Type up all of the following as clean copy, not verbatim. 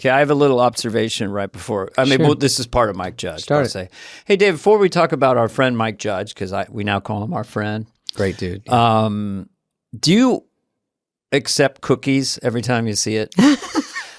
Okay, I have a little observation right before. I mean, well, this is part of Mike Judge. Start I'll say, hey, Dave, before we talk about our friend Mike Judge, because we now call him our friend. Great dude. Do you accept cookies every time you see it?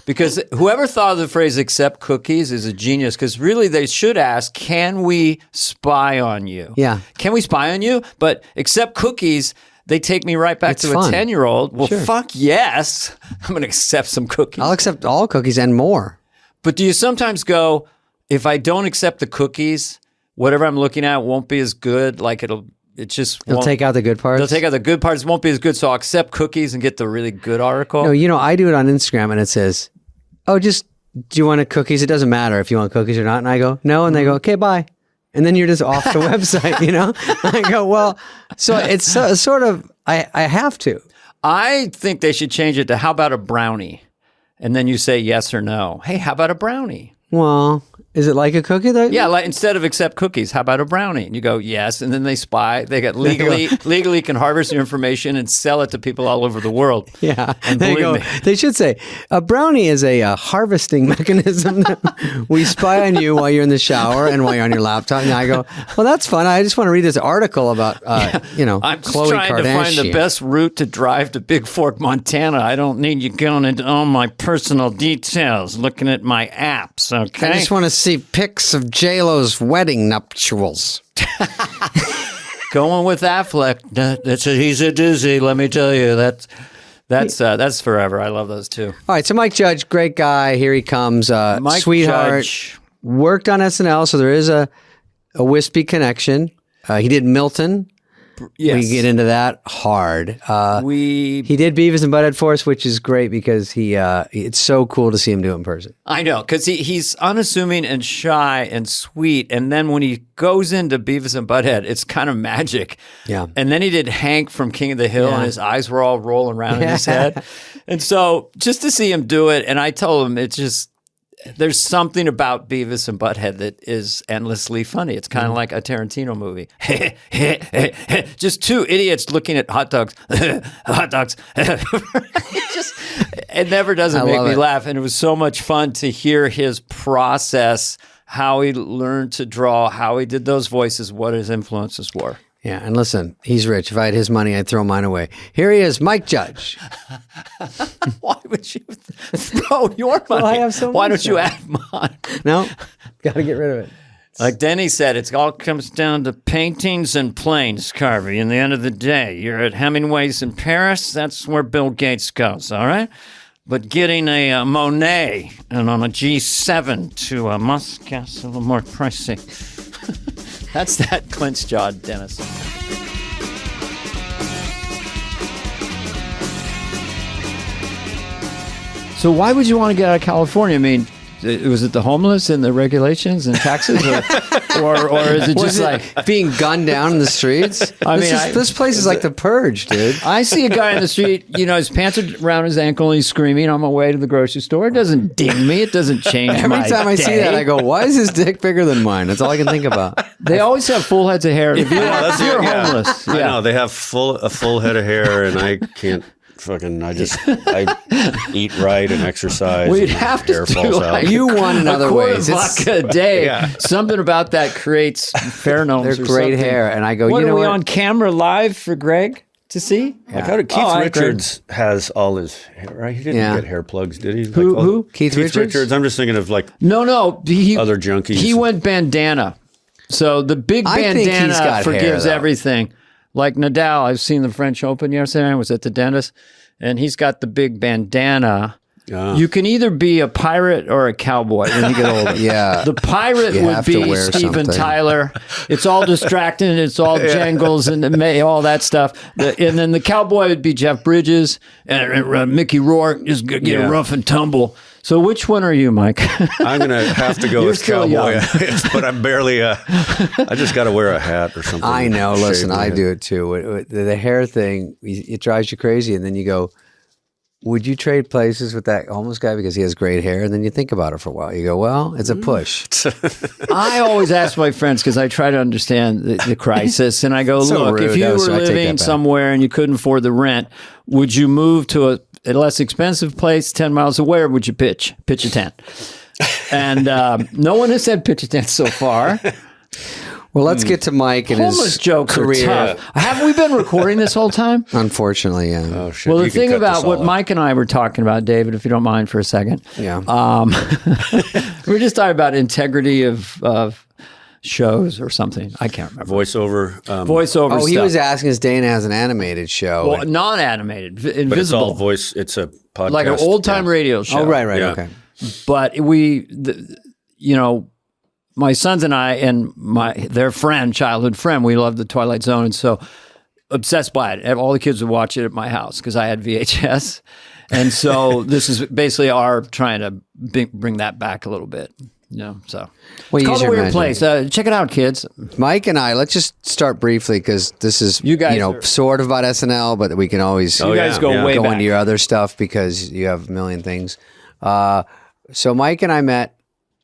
Because whoever thought of the phrase accept cookies is a genius, because really they should ask, can we spy on you? Yeah. Can we spy on you? But accept cookies, they take me right back to fun. a 10-year-old. Well, Sure. fuck yes. I'm going to accept some cookies. I'll accept all cookies and more. But do you sometimes go, if I don't accept the cookies, whatever I'm looking at won't be as good? Like They'll take out the good parts. They'll take out the good parts. It won't be as good. So I'll accept cookies and get the really good article. No, I do it on Instagram and it says, oh, do you want cookies? It doesn't matter if you want cookies or not. And I go, no. And they go, okay, bye. And then you're just off the website, I go, well, so it's sort of, I have to. I think they should change it to, how about a brownie? And then you say yes or no. Hey, how about a brownie? Well, is it like a cookie though? Yeah, like instead of accept cookies, how about a brownie? And you go, yes. And then they spy. They get legally can harvest your information and sell it to people all over the world. Yeah. And They should say, a brownie is a harvesting mechanism. We spy on you while you're in the shower and while you're on your laptop. And I go, well, that's fun. I just want to read this article about, I'm just Khloe trying Kardashian. to find the best route to drive to Big Fork, Montana. I don't need you going into all my personal details, looking at my apps, okay? I just want to see pics of J-Lo's wedding nuptials. Going with Affleck, he's a doozy, let me tell you. That's forever. I love those two. All right, so Mike Judge, great guy. Here he comes. Mike sweetheart. Judge. Worked on SNL, so there is a wispy connection. He did Milton. Yes. We get into that hard. He did Beavis and Butthead for us, which is great because it's so cool to see him do it in person. I know, because he's unassuming and shy and sweet. And then when he goes into Beavis and Butthead, it's kind of magic. Yeah. And then he did Hank from King of the Hill, and his eyes were all rolling around in his head. And so just to see him do it, and I told him, it's just, there's something about Beavis and Butthead that is endlessly funny. It's kind of like a Tarantino movie. Just two idiots looking at hot dogs. Hot dogs. It never doesn't make me laugh. And it was so much fun to hear his process, how he learned to draw, how he did those voices, what his influences were. Yeah, and listen, he's rich. If I had his money, I'd throw mine away. Here he is, Mike Judge. Why would you throw your money? Well, I have so Why much don't you add mine? No, got to get rid of it. Like Denny said, it all comes down to paintings and planes, Carvey. In the end of the day, you're at Hemingway's in Paris. That's where Bill Gates goes, all right? But getting a Monet and on a G7 to Muscat's a little more pricey. That's that clenched jaw, Dennis. So why would you want to get out of California? I mean, was it the homeless and the regulations and taxes, or is it just like being gunned down in the streets? This place is like the Purge, dude. I see a guy in the street, his pants are around his ankle, and he's screaming on my way to the grocery store. It doesn't ding me. It doesn't change my Every time I see that, I go, why is his dick bigger than mine? That's all I can think about. They always have full heads of hair. If you're homeless. I know, they have a full head of hair, and I can't. I eat right and exercise. We'd and have to hair do falls like out. You won in other ways. A vodka a day. Yeah. Something about that creates pheromones. They're great something. hair, and I go. What, you know are we what? on camera live for Greg to see? Like how did Keith Richards has all his hair, right? He didn't get hair plugs, did he? Who? Keith Richards? I'm just thinking of like No. other junkies. He went bandana. So the big bandana forgives everything. Like Nadal, I've seen the French Open yesterday. I was at the dentist, and he's got the big bandana. You can either be a pirate or a cowboy when you get older. Yeah. The pirate would be Steven Tyler. It's all distracting. It's all jangles and all that stuff. And then the cowboy would be Jeff Bridges and Mickey Rourke. Just get a rough and tumble. So which one are you, Mike? I'm going to have to go You're with still cowboy, but I'm barely I just got to wear a hat or something. I know. Listen, I do. do it too. The hair thing, it drives you crazy. And then you go, would you trade places with that homeless guy because he has great hair? And then you think about it for a while. You go, well, it's a push. I always ask my friends because I try to understand the crisis. And I go, So look, rude. if you No, were so I take that living back. somewhere and you couldn't afford the rent, would you move to a less expensive place 10 miles away, or would you pitch a tent? And no one has said pitch a tent so far. Well, let's get to Mike and Homeless his jokes career. are tough. Have we been recording this whole time? Unfortunately, yeah. Oh, shit. Well, You the can thing cut about this what all out. Mike and I were talking about, David, if you don't mind for a second. Yeah. We were just talking about integrity of shows or something. I can't remember. Voiceover. Voiceover Oh, stuff. he was asking us. Dana has an animated show. Well, non-animated, but it's invisible. all voice. It's a podcast. Like an old-time radio show. oh, right, Yeah. okay. But my sons and I and their childhood friend, we loved the Twilight Zone, and so obsessed by it. All the kids would watch it at my house because I had VHS, and so this is basically our trying to bring that back a little bit. So Well, it's use called A your Weird Place. Check it out, kids. Mike and I, let's just start briefly because this is, You guys are- sort of about SNL, but we can always You guys go way go back. into your other stuff because you have a million things. So Mike and I met,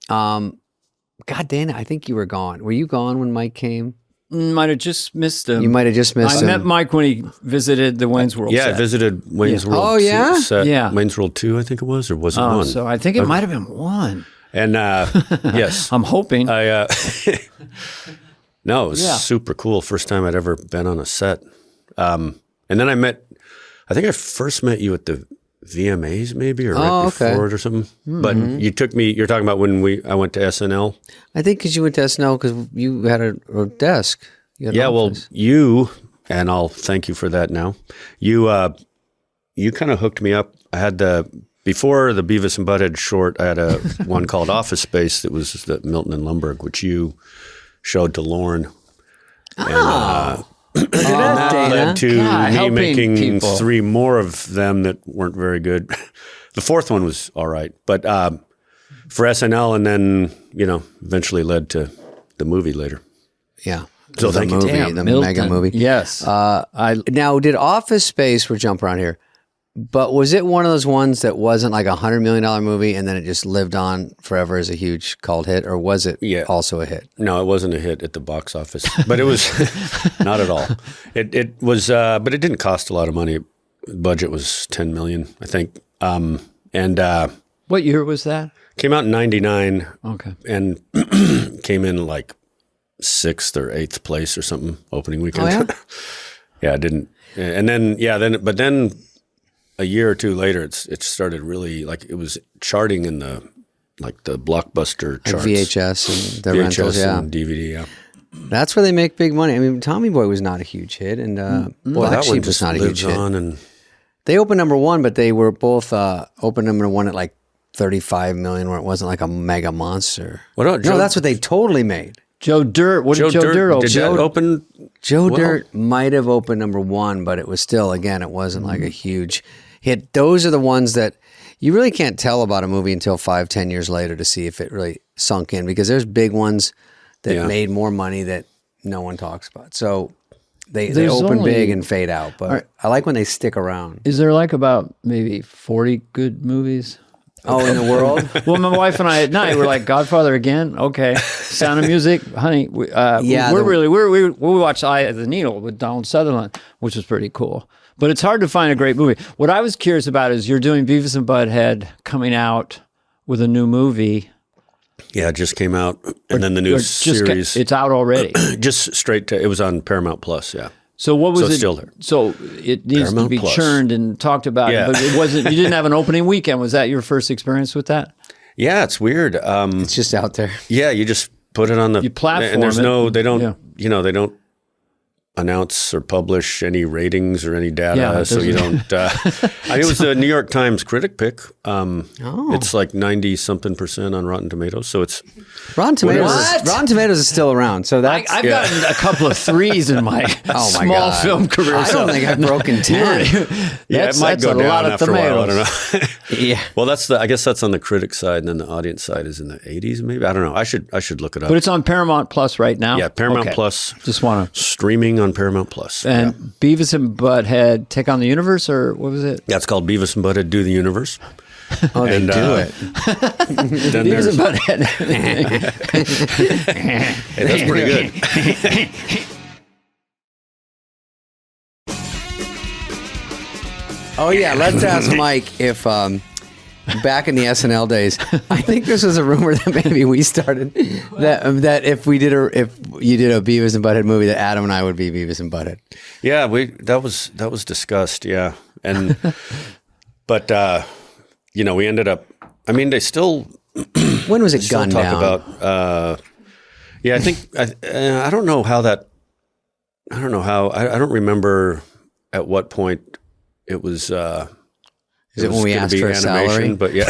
God, Dana, I think you were gone. Were you gone when Mike came? Might have just missed him. You might have just missed I him. met Mike when he visited the Wayne's World Yeah, I set. visited Wayne's World. Oh, yeah? Set. Yeah. Wayne's World 2, I think it was, or was it Oh, 1? so I think it might have been one. And yes, I'm hoping. I no, it was Yeah. super cool. First time I'd ever been on a set. And then I think I first met you at the VMAs maybe, or right okay. before it or something. But you're talking about when I went to SNL. I think because you went to SNL because you had a desk. You had an Yeah, well, office. you, and I'll thank you for that now. You kind of hooked me up. I had before the Beavis and Butthead short, I had a one called Office Space that was the Milton and Lumberg, which you showed to Lauren. And, that Dana. led to God, me helping making people. 3 more of them that weren't very good. The 4th one was all right, but for SNL, and then eventually led to the movie later. Yeah. So the thank you. movie, Damn, the Milton. mega movie. Yes. Now, did Office Space, we're jumping around here, but was it one of those ones that wasn't like $100 million movie and then it just lived on forever as a huge cult hit, or was it also a hit? No, it wasn't a hit at the box office, but it was not at all. It was, but it didn't cost a lot of money. The budget was $10 million, I think. And what year was that? came out in '99. Okay. And came in like 6th or 8th place or something opening weekend. Oh, yeah? Yeah, it didn't. And then then a year or two later, it started really, like, it was charting in the blockbuster Like charts. VHS and the VHS rentals, yeah. and DVD, yeah. That's where they make big money. I mean, Tommy Boy was not a huge hit, and Black Sheep was not a huge hit. And They opened number 1, but they were both opened number 1 at like 35 million, where it wasn't like a mega monster. What about No, Joe- that's what they totally made. Joe Dirt. What did Joe Dirt open? Did that open? Joe Well- Dirt might have opened number 1, but it was still, again, it wasn't like a huge hit. Those are the ones that you really can't tell about a movie until 5-10 years later to see if it really sunk in, because there's big ones that made more money that no one talks about. So they There's open only- big and fade out, but I like when they stick around. Is there like about maybe 40 good movies? Oh, in the world? Well, my wife and I at night were like, Godfather again? Okay. Sound of Music? Honey, we watched Eye of the Needle with Donald Sutherland, which was pretty cool. But it's hard to find a great movie. What I was curious about is you're doing Beavis and Butthead coming out with a new movie. Yeah, it just came out, and then the new series. It's out already. Just straight to, it was on Paramount Plus, yeah. So what was So it? it's still there. So it needs Paramount to be Plus. churned and talked about. Yeah. But it wasn't. You didn't have an opening weekend. Was that your first experience with that? Yeah, it's weird. It's just out there. Yeah, you just put it on the... You platform and there's it. no, they don't, Yeah. they don't announce or publish any ratings or any data, Yeah, so you don't... I mean, it was the New York Times critic pick. It's like 90-something% on Rotten Tomatoes, so it's... Rotten Tomatoes, What? Rotten Tomatoes is still around, so that's... I've gotten a couple of 3s in my Oh my small God. film career. I don't think I've broken 10. Yeah, it might that's go a down lot of after a while. I don't tomatoes. know. Yeah. Well, I guess that's on the critic side, and then the audience side is in the 80s, maybe. I don't know. I should look it up. But it's on Paramount Plus right now. Yeah, Paramount Okay. Plus. Just want to. Streaming on Paramount Plus. And Beavis and Butthead Take on the Universe, or what was it? Yeah, it's called Beavis and Butthead Do the Universe. Oh, they And, do it. Then Beavis there's, and Butthead. hey, that's pretty good. Oh yeah, let's ask Mike if back in the SNL days, I think this was a rumor that maybe we started that if you did a Beavis and Butthead movie, that Adam and I would be Beavis and Butthead. Yeah, that was discussed. Yeah, and but we ended up. I mean, they still. When was it gunned down? About. Yeah, I think I don't know how that. I don't know how. I don't remember at what point it was. Is it when we asked for a salary? But yeah.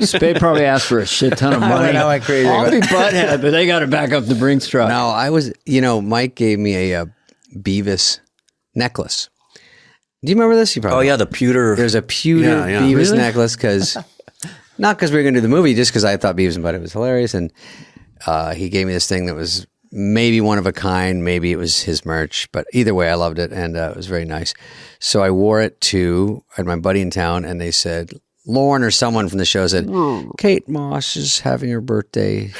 Spade probably asked for a shit ton of money. I know, like crazy. I'll be Butthead, but they got to back up the Brinks truck. No, I was, Mike gave me a Beavis necklace. Do you remember this? You probably. Oh yeah, the pewter. There's a pewter Beavis Really? necklace not because we were going to do the movie, just because I thought Beavis and Butthead was hilarious, and he gave me this thing that was maybe one of a kind, maybe it was his merch, but either way, I loved it, and it was very nice. So I wore it I had my buddy in town, and they said, Lauren or someone from the show said, Kate Moss is having her birthday.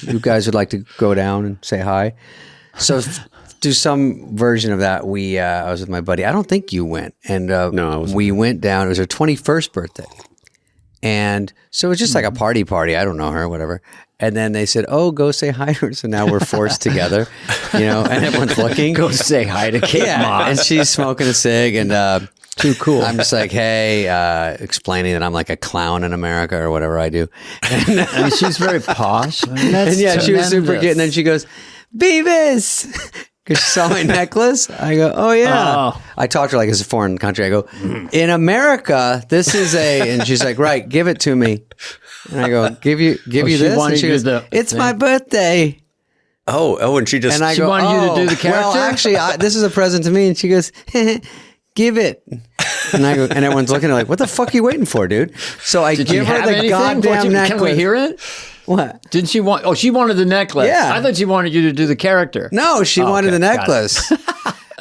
You guys would like to go down and say hi? So do some version of that. I was with my buddy. I don't think you went. And No, I wasn't. We went down. It was her 21st birthday. And so it was just like a party. I don't know her, whatever. And then they said, oh, go say hi to her. So now we're forced together, and everyone's looking. Go say hi to Kate Moss. And she's smoking a cig, and Too cool. I'm just like, hey, explaining that I'm like a clown in America or whatever I do. And she's very posh. I mean, that's And yeah, she was super tremendous. cute. And then she goes, Beavis, because she saw my necklace. I go, oh yeah. Oh. I talked to her like it's a foreign country. I go, in America, this is and she's like, right, give it to me. And I go, give you she this? wanted And she you goes, to- it's my birthday. Oh, and she just. And I She go, wanted you to do the Well, character? actually, this is a present to me. And she goes, give it. And I go, and everyone's looking at her like, what the fuck are you waiting for, dude? So I Did you give her have the anything? goddamn necklace. Can we hear it? What? Didn't she want? Oh, she wanted the necklace. Yeah. I thought she wanted you to do the character. No, she wanted okay, the got it. necklace.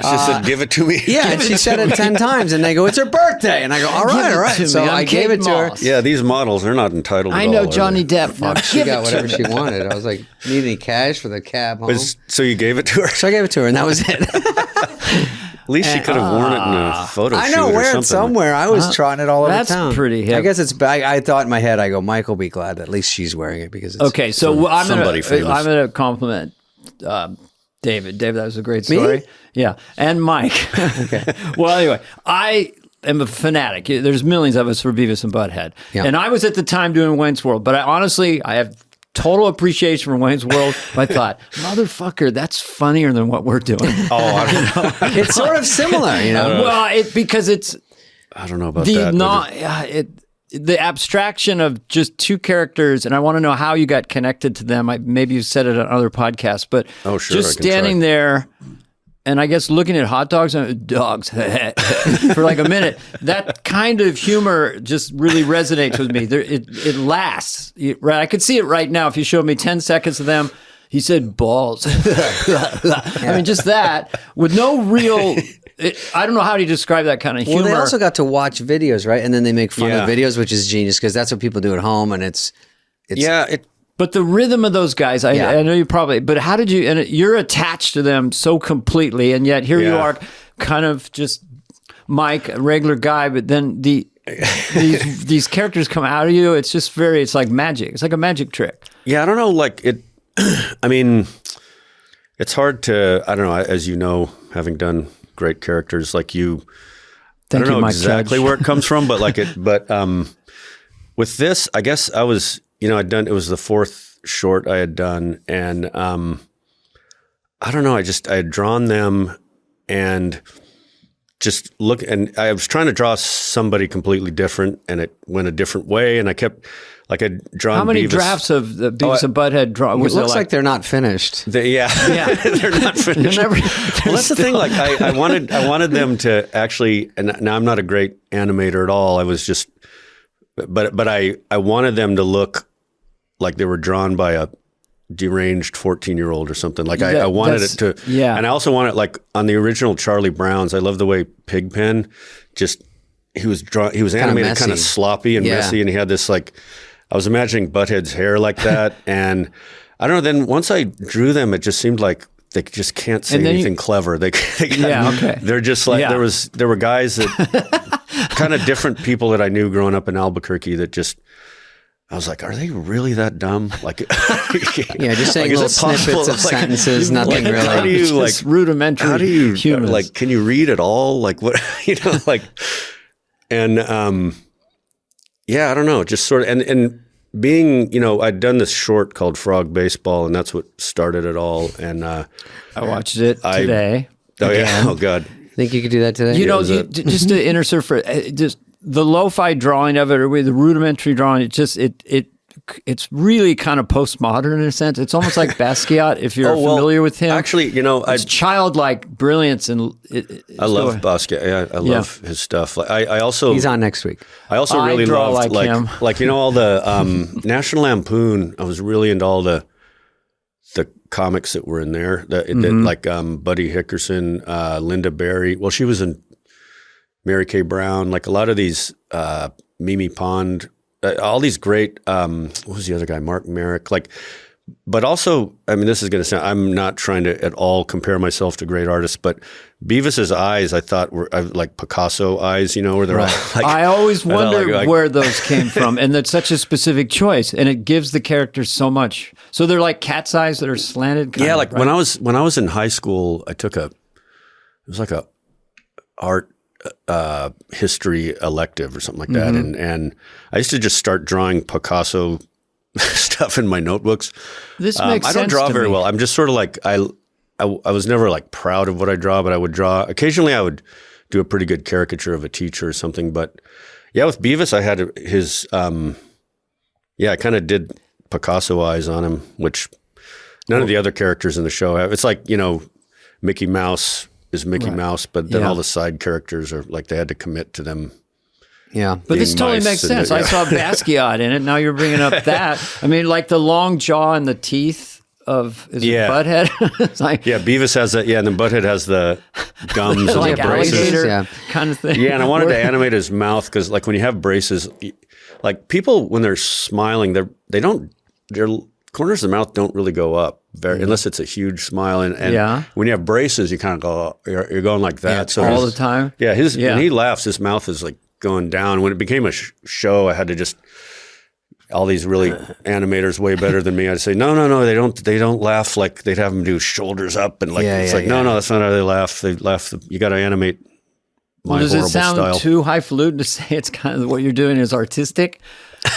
She said, "Give it to me." Yeah, and she said it 10 times, and they go, "It's her birthday," and I go, "All Give right, it all right." to So me. I I'm gave Kate it to her. Moss. Yeah, these models, they're not entitled. I at know all, are Johnny they? Depp. Now She give got it whatever to she me. wanted. I was like, "Need any cash for the cab home?" So you gave it to her. So I gave it to her, and that was it. At least she could have worn it in a photo I shoot know, or wear it something. somewhere. I was trotting it all over that's town. pretty hip. I guess it's. I thought in my head, I go, Mike will be glad that at least she's wearing it because it's Okay, so I'm somebody famous. gonna compliment David. David, that was a great story. Me? Yeah, and Mike. Okay. Well, anyway, I am a fanatic. There's millions of us for Beavis and Butthead, Yeah. and I was at the time doing Wayne's World, but I have total appreciation for Wayne's World. But I thought, motherfucker, that's funnier than what we're doing. It's sort of similar, you know. Well, because it's I don't know about the that. not the abstraction of just two characters, and I want to know how you got connected to them. Maybe you said it on other podcasts, but Oh, sure, just I can standing try. there and I guess looking at hot dogs and dogs for like a minute, that kind of humor just really resonates with me. It lasts. Right? I could see it right now if you showed me 10 seconds of them. He said balls. I mean, just that with no real. I don't know how to describe that kind of humor. Well, they also got to watch videos, right? And then they make fun Yeah. of videos, which is genius because that's what people do at home, and it's Yeah, But the rhythm of those guys, I know you probably. But how did you? And you're attached to them so completely, and yet here you Yeah. are, kind of just Mike, a regular guy. But then these characters come out of you. It's just it's like magic. It's like a magic trick. Yeah, I don't know. Like it, I mean, it's hard to. I don't know. As you know, having done great characters like you, Thank I don't you, know Mike exactly Judge. where it comes from, but like it. But with this, I guess I was. I'd done. It was the fourth short I had done, and I don't know. I had drawn them, and just look. And I was trying to draw somebody completely different, and it went a different way. And I kept. Like I'd drawn How many Beavis. drafts of the Beavis and Butthead draw? it Was looks there like they're not finished. Yeah, they're not finished. They're never- Well, that's the thing. Like I wanted them to actually. And now I'm not a great animator at all. I was just, but I wanted them to look like they were drawn by a deranged 14-year-old or something. Like I wanted it to. Yeah. And I also wanted like on the original Charlie Brown's. I love the way Pigpen just he was animated kind of messy. sloppy and Yeah. messy, and he had this like. I was imagining Butthead's hair like that, and I don't know. Then once I drew them, it just seemed like they just can't say And then anything clever. okay. They're just like, Yeah. there were guys that kind of different people that I knew growing up in Albuquerque that just, I was like, are they really that dumb? Like, Yeah, just saying like, little is it possible? snippets of Like, sentences, nothing really. How do you Just rudimentary How do you humans. like? Can you read at all? Like what? Like, and yeah, I don't know. Just sort of and being, I'd done this short called Frog Baseball, and that's what started it all. And I watched it today. Oh God. Think you could do that today? Just to insert for just the lo-fi drawing of it, or the rudimentary drawing, it's really kind of postmodern in a sense. It's almost like Basquiat, if you're familiar with him. Actually, it's childlike brilliance, and I love Basquiat. Yeah, I love his stuff. Like, I also He's on next week. I also really draw loved like him. all the National Lampoon. I was really into all the comics that were in there. That like Buddy Hickerson, Linda Barry. Well, she was in Mary Kay Brown, like a lot of these, Mimi Pond, all these great, what was the other guy? Mark Merrick, but also, I mean, this is going to sound, I'm not trying to at all compare myself to great artists, but Beavis's eyes, I thought were like Picasso eyes, where they're all like, I always wonder where those came from. And that's such a specific choice, and it gives the characters so much. So they're like cat's eyes that are slanted. Yeah. Like right? when I was in high school, I took it was like a art, history elective or something like that. And I used to just start drawing Picasso stuff in my notebooks. This makes sense. I don't draw to very me. well. I'm just sort of like, I was never like proud of what I draw, but I would draw. Occasionally I would do a pretty good caricature of a teacher or something. But yeah, with Beavis, I had his, I kind of did Picasso eyes on him, which none of the other characters in the show have. It's like, Mickey Mouse is Mickey Mouse, but then all the side characters are like, they had to commit to them. Yeah. But this totally makes sense. I saw Basquiat in it. Now you're bringing up that. I mean, like the long jaw and the teeth of it Butthead? It's like, Beavis has that. Yeah, and then Butthead has the gums and like the braces. alligator kind of thing. Yeah, and I wanted to animate his mouth because, like, when you have braces, like people when they're smiling, their corners of the mouth don't really go up unless it's a huge smile. And when you have braces, you kind of go, you're going like that. So all the time. Yeah, when he laughs, his mouth is like going down. When it became a show, I had to just all these really animators way better than me. I'd say no, they don't laugh like they'd have them do shoulders up and like no, that's not how they laugh. They laugh. You got to animate. Does it sound too highfalutin to say it's kind of what you're doing is artistic?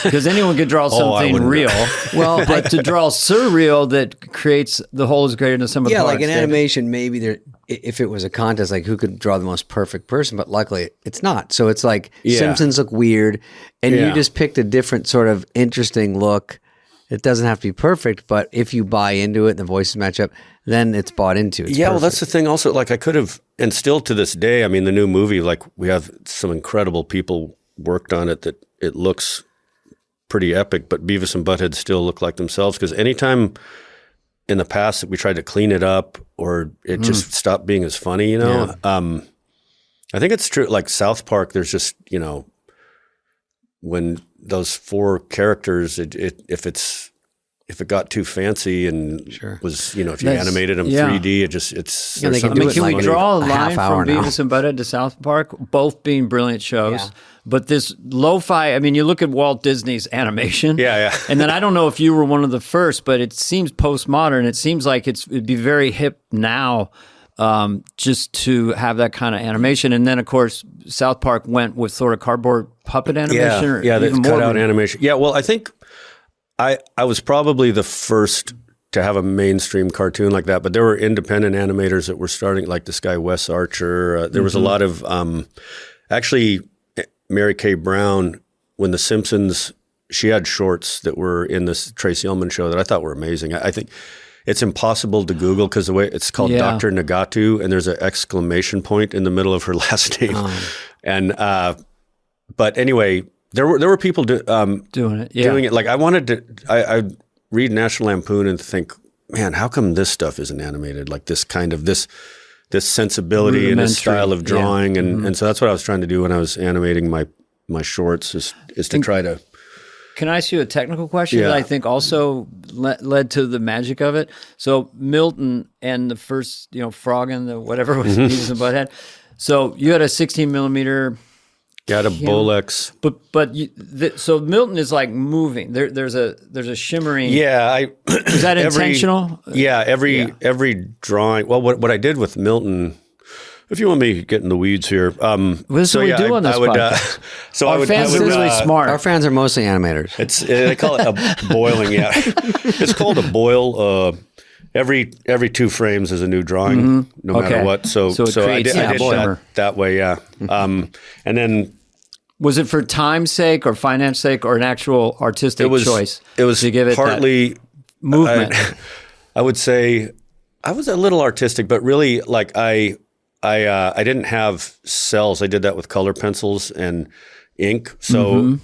Because anyone could draw something real. Well, but to draw surreal that creates the whole is greater than some of the parts. Yeah, like in animation, maybe if it was a contest, like who could draw the most perfect person, but luckily it's not. So it's like Simpsons look weird, and you just picked a different sort of interesting look. It doesn't have to be perfect, but if you buy into it and the voices match up, then it's bought into. It's well, that's the thing also. Like I could have, and still to this day, I mean, the new movie, like we have some incredible people worked on it that it looks pretty epic, but Beavis and Butthead still look like themselves because anytime in the past that we tried to clean it up or it just stopped being as funny, I think it's true. Like South Park, there's just, when those four characters, if it got too fancy and was, if you animated them 3D, can we draw a line from Beavis and Butthead to South Park, both being brilliant shows? Yeah. But this lo-fi, I mean, you look at Walt Disney's animation. Yeah. And then I don't know if you were one of the first, but it seems postmodern. It seems like it'd be very hip now just to have that kind of animation. And then, of course, South Park went with sort of cardboard puppet animation. The cutout animation. Yeah, well, I think I was probably the first to have a mainstream cartoon like that, but there were independent animators that were starting, like this guy, Wes Archer. There was a lot of, actually, Mary Kay Brown, when The Simpsons, she had shorts that were in this Tracy Ullman show that I thought were amazing. I think it's impossible to Google because the way it's called Dr. Nagatu, and there's an exclamation point in the middle of her last name. And but anyway, there were people doing it. Like I wanted to, I read National Lampoon and think, man, how come this stuff isn't animated? Like this kind of this sensibility and this style of drawing. And so that's what I was trying to do when I was animating my shorts is to try to. Can I ask you a technical question that I think also led to the magic of it. So Milton and the first, Frog and the whatever was Beavis and Butthead. So you had a 16 millimeter. Got a Bolex. So Milton is like moving. There's a shimmering. Yeah, is that intentional? Every drawing. Well, what I did with Milton. If you want me to get in the weeds here, this is what we do on this podcast. Our fans are really smart. Our fans are mostly animators. They call it a boiling. Yeah, it's called a boil. Every 2 frames is a new drawing, no matter what. So I did that way. Yeah, and then was it for time's sake or finance sake or an actual artistic choice? It was to give it partly movement. I would say I was a little artistic, but really like I didn't have cells. I did that with color pencils and ink. So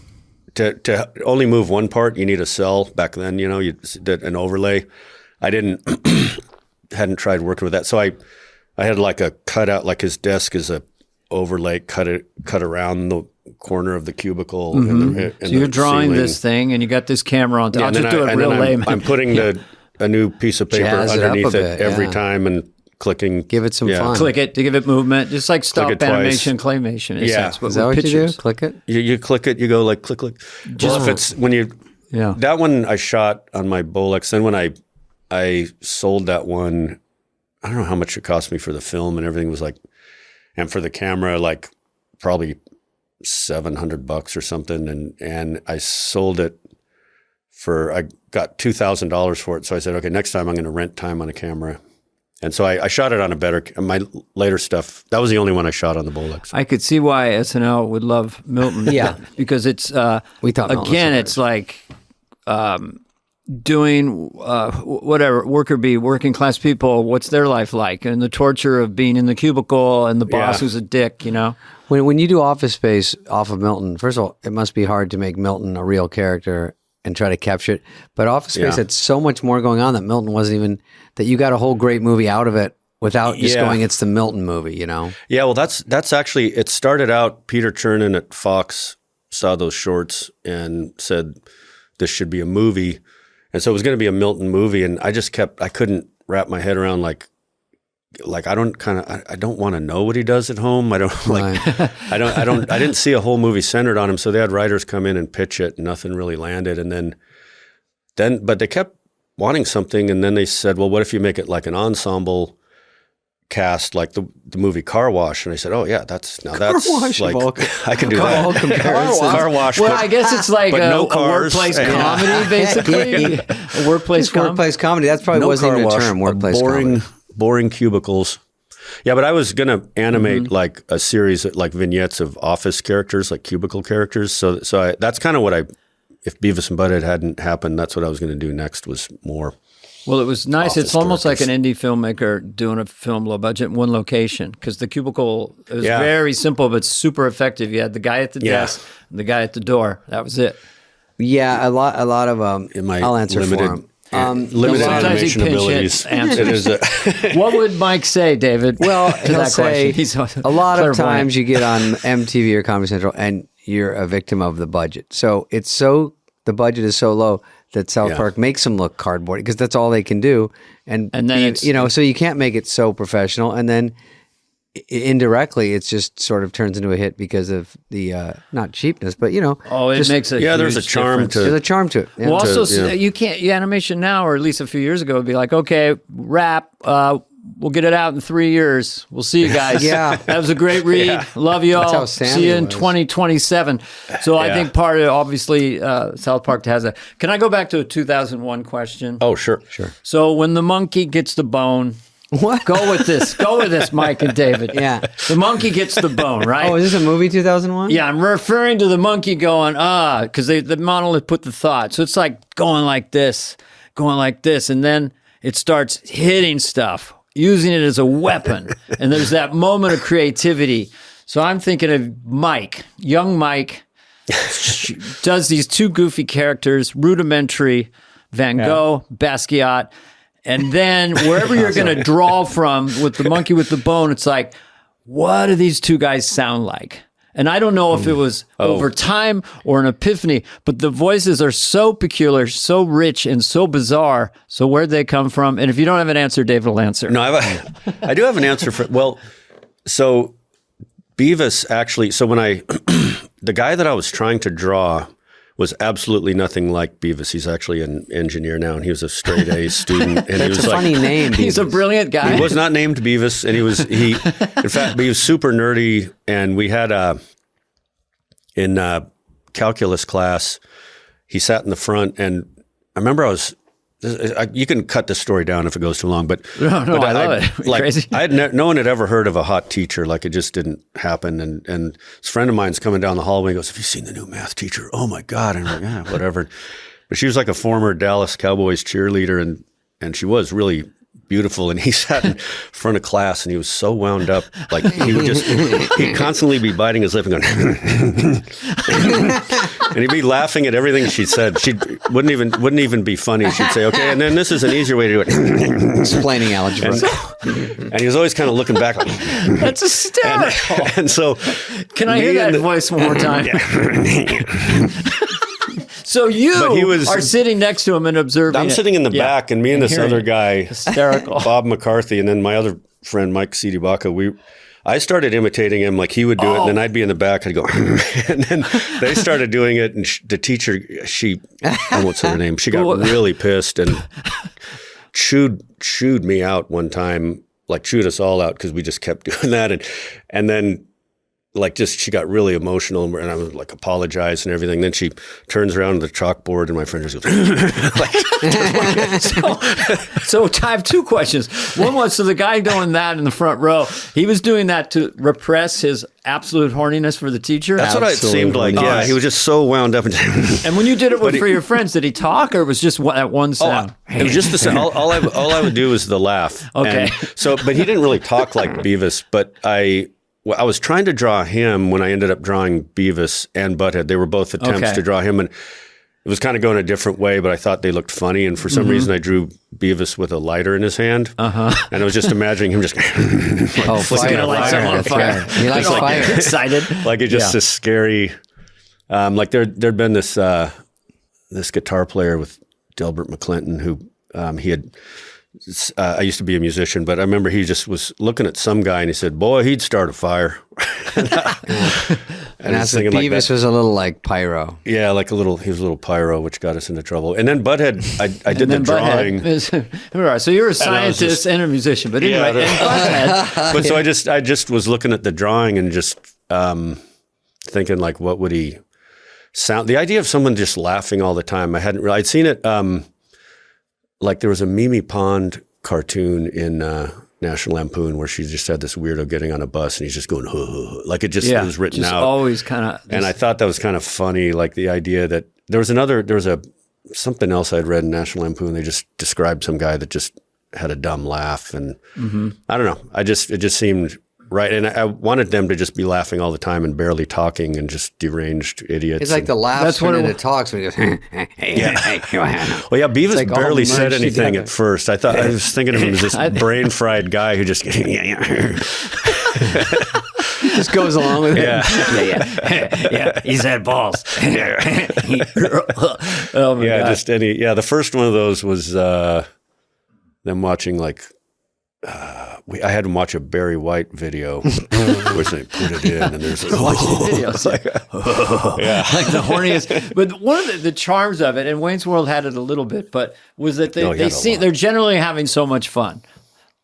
to only move one part, you need a cell. Back then, you did an overlay. I hadn't tried working with that. So I had like a cutout, like his desk is a overlay, cut around the corner of the cubicle. So you're drawing this thing, and you got this camera on top. I'll just do it real lame. I'm putting a new piece of paper underneath it every time and clicking. Give it some fun. Click it to give it movement, just like stop animation, claymation. Is that what you do? Click it? You click it, you go like click. Just if it's when you, that one I shot on my Bolex. Then when I sold that one, I don't know how much it cost me for the film and everything was like, and for the camera, like probably $700 or something. And I sold it I got $2,000 for it. So I said, okay, next time I'm going to rent time on a camera. And so I shot it on my later stuff. That was the only one I shot on the Bolex. I could see why SNL would love Milton. Yeah. Because it's, we thought again, it's like doing whatever, working class people, what's their life like? And the torture of being in the cubicle and the boss who's a dick, When you do Office Space off of Milton, first of all, it must be hard to make Milton a real character and try to capture it. But Office Space had so much more going on that Milton wasn't even, that you got a whole great movie out of it without just going, it's the Milton movie, Yeah, well, that's actually, it started out, Peter Chernin at Fox saw those shorts and said, this should be a movie. And so it was going to be a Milton movie. And I just I couldn't wrap my head around like I don't want to know what he does at home. I don't I didn't see a whole movie centered on him. So they had writers come in and pitch it and nothing really landed. And then, but they kept wanting something. And then they said, well, what if you make it like an ensemble cast, like the movie Car Wash? And I said, oh yeah, that's like, I can do that. Car Wash. Well, I guess it's like a workplace comedy, basically. A workplace comedy. That's probably wasn't even a term, workplace comedy. Boring cubicles. Yeah, but I was going to animate like a series of like vignettes of office characters, like cubicle characters. So that's kind of what if Beavis and Butthead hadn't happened, that's what I was going to do next was more. Well, it was nice. It's almost like an indie filmmaker doing a film low budget in one location because the cubicle was very simple but super effective. You had the guy at the desk and the guy at the door. That was it. Yeah, a lot of I'll answer for him. Limited animation abilities. What would Mike say, David? Well, to that say question? A lot of times you get on MTV or Comedy Central and you're a victim of the budget. So the budget is so low that South Park makes them look cardboard because that's all they can do. And then so you can't make it so professional. And then indirectly, it just sort of turns into a hit because of the not cheapness, but it makes a there's a charm difference. to there's a charm to it. Yeah. Well, also you can't animation now, or at least a few years ago, would be like, okay, wrap. We'll get it out in 3 years. We'll see you guys. That was a great read. Love you all. See you in 2027. So I think part of obviously South Park has that. Can I go back to a 2001 question? Oh, sure. So when the monkey gets the bone. What? Go with this, Mike and David. Yeah. The monkey gets the bone, right? Oh, is this a movie 2001? Yeah, I'm referring to the monkey going, because the monolith put the thought. So it's like going like this, and then it starts hitting stuff, using it as a weapon. And there's that moment of creativity. So I'm thinking of Mike, young Mike, does these two goofy characters, rudimentary, Van Gogh, Basquiat. And then wherever you're going to draw from with the monkey with the bone, it's like, what do these two guys sound like? And I don't know if it was over time or an epiphany, but the voices are so peculiar, so rich, and so bizarre. So where'd they come from? And if you don't have an answer, David will answer. No, I do have an answer for, well, so Beavis actually, so when the guy that I was trying to draw was absolutely nothing like Beavis. He's actually an engineer now, and he was a straight A student. And he was a funny name, Beavis. He's a brilliant guy. He was not named Beavis, and in fact, he was super nerdy. And we had in calculus class, he sat in the front, and I remember you can cut this story down if it goes too long, but no, I love it. Like, Crazy. No one had ever heard of a hot teacher. Like, it just didn't happen. And this friend of mine's coming down the hallway and goes, "Have you seen the new math teacher? Oh my God." And I'm like, "Yeah, whatever." But she was like a former Dallas Cowboys cheerleader, and she was really beautiful. And he sat in front of class, and he was so wound up. Like, he'd constantly be biting his lip and going, and he'd be laughing at everything she said. She wouldn't even be funny. She'd say, "Okay, and then this is an easier way to do it." Explaining algebra. And he was always kind of looking back like, That's hysterical. and so Can I hear that voice one more time? So you are sitting next to him and observing. I'm sitting in the back, and me and this other guy, hysterical, Bob McCarthy, and then my other friend, Mike Cedibaka, I started imitating him like he would do it, and then I'd be in the back, I'd go, and then they started doing it, and the teacher, I won't say her name, she got really pissed and chewed me out one time, like chewed us all out because we just kept doing that, and then like she got really emotional, and I was like apologized and everything. Then she turns around to the chalkboard, and my friend just goes, So I have two questions. One was, so the guy doing that in the front row, he was doing that to repress his absolute horniness for the teacher? That's what it seemed like. Yeah, he was just so wound up. And when you did it for your friends, did he talk, or was just that one sound? It was just the sound. All I would do was the laugh. Okay. And but he didn't really talk like Beavis, but I was trying to draw him when I ended up drawing Beavis and Butthead. They were both attempts to draw him, and it was kind of going a different way, but I thought they looked funny. And for some reason, I drew Beavis with a lighter in his hand. And I was just imagining him just fire, on fire. He likes fire. Excited. Like it's just this scary, like there'd been this guitar player with Delbert McClinton who he had, I used to be a musician, but I remember he just was looking at some guy and he said, "Boy, he'd start a fire." And that's what Beavis was a little like pyro. Yeah, he was a little pyro, which got us into trouble. And then Butthead, I did the drawing. So you're a scientist and a musician, but anyway, Butthead. But so I just was looking at the drawing and just thinking like, what would he sound? The idea of someone just laughing all the time, I'd seen it. Like there was a Mimi Pond cartoon in National Lampoon where she just had this weirdo getting on a bus and he's just going, huh, huh, huh. Like it just was written out. Always kind of. And I thought that was kind of funny, like the idea that there was something else I'd read in National Lampoon. They just described some guy that just had a dumb laugh, and I don't know. It just seemed right, and I wanted them to just be laughing all the time and barely talking and just deranged idiots. It's like the laughs when it talks when he goes, Well, yeah, Beavis like barely said anything at first. I was thinking of him as this brain fried guy who just just goes along with it. Yeah. He's had balls. Oh my God. The first one of those was them watching like. I had them watch a Barry White video, which they put it in, and there's like, videos, like the horniest. But one of the charms of it, and Wayne's World had it a little bit, but was that they're generally having so much fun.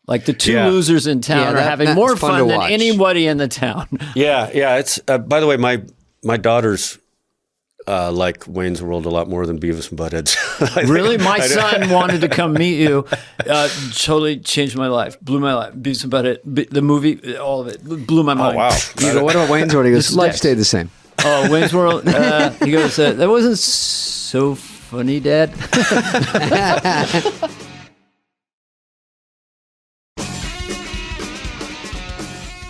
Like the two losers in town are having more fun than anybody in the town. Yeah. It's by the way, my daughters. Like Wayne's World a lot more than Beavis and Butthead. Really? My son wanted to come meet you. Totally changed my life. Blew my life. Beavis and Butthead, the movie, all of it. Blew my mind. Oh, wow. You go, what about Wayne's World? He goes, life stayed the same. Oh, Wayne's World. He goes, that wasn't so funny, Dad.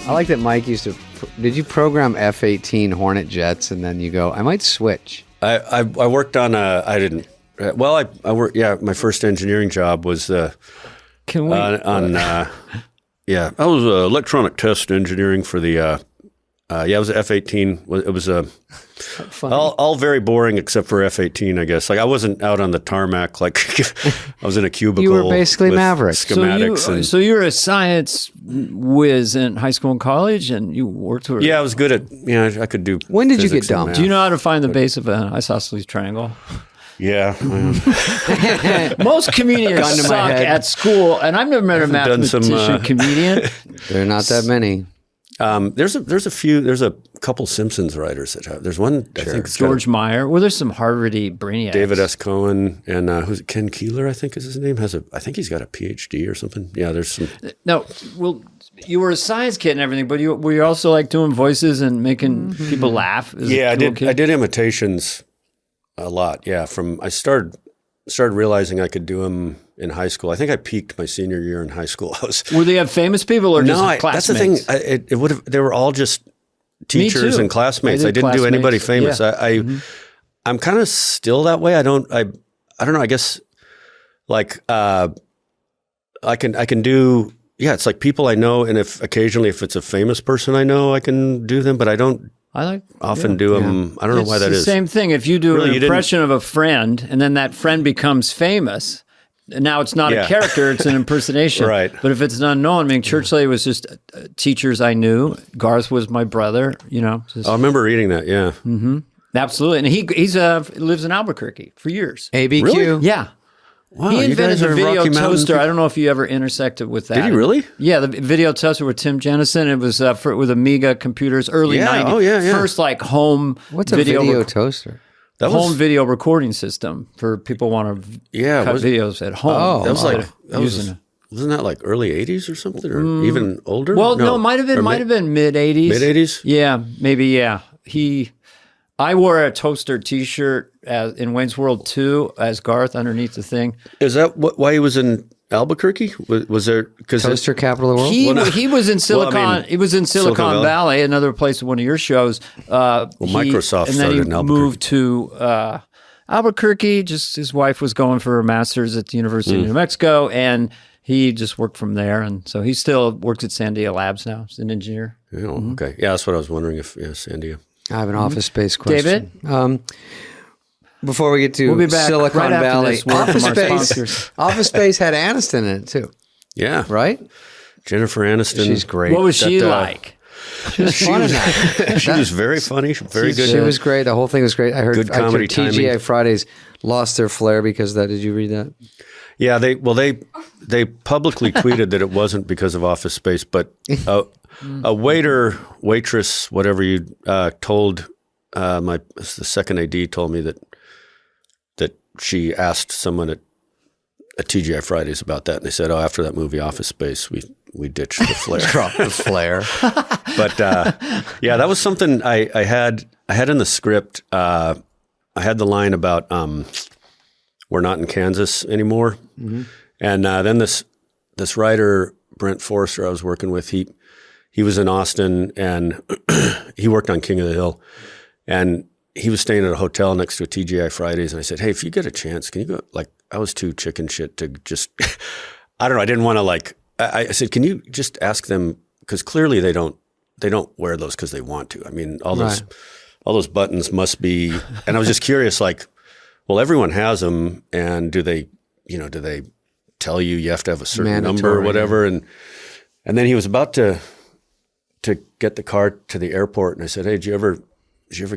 I like that Mike used to. Did you program F-18 Hornet jets and then you go, I might switch? I worked on I didn't. Well, I worked. Yeah, my first engineering job was I was electronic test engineering for the Yeah, it was a F-18. It was Funny. all very boring except for F-18, I guess. Like I wasn't out on the tarmac. Like I was in a cubicle. You were basically with Maverick. schematics. So you're a science whiz in high school and college, and you worked with. Yeah, I was good at. I could do. When did you get physics and dumped? math. Do you know how to find the base of an isosceles triangle? Yeah. Most comedians Gun to my suck head. at school, and I've never met a done some, mathematician comedian. There are not that many. There's a couple Simpsons writers that have. There's one I think it's got George Meyer. Well, there's some Harvard-y brainiacs. David S. Cohen and who's it? Ken Keeler, I think is his name. I think he's got a PhD or something. Yeah, there's some. No, well, you were a science kid and everything, but were you also like doing voices and making people laugh? Yeah, I did imitations a lot. Yeah, I started realizing I could do them in high school. I think I peaked my senior year in high school. Were they have famous people or just that's the classmates? thing. They were all just teachers too. and classmates. I didn't classmates. do anybody famous. Yeah. I'm kind of still that way. I don't know. I guess like I can do. Yeah, it's like people I know, and if it's a famous person I know, I can do them. But I don't often do them. I don't know why that It's is. the same thing. If you do Really, an you didn't- impression of a friend and then that friend becomes famous, and now it's not a Yeah. character, it's an impersonation. Right. But if it's an unknown, I mean, Church Lady was just teachers I knew. Garth was my brother, just, I remember reading that. Yeah. absolutely. And he lives in Albuquerque for years. ABQ. Really? Yeah. Wow, He you invented guys the are video Rocky Mountain toaster. people. I don't know if you ever intersected with that. Did he really? Yeah, the video toaster with Tim Jennison. It was with Amiga computers, early Yeah, 90s. oh, yeah. First like home What's a video rec- toaster? That home was video recording system for people want to cut videos at home. Oh, that was like using wasn't that like early 80s or something, or even older? Well, no, it might have been mid 80s. Mid 80s. Yeah, maybe. Yeah, I wore a toaster T-shirt in Wayne's World 2 as Garth underneath the thing. Is that why he was in Albuquerque? Was there because Toaster capital of the world? He was in Silicon. He was in Silicon Valley, another place in one of your shows. Microsoft and then started he in Albuquerque. moved to Albuquerque. Just his wife was going for her master's at the University of New Mexico, and he just worked from there. And so he still works at Sandia Labs now. He's an engineer. Oh, okay. Yeah, that's what I was wondering if Sandia. I have an office space question. David? Before we get to We'll be back Silicon right after Valley, this word from our sponsors. Office Space had Aniston in it too, Yeah, right? Jennifer Aniston. She's great. What was she That, like? She was fun in that. She was very funny, very good. She was great. The whole thing was great. I heard Good comedy TGI timing. Fridays lost their flair because of that. Did you read that? Yeah, they publicly tweeted that it wasn't because of Office Space, but a waiter, waitress, whatever you told the second AD told me that she asked someone at TGI Fridays about that, and they said, "Oh, after that movie Office Space, we ditched the flair." Drop the flair. But yeah, that was something I had in the script. I had the line about we're not in Kansas anymore, and then this writer Brent Forrester I was working with, he was in Austin and he worked on King of the Hill, and he was staying at a hotel next to a TGI Fridays, and I said, "Hey, if you get a chance, can you go?" Like I was too chicken shit to just, I don't know, I didn't want to I said, "Can you just ask them?" Because clearly they don't wear those because they want to. I mean, all those buttons must be. And I was just curious, well, everyone has them, and do they tell you have to have a certain number or whatever? Yeah. And then he was about to get the car to the airport, and I said, "Hey, did you ever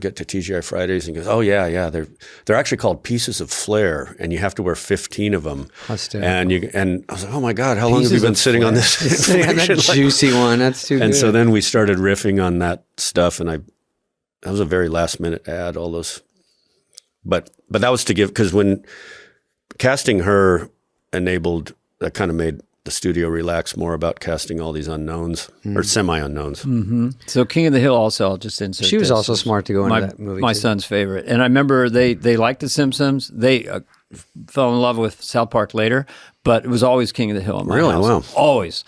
get to TGI Fridays?" And he goes, "Oh yeah. They're actually called pieces of flair, and you have to wear 15 of them." And I was like, "Oh my God, how long have you been sitting on this?" Sitting on that juicy one. That's too good. And so then we started riffing on that stuff, and that was a very last minute ad. All those, but that was to give, because when casting her enabled, that kind of made the studio relax more about casting all these unknowns or semi-unknowns. Mm-hmm. So King of the Hill also, I'll just insert She was this. also smart to go into that movie. My son's favorite. And I remember they liked The Simpsons. They fell in love with South Park later, but it was always King of the Hill in my Really? house. Wow. Always.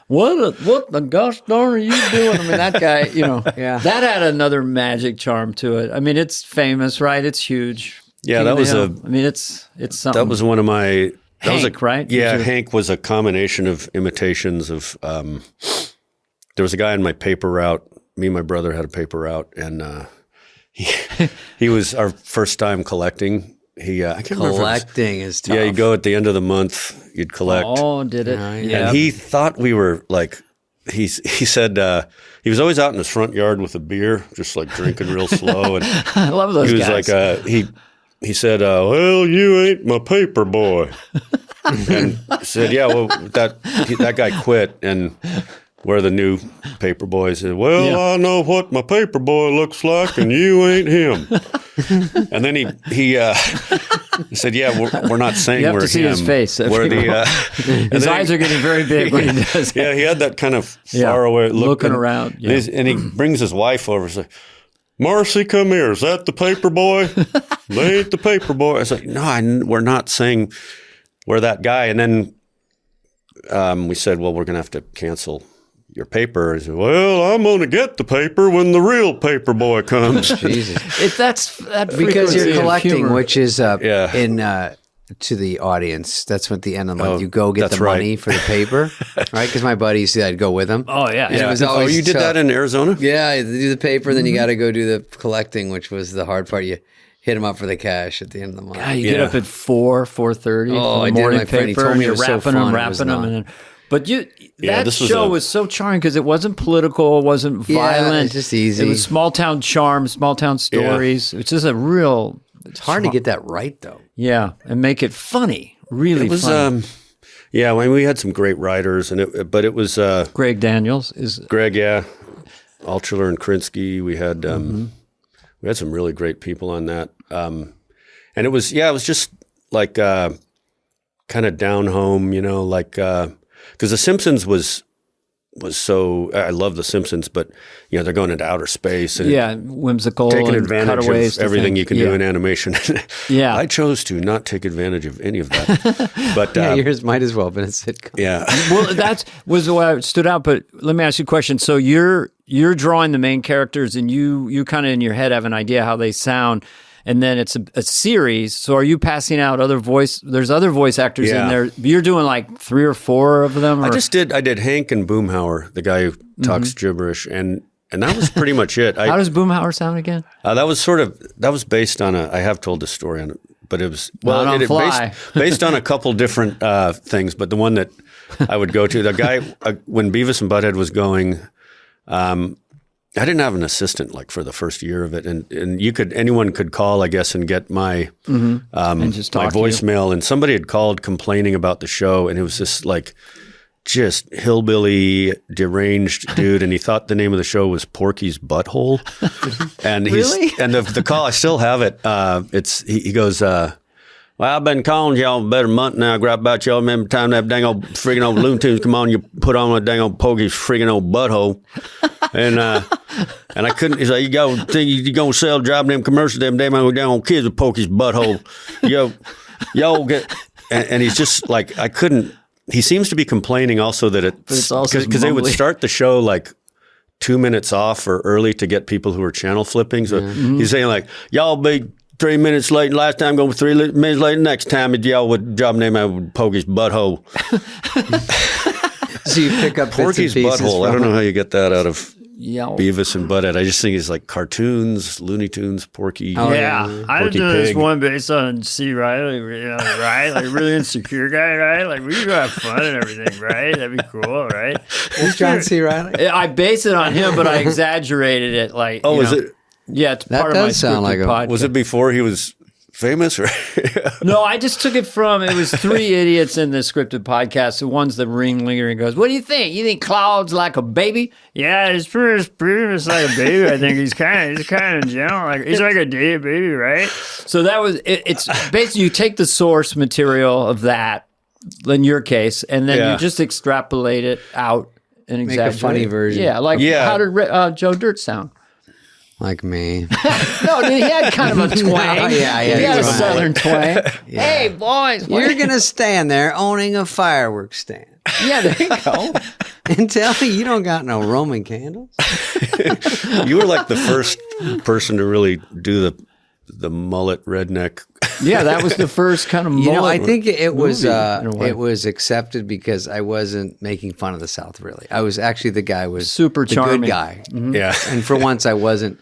What the gosh darn are you doing? I mean, that guy, Yeah. that had another magic charm to it. I mean, it's famous, right? It's huge. Yeah, King that of the was Hill. I mean, it's something. that was one of my. That Hank, was right? Yeah, Did you- Hank was a combination of imitations of. There was a guy in my paper route me and my brother had a paper route, and he was our first time collecting. I can't remember. Collecting is tough. Yeah, you go at the end of the month, you'd collect. Oh, did it? And he thought we were like, he said he was always out in his front yard with a beer, just like drinking real slow. And I love those he was guys. like, he said, well, you ain't my paper boy. And said, yeah, well, that guy quit, and we're the new paper boys. Said, well, I know what my paper boy looks like, and you ain't him. And then he said, yeah, we're not saying You have we're to see him. his face. We're the, His eyes are getting very big when he does yeah, that. he had that kind of far away look. Looking around. Yeah. And he brings his wife over and says, Marcy, come here. Is that the paper boy? They ain't the paper boy. I was like, no, we're not saying we're that guy. And then we said, well, we're going to have to cancel your paper. He said, well, I'm going to get the paper when the real paper boy comes. Jesus. That's that Because frequency you're of collecting, humor. which is Yeah. in to the audience. That's what the end of the month. Oh, You go get that's the money for the paper, right? Because my buddy used to, I'd go with him. Oh yeah, And it was always you did so- that in Arizona? Yeah, you do the paper, then you got to go do the collecting, which was the hard part. You hit them up for the cash at the end of the month. God, you get up at 4:30 Oh, for I the did. morning My friend, he paper, told and me it you're was so wrapping fun. them, It was and not. then. But that this was show was so charming because it wasn't political, it wasn't Yeah, violent. it's just easy. It was small town charm, small town stories. It's just a real. It's hard to get that right, though. Yeah, and make it funny, really It was, funny. yeah, I mean, we had some great writers, but it was Greg Daniels is Greg, yeah, Altshuler and Krinsky. We had some really great people on that, and it was just like kind of down home, like because The Simpsons was so. I love The Simpsons, but they're going into outer space and whimsical, taking and advantage cutaways of to everything things. you can do in animation. Yeah. I chose to not take advantage of any of that, but Yeah, yours might as well have been a sitcom. yeah. Well, that was what stood out. But let me ask you a question. So you're drawing the main characters, and you kind of in your head have an idea how they sound, and then it's a series. So are you passing out other voice? There's other voice actors in there. You're doing like 3 or 4 of them. Or? I did Hank and Boomhauer, the guy who talks gibberish, and that was pretty much it. How does Boomhauer sound again? That was based on I have told this story on it, but it was Not on Fly. based on a couple different things. But the one that I would go to, the guy when Beavis and Butthead was going, I didn't have an assistant like for the first year of it, and anyone could call, I guess, and get my And just my talk to you. voicemail, and somebody had called complaining about the show, and it was this like just hillbilly deranged dude, and he thought the name of the show was Porky's Butthole, and Really? and the call, I still have it. He goes, well, I've been calling y'all about a month now. Grab about y'all. Remember the time that dang old friggin' old Looney Tunes come on, you put on a dang old Porky's friggin' old butthole. And I couldn't. He's like, you gonna sell driving them commercials, them damn old kids with Porky's butthole. Y'all get. And he's just like, I couldn't. He seems to be complaining also that it's also because they would mumbly. start the show like 2 minutes off or early to get people who are channel flipping. So he's saying like, y'all be 3 minutes late last time, going 3 minutes late next time, and y'all would drop name out with Porky's butthole. So you pick up Porky's bits and pieces butthole. I from don't know it. how you get that out of Yeah. Beavis and Butthead. I just think it's like cartoons, Looney Tunes, Porky. Oh, Yeah, I Porky did this Pig. one based on C. Riley, right? Like really insecure guy, right? Like we could have fun and everything, right? That'd be cool, right? Who's John C. Reilly? I base it on him, but I exaggerated it. Like, Oh, you is know. it? Yeah, it's That part of my does sound like scripted a- podcast. Was it before he was famous? Or No, I just took it from, it was 3 idiots in the scripted podcast. The one's the ringleader and goes, what do you think? You think Claude's like a baby? Yeah, he's pretty much like a baby. I think he's kind of gentle. Like, he's like a dead baby, right? So that was, it's basically you take the source material of that, in your case, and then Yeah. you just extrapolate it out and Make a exaggerate funny it. version. Yeah, like Yeah. how did Joe Dirt sound? Like me. No, he had kind of a twang. yeah, He had a twang. southern twang. Hey, boys. You're going to stand there owning a fireworks stand Yeah, there you go. and tell me you don't got no Roman candles? you were like the first person to really do the mullet redneck Yeah, that was the first kind of You know, I mullet think it was movie, in a way. it was accepted because I wasn't making fun of the South. Really, I was actually the guy was Super the charming. good guy, Yeah. and for once I wasn't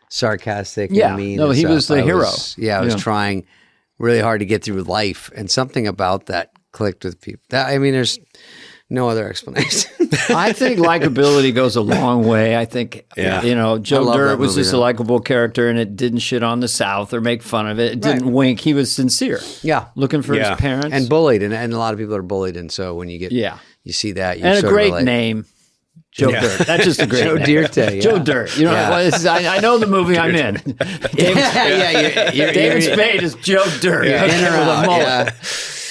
sarcastic. Yeah. and mean. No, and he was stuff. the hero. I was Yeah. trying really hard to get through life, and something about that clicked with people. There's no other explanation. I think likability goes a long way. I think, Yeah. I Joe love Dirt that was movie, just a though. likable character, and it didn't shit on the South or make fun of it. It didn't wink. He was sincere. Yeah. Looking for Yeah. his parents. and bullied, and a lot of people are bullied, and so when you get Yeah. you see that, you And a sort of great relate. name. Joe Dirt. That's just a great Joe name. Dirt, yeah. Joe Dirt. You know, Yeah. well, I know the movie I'm in. David Spade is Joe Dirt. In Okay, or with a out, mullet. yeah.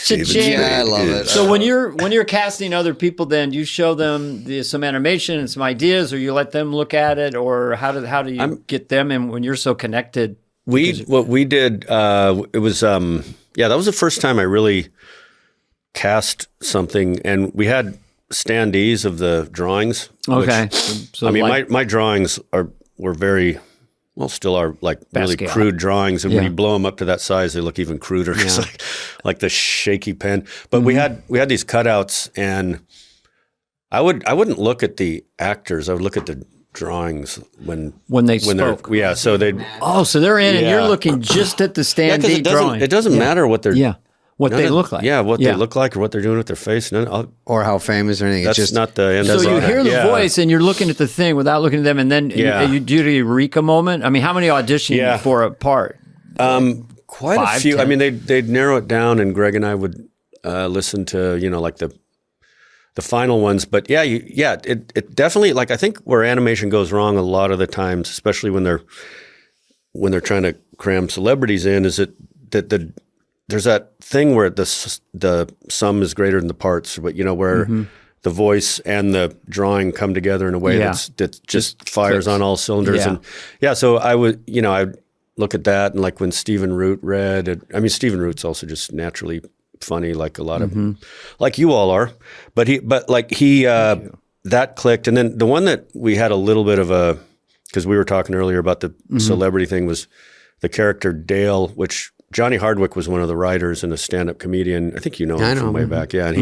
Cha-ching. Yeah, I love it. So when you're casting other people, then you show them some animation and some ideas, or you let them look at it, or how do you get them in when you're so connected? What we did, it was that was the first time I really cast something, and we had standees of the drawings. Okay, So my drawings were very still are like really Basquiat. crude drawings, and when Yeah. you blow them up to that size, they look even cruder. It's like the shaky pen. But we had these cutouts, and I wouldn't look at the actors. I would look at the drawings when they they're spoke. so they So they're in, and you're Yeah. looking just at the because standee drawing. it doesn't matter what they're what none they of- look like. what they look like or what they're doing with their face. or how famous or anything. That's It's just not the end. So of you it. hear the Yeah. voice, and you're looking at the thing without looking at them, and then you do the Eureka moment. I mean, how many audition Yeah. for a part? Quite a 5, few. 10? I mean, they'd narrow it down, and Greg and I would listen to like the final ones. But it definitely, like, I think where animation goes wrong a lot of the times, especially when they're trying to cram celebrities in, is that there's that thing where the sum is greater than the parts, but where the voice and the drawing come together in a way that just fires clicks. on all cylinders. Yeah. And so I would I'd look at that, and like when Stephen Root read it, I mean, Stephen Root's also just naturally funny, like a lot of like you all are, but that clicked. And then the one that we had a little bit of because we were talking earlier about the celebrity thing, was the character Dale, which Johnny Hardwick was one of the writers and a stand-up comedian. I think you know him from way back. Yeah.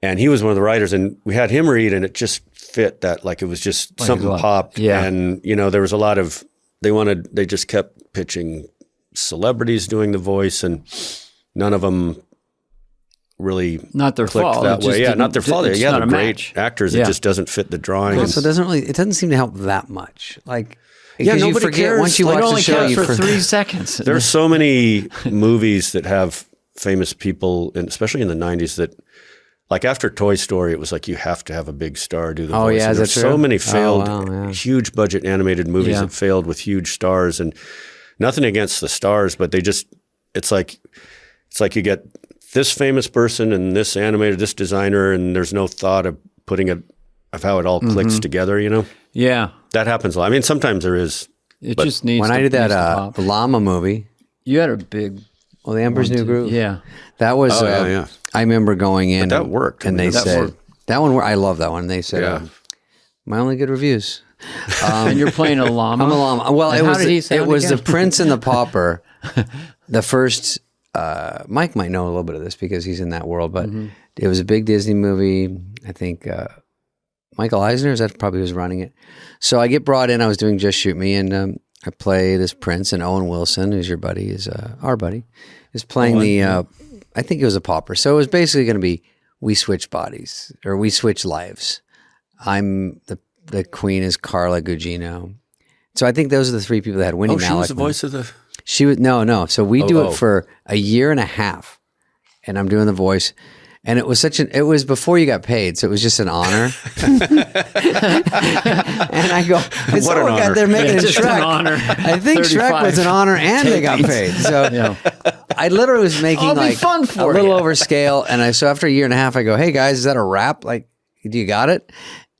And he was one of the writers, and we had him read, and it just fit that, like, it was just something popped. Yeah. And, there was a lot of, they just kept pitching celebrities doing the voice, and none of them really Not their clicked fault. that It just way. Yeah, didn't- not their fault. it's Yeah, not they're a great match. actors. Yeah. It just doesn't fit the drawing. Also, it doesn't seem to help that much. Like, Yeah, because you nobody forget cares. once you Like, It watch only the show. counts You for forget. 3 seconds. There's so many movies that have famous people, and especially in the 90s, that, like, after Toy Story, it was like you have to have a big star do the voice. yeah, And is there's that so true? many Oh, failed, wow, yeah. huge budget animated movies that failed with huge stars, and nothing against the stars, but it's like you get this famous person and this animator, this designer, and there's no thought of of how it all clicks together. Yeah. That happens a lot. I mean, sometimes there is. It just needs When to, I did needs to that pop. llama movie, You had a big The Emperor's New Groove. Yeah. That was. yeah. I remember going in. But that worked. and I mean, they that said worked. that one. I love that one. They said, Yeah. "My only good reviews." And you're playing a llama. I'm a llama. Well, And it how was did he sound it was again? the Prince and the Pauper. The first. Mike might know a little bit of this because he's in that world, but it was a big Disney movie. I think Michael Eisner, is that probably who's running it? So I get brought in. I was doing Just Shoot Me, and I play this prince, and Owen Wilson, who's your buddy, is our buddy, is playing I think it was a pauper. So it was basically going to be we switch bodies or we switch lives. I'm the queen is Carla Gugino. So I think those are the 3 people that had Winnie Oh, she Malick. was the voice of the. She was no. So we do Oh. it for a year and a half, and I'm doing the voice, and it was it was before you got paid, so it was just an honor. And I go, it's What an God, honor. they're making Yeah, it just an Shrek. honor. I think Shrek was an honor, and they got paid. So I literally was making I'll be like fun a for little you. over scale, and so after a year and a half, I go, hey guys, is that a wrap? Like, do you got it?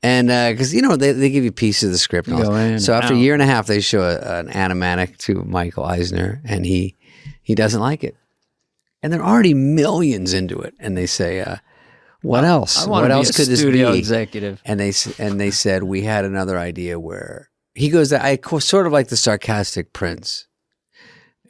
And because they give you pieces of the script. And all Go that. in, So after a out. year and a half, they show an animatic to Michael Eisner, and he doesn't like it. And there are already millions into it, and they say, "What else? I want What to be else a could this studio be?" executive. And they said we had another idea where he goes, "I sort of like the sarcastic prince."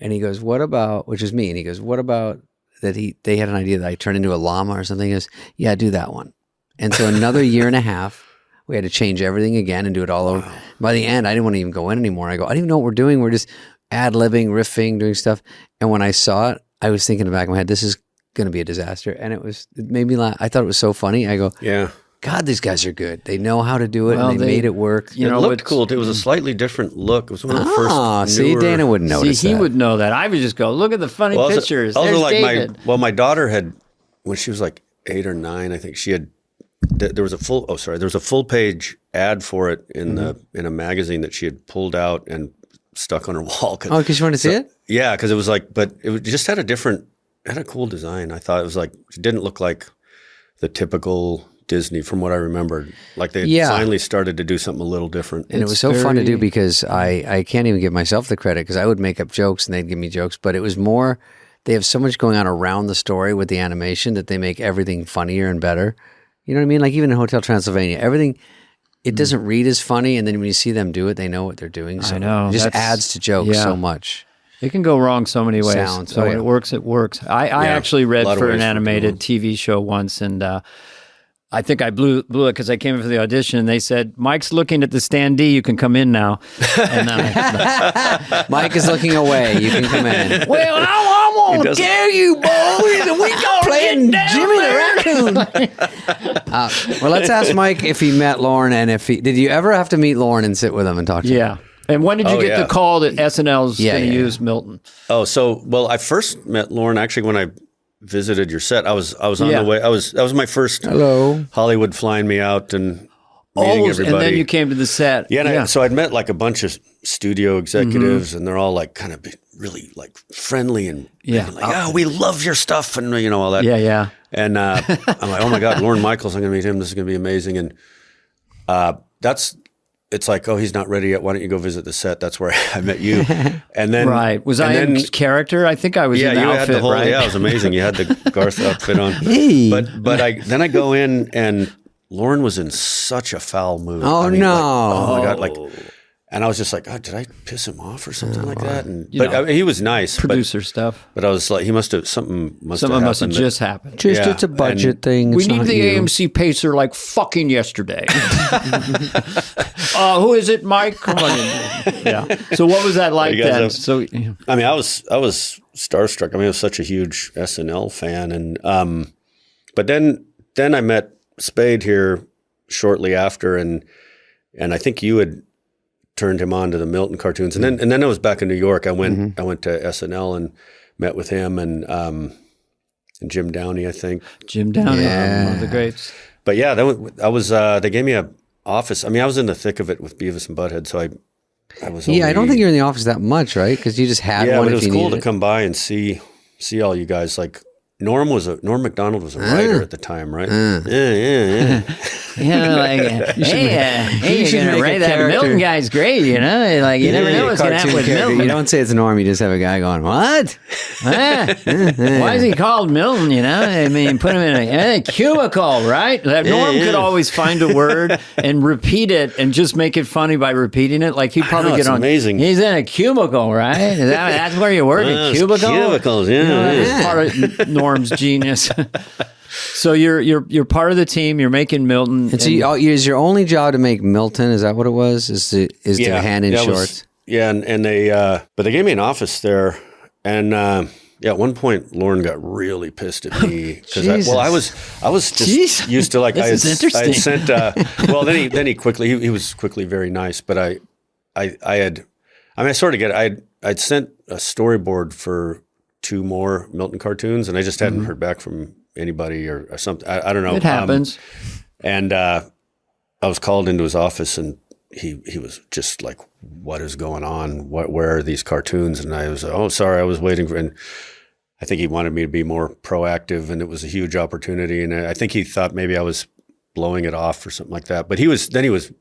And he goes, what about, which is me. And he goes, what about that they had an idea that I turn into a llama or something. He goes, yeah, do that one. And so another year and a half, we had to change everything again and do it all over. By the end, I didn't want to even go in anymore. I go, I don't even know what we're doing. We're just ad-libbing, riffing, doing stuff. And when I saw it, I was thinking in the back of my head, this is going to be a disaster. And it made me laugh. I thought it was so funny. I go, Yeah. God, these guys are good. They know how to do it, and they made it work. It looked cool. It was a slightly different look. It was one of the first newer... Dana wouldn't notice he would know that. I would just go, look at the funny pictures. There's like David. my daughter had, when she was like 8 or 9, I think she had, there was a full page ad for it in in a magazine that she had pulled out and stuck on her wall. Because you wanted to see it? Yeah, because it was like, but it just had a cool design. I thought it was like, it didn't look like the typical Disney from what I remembered. Like they finally started to do something a little different. And it was so fun to do because I can't even give myself the credit because I would make up jokes and they'd give me jokes, but it was more, they have so much going on around the story with the animation that they make everything funnier and better. You know what I mean? Like even in Hotel Transylvania, everything, it doesn't read as funny, and then when you see them do it, they know what they're doing. So I know. It just adds to jokes so much. It can go wrong so many ways. So when it works, it works. I actually read for an animated TV show once, and I think I blew it because I came in for the audition, and they said, Mike's looking at the standee, you can come in now. And Mike is looking away, you can come in. Well, I won't dare you, boys. We gotta playing get down Jimmy there. the Raccoon. Well, let's ask Mike if he met Lauren, and did you ever have to meet Lauren and sit with him and talk to him? Yeah. And when did you get the call that SNL's going to use Milton? Oh, I first met Lauren actually when I visited your set. I was on the way. That was my first Hollywood flying me out and meeting everybody. And then you came to the set. Yeah, so I'd met like a bunch of studio executives, and they're all like kind of really like friendly and like, we love your stuff, and all that. Yeah. And I'm like, oh my God, Lorne Michaels, I'm going to meet him. This is going to be amazing. And it's like, oh, he's not ready yet. Why don't you go visit the set? That's where I met you. And then was I in character? I think I was in the outfit, had the whole, right? Yeah, it was amazing. You had the Garth outfit on. Hey. But I go in and Lauren was in such a foul mood. Oh, no. Oh my God. And I was just like, oh, did I piss him off or something like that? And he was nice. Producer stuff. But I was like, something must have just happened. It's a budget thing. We need the AMC pacer like fucking yesterday. Who is it, Mike? Come on in. Yeah. So what was that like then? I mean, I was starstruck. I mean, I was such a huge SNL fan. And but then I met Spade here shortly after, and I think you had turned him on to the Milton cartoons, and then I was back in New York. I went to SNL and met with him and Jim Downey, I think. Jim Downey, one of the greats. But yeah, I was. They gave me a office. I mean, I was in the thick of it with Beavis and Butthead, so I was. I don't think you're in the office that much, right? Because you just had one. But it was cool to come by and see all you guys. Like Norm Macdonald was a writer at the time, right? Yeah. Hey, you're going to write that Milton guy's great, Like, you never know what's going to happen with Milton. You don't say it's Norm, you just have a guy going, what? Why is he called Milton, I mean, put him in a cubicle, right? That Norm could always find a word and repeat it and just make it funny by repeating it. Like, he'd probably get on. Amazing. He's in a cubicle, right? That's where you work, a cubicle? Cubicles, That's part of Norm's genius. So you're part of the team. You're making Milton. And so is your only job to make Milton? Is that what it was? Is to hand in shorts? And they but they gave me an office there, and at one point Lauren got really pissed at me because I was just used to like this is interesting. I had sent then he was quickly very nice, but I sort of get it. I'd sent a storyboard for 2 more Milton cartoons, and I just hadn't heard back from anybody or something. I don't know. It happens. And I was called into his office, and he was just like, "What is going on? Where are these cartoons?" And I was like, "Oh, sorry, I was waiting for." And I think he wanted me to be more proactive, and it was a huge opportunity. And I think he thought maybe I was blowing it off or something like that. But he was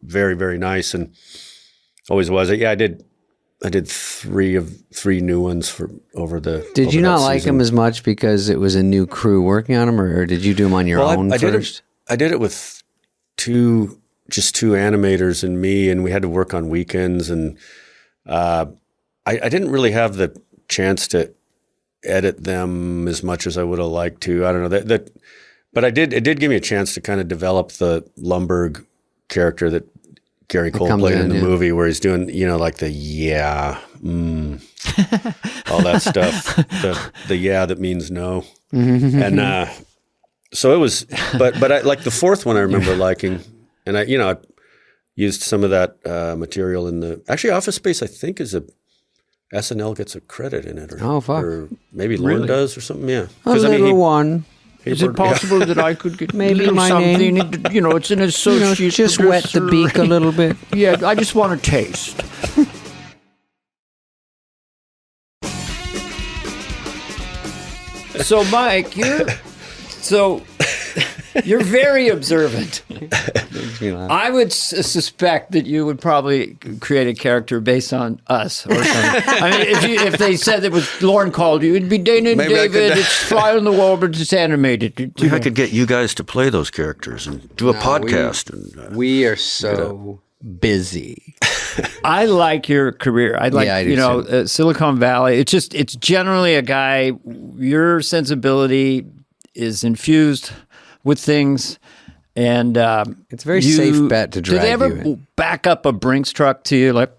very, very nice, and always was. Yeah, I did 3 new ones for over the. Did you not like them as much because it was a new crew working on them, or did you do them on your own first? I did it with just two animators and me, and we had to work on weekends, and I didn't really have the chance to edit them as much as I would have liked to. I don't know but it did give me a chance to kind of develop the Lumbergh character that Gary Cole played in the movie, where he's doing, like the all that stuff, the yeah that means no. And so it was, but I like the fourth one I remember liking, and I used some of that material in actually Office Space, I think, is SNL gets a credit in it, or maybe Lorne does or something. Yeah, a little one. Is it possible that I could get maybe my something? name? It's an associate. Just wet the beak a little bit. Yeah, I just want to taste. So, Mike, you're very observant. I would suspect that you would probably create a character based on us or something. I mean, if they said it was Lorne called you, it'd be Dana and David. It's fly on the wall, but it's animated. Maybe I could get you guys to play those characters and do a podcast. We are so busy. I like your career. I like, I do Silicon Valley. It's generally a guy, your sensibility is infused with things. And it's a very safe bet to drag. Did they ever back up a Brinks truck to you, like,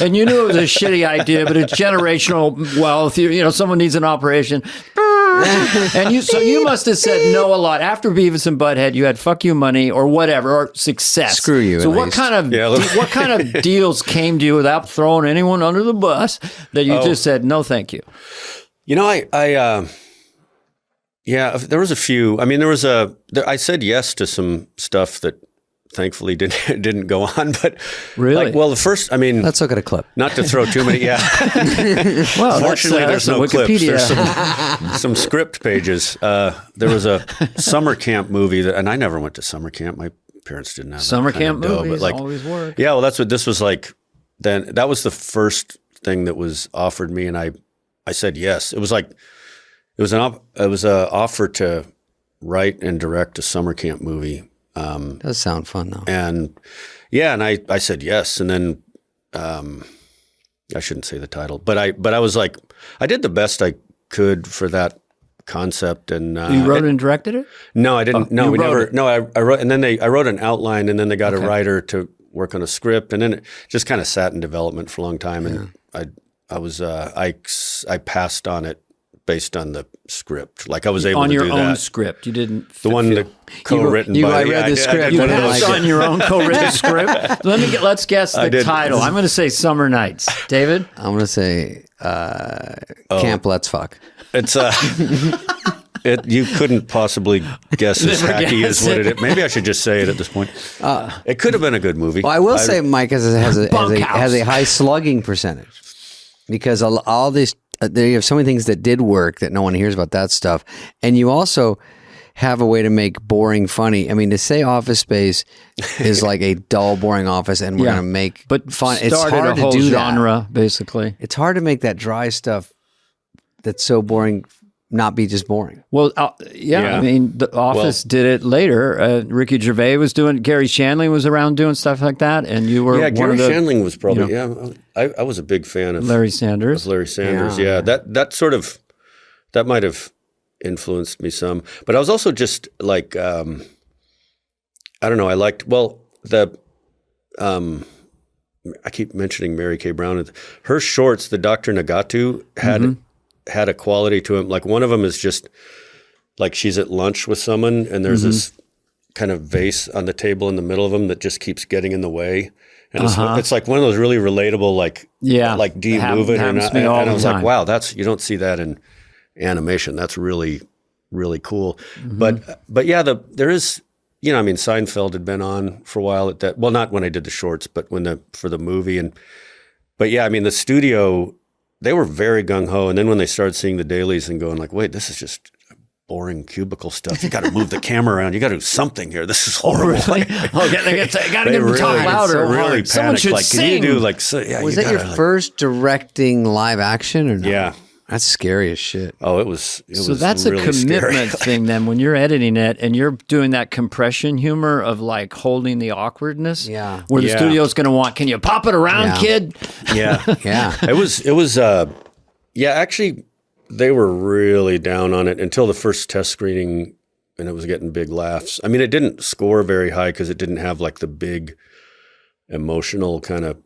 and you knew it was a shitty idea, but it's generational wealth. Someone needs an operation, and you must have said no a lot after Beavis and Butthead. You had fuck you money or whatever, or success. Screw you. So what kind of deals came to you without throwing anyone under the bus that you just said no, thank you? Yeah, there was a few. I mean, I said yes to some stuff that thankfully didn't go on, but really, the first, let's look at a clip. Not to throw too many. Yeah. Well, fortunately, there's no Wikipedia. clips. There's some script pages. There was a summer camp movie and I never went to summer camp. My parents didn't have summer camp dough, movies. But always work. Yeah, well, that's what this was like. Then that was the first thing that was offered me, and I said yes. It was like. It was an offer to write and direct a summer camp movie. Does sound fun though. And I said yes. And then I shouldn't say the title, but I was like, I did the best I could for that concept. And you wrote and directed it? No, I didn't. No, we never. It. No, I wrote, and then I wrote an outline, and then they got a writer to work on a script, and then it just kind of sat in development for a long time. And I passed on it. Based on the script, like I was able to do that. On your own script, you didn't. The one that co-written by. I read the script. You passed on your own co-written script. Let's guess the title. I'm going to say Summer Nights. David, I'm going to say Camp Let's Fuck. It's you couldn't possibly guess as hacky as what it is. Maybe I should just say it at this point. It could have been a good movie. Well, I will say Mike has a high slugging percentage because all this. You have so many things that did work that no one hears about that stuff. And you also have a way to make boring funny. I mean, to say Office Space is like a dull, boring office and we're going to make fun. It's hard to do genre, basically. It's hard to make that dry stuff that's so boring not be just boring. Well, I mean, The Office did it later. Ricky Gervais was doing it. Gary Shandling was around doing stuff like that, and you were Gary Shandling was probably I was a big fan of Larry Sanders. That sort of that might have influenced me some, but I was also just like I don't know. I liked I keep mentioning Mary Kay Brown. Her shorts, the Dr. Nagatu had a quality to him. Like one of them is just like she's at lunch with someone and there's this kind of vase on the table in the middle of them that just keeps getting in the way. And it's like one of those really relatable, like do you move it or not? And I was like, wow, you don't see that in animation. That's really, really cool. But yeah, there is, I mean, Seinfeld had been on for a while at that. Well, not when I did the shorts, but for the movie. But yeah, I mean, the studio, they were very gung-ho. And then when they started seeing the dailies and going like, wait, this is just boring cubicle stuff. You got to move the camera around. You got to do something here. This is horrible. Really? Got to get them talk louder. Really Someone panicked. should like, sing. can you do like? So, yeah, was that your first directing live action or not? Yeah. That's scary as shit. Oh, it was. So that's really a commitment scary. thing then when you're editing it and you're doing that compression humor of like holding the awkwardness. Yeah. Where the Yeah. studio's going to want, can you pop it around, Yeah. kid? Yeah, Yeah. It was. Yeah, actually, they were really down on it until the first test screening, and it was getting big laughs. I mean, it didn't score very high because it didn't have like the big emotional kind of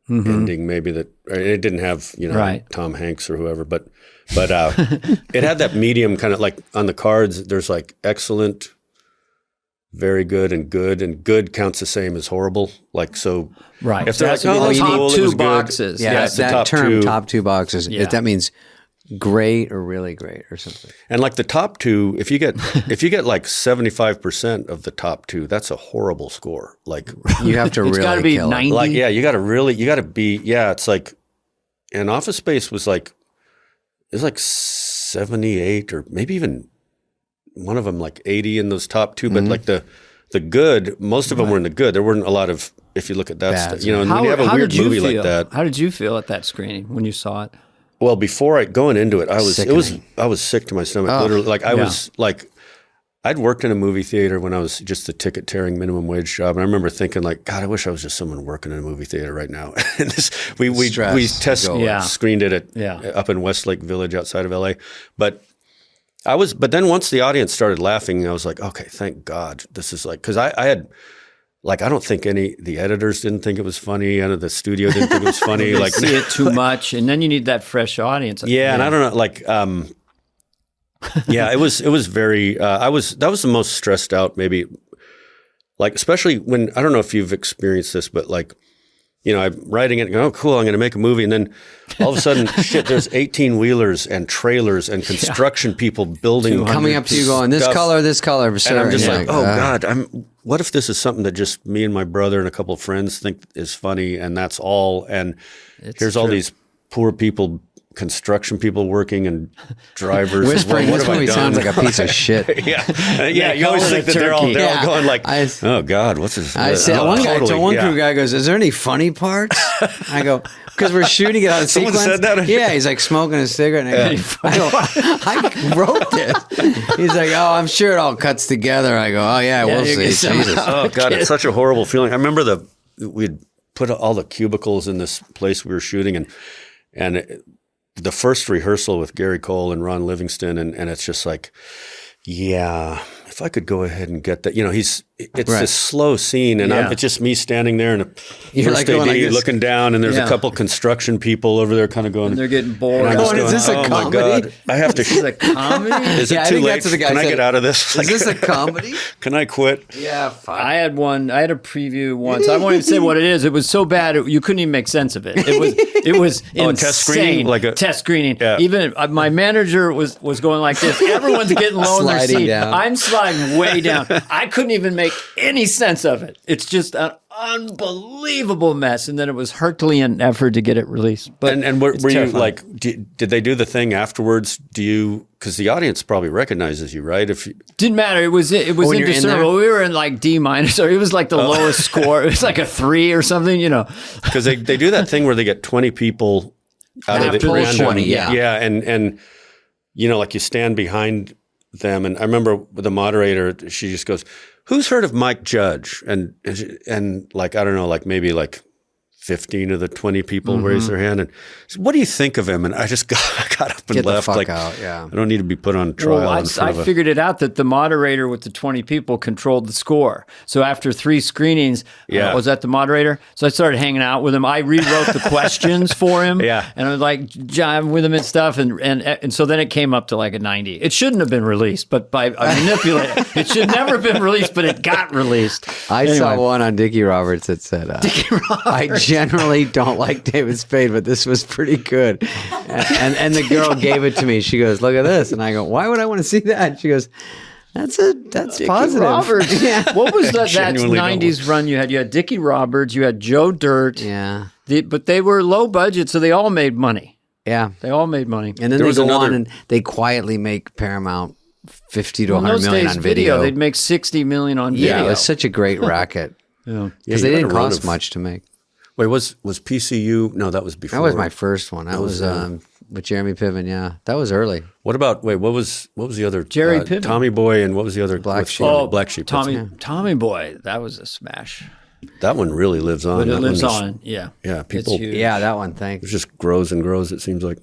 ending. Maybe that it didn't have Right. Tom Hanks or whoever, but it had that medium kind of like on the cards. There's like excellent, very good, and good counts the same as horrible. Like so, Right. if they're like, So oh, the that's cool, top it was two good. boxes. Yeah, it's the that top term, two. top two boxes. Yeah. That means great or really great or something. And like the top two, if you get like 75% of the top two, that's a horrible score. Like You have to It's really got to be kill 90. it. like yeah, you got to be it's like, and Office Space was like, it was like 78 or maybe even one of them like 80 in those top two, but like the good, most of them were in the good. There weren't a lot of, if you look at that Bad. stuff, and when you have a weird did you movie feel? like that. How did you feel at that screening when you saw it? Well, before going into it, I was Sickening. I was sick to my stomach. Literally, like I was like, I'd worked in a movie theater when I was just a ticket tearing minimum wage job, and I remember thinking like, God, I wish I was just someone working in a movie theater right now. And we Stress. screened it up in Westlake Village outside of LA, but then once the audience started laughing, I was like, okay, thank God, this is like because I had. Like, I don't think the editors didn't think it was funny. The studio didn't think it was funny. You Like, see it too much, and then you need that fresh audience. yeah, and I don't know, like, yeah, it was very. that was the most stressed out, maybe. Like, especially when I don't know if you've experienced this, but like, I'm writing it and going, oh, cool, I'm going to make a movie, and then all of a sudden, shit, there's 18-wheelers and trailers and construction people building, Coming up to you going, this stuff. color, sir. And I'm just you're like, oh God, what if this is something that just me and my brother and a couple of friends think is funny, and that's all? And here's all these poor people, construction people working, and drivers. Whispering, what this have I movie done? sounds like a piece of shit. yeah. You always think that they're all going like, oh God, what's this? I said, one crew guy goes, is there any funny parts? I go, because we're shooting it out of Someone sequence. said that? Yeah, he's like smoking a cigarette. And I go, I wrote this. He's like, oh, I'm sure it all cuts together. I go, oh yeah, we'll see. Jesus. Oh God, it's such a horrible feeling. I remember we'd put all the cubicles in this place we were shooting, and the first rehearsal with Gary Cole and Ron Livingston, and it's just like, yeah, if I could go ahead and get that, it's this slow scene, and it's just me standing there, and You're first like going AD like looking down, and there's a couple construction people over there kind of going, And they're getting bored. and I'm just Is this a oh comedy? my God, I have to. This is a comedy? Is Yeah, it I too think late? that's what the guy Can I said. get out of this? Is this a comedy? Can I quit? Yeah, fine. I had a preview once. I won't even say what it is. It was so bad you couldn't even make sense of it. It was Oh, a insane. test screening? Like a test screening. Yeah. Even my manager was going like this. Everyone's getting low in their Sliding seat. down. I'm sliding way down. I couldn't even make any sense of it. It's just an unbelievable mess. And then it was Herculean effort to get it released. But And were it's you terrifying. like, did they do the thing afterwards? Because the audience probably recognizes you, right? If you, Didn't matter. It was when you're in indiscernible. there? We were in like D minus, or it was like the lowest score. It was like a 3 or something, because they do that thing where they get 20 people out of After the the random, 20, yeah. and like you stand behind them, and I remember the moderator, she just goes, "Who's heard of Mike Judge?" And like I don't know, like maybe like 15 of the 20 people raised their hand, and said, "What do you think of him?" And I just got up and Get the left. fuck like, out, yeah. I don't need to be put on trial. Well, in front I of a, figured it out that the moderator with the 20 people controlled the score. So after 3 screenings, was that the moderator? So I started hanging out with him. I rewrote the questions for him. Yeah. And I was like jiving with him and stuff. And so then it came up to like a 90. It shouldn't have been released, but I manipulated it. It should never have been released, but it got released. I saw one on Dickie Roberts that said, I generally don't like David Spade, but this was pretty good. And the girl gave it to me. She goes, look at this. And I go, why would I want to see that? She goes, that's positive. Roberts. Yeah. What was that Genuinely don't 90s run you had? You had Dickie Roberts, you had Joe Dirt. Yeah. But they were low budget, so they all made money. Yeah. They all made money. And then they was go another- on and they quietly make Paramount 50 to In 100 those million days, on video. they'd make 60 million on video. Yeah, it was such a great racket. Yeah. Because you they had didn't a run cost of- much to make. Wait, was PCU? No, that was before. That was my first one. That was with Jeremy Piven. Yeah, that was early. What about what was the other Jerry Piven. Tommy Boy, and what was the other Black Sheep. Black Sheep. Tommy Boy, that was a smash. That one really lives on. But it That lives one is- on. Yeah. Yeah, It's people. huge. Yeah, that one. It Thanks. just grows and grows. It seems like.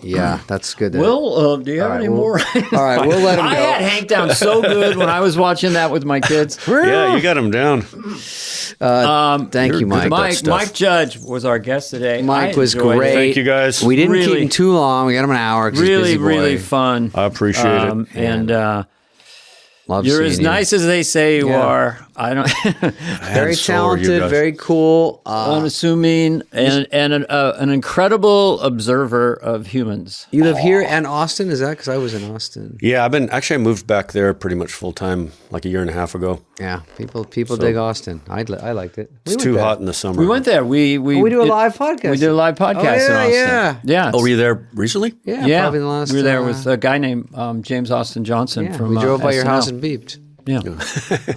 Yeah, that's good. Will, do you have any more? All right, we'll let him I go. had Hank down so good when I was watching that with my kids. Yeah, you got him down. Thank you, Mike. Mike Judge was our guest today. Mike I was enjoyed it. great. Thank you, guys. We didn't keep Really- him too long. We got him an hour. 'cause he's a Really, busy boy. really fun. I appreciate it. And Love you're seeing as you. nice as they say you Yeah. are. I don't. Very And so are you talented, guys. very cool. unassuming and an incredible observer of humans. You live here in Austin? Is that because I was in Austin? Yeah, I moved back there pretty much full time like a year and a half ago. Yeah, people dig Austin. I liked it. It's too hot in the summer. We went there. We do a live podcast. We did a live podcast in yeah, Austin. Yeah. Oh, were you there recently? Yeah, probably the last. we were there with a guy named James Austin Johnson Yeah, from we drove by your SNL. house and beeped. Yeah.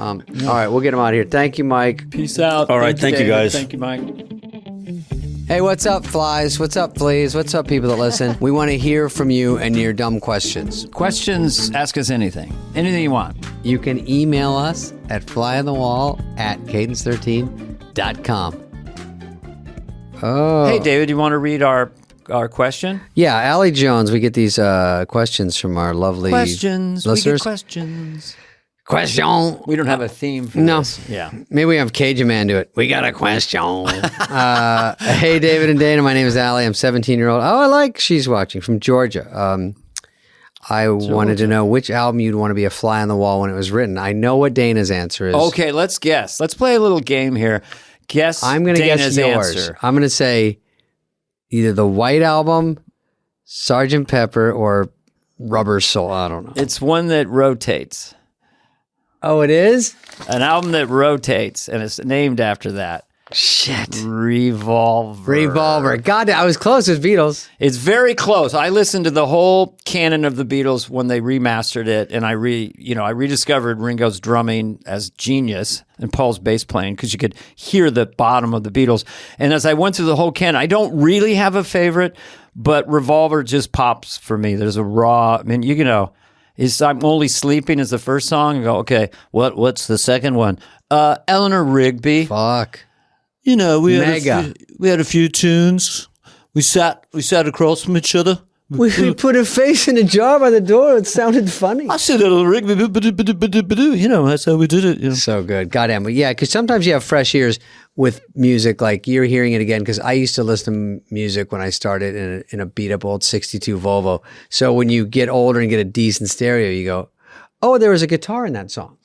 All right, we'll get him out of here. Thank you, Mike. Peace out. All right, thank you, David. guys. Thank you, Mike. Hey, what's up, flies? What's up, fleas? What's up, people that listen? We want to hear from you and your dumb questions. Questions, ask us anything. Anything you want. You can email us at flyonthewall@cadence13.com. Oh. Hey, David, you want to read our question? Yeah, Allie Jones, we get these questions from our lovely Questions. listeners. We get questions. Question. We don't have a theme for No. this. Yeah. Maybe we have Cajun Man do it. We got a question. Hey, David and Dana. My name is Allie. I'm 17-year-old. Oh, I like she's watching from Georgia. I wanted to know which album you'd want to be a fly on the wall when it was written. I know what Dana's answer is. Okay, let's guess. Let's play a little game here. Guess I'm going to guess Dana's yours. answer. I'm going to say either the White Album, Sgt. Pepper, or Rubber Soul. I don't know. It's one that rotates. Oh, it is? An album that rotates, and it's named after that. Shit. Revolver. God, I was close. It was Beatles. It's very close. I listened to the whole canon of the Beatles when they remastered it, and I rediscovered Ringo's drumming as genius and Paul's bass playing because you could hear the bottom of the Beatles. And as I went through the whole canon, I don't really have a favorite, but Revolver just pops for me. There's a raw. I mean, is I'm Only Sleeping is the first song. I go, okay, what's the second one? Eleanor Rigby. Fuck. We Mega. had a few tunes. We sat across from each other. We put a face in a jar by the door. It sounded funny. I said Eleanor Rigby, that's how we did it. So good. Goddamn. But yeah, because sometimes you have fresh ears with music, like you're hearing it again, because I used to listen to music when I started in a beat-up old 62 Volvo. So when you get older and get a decent stereo, you go, oh, there was a guitar in that song.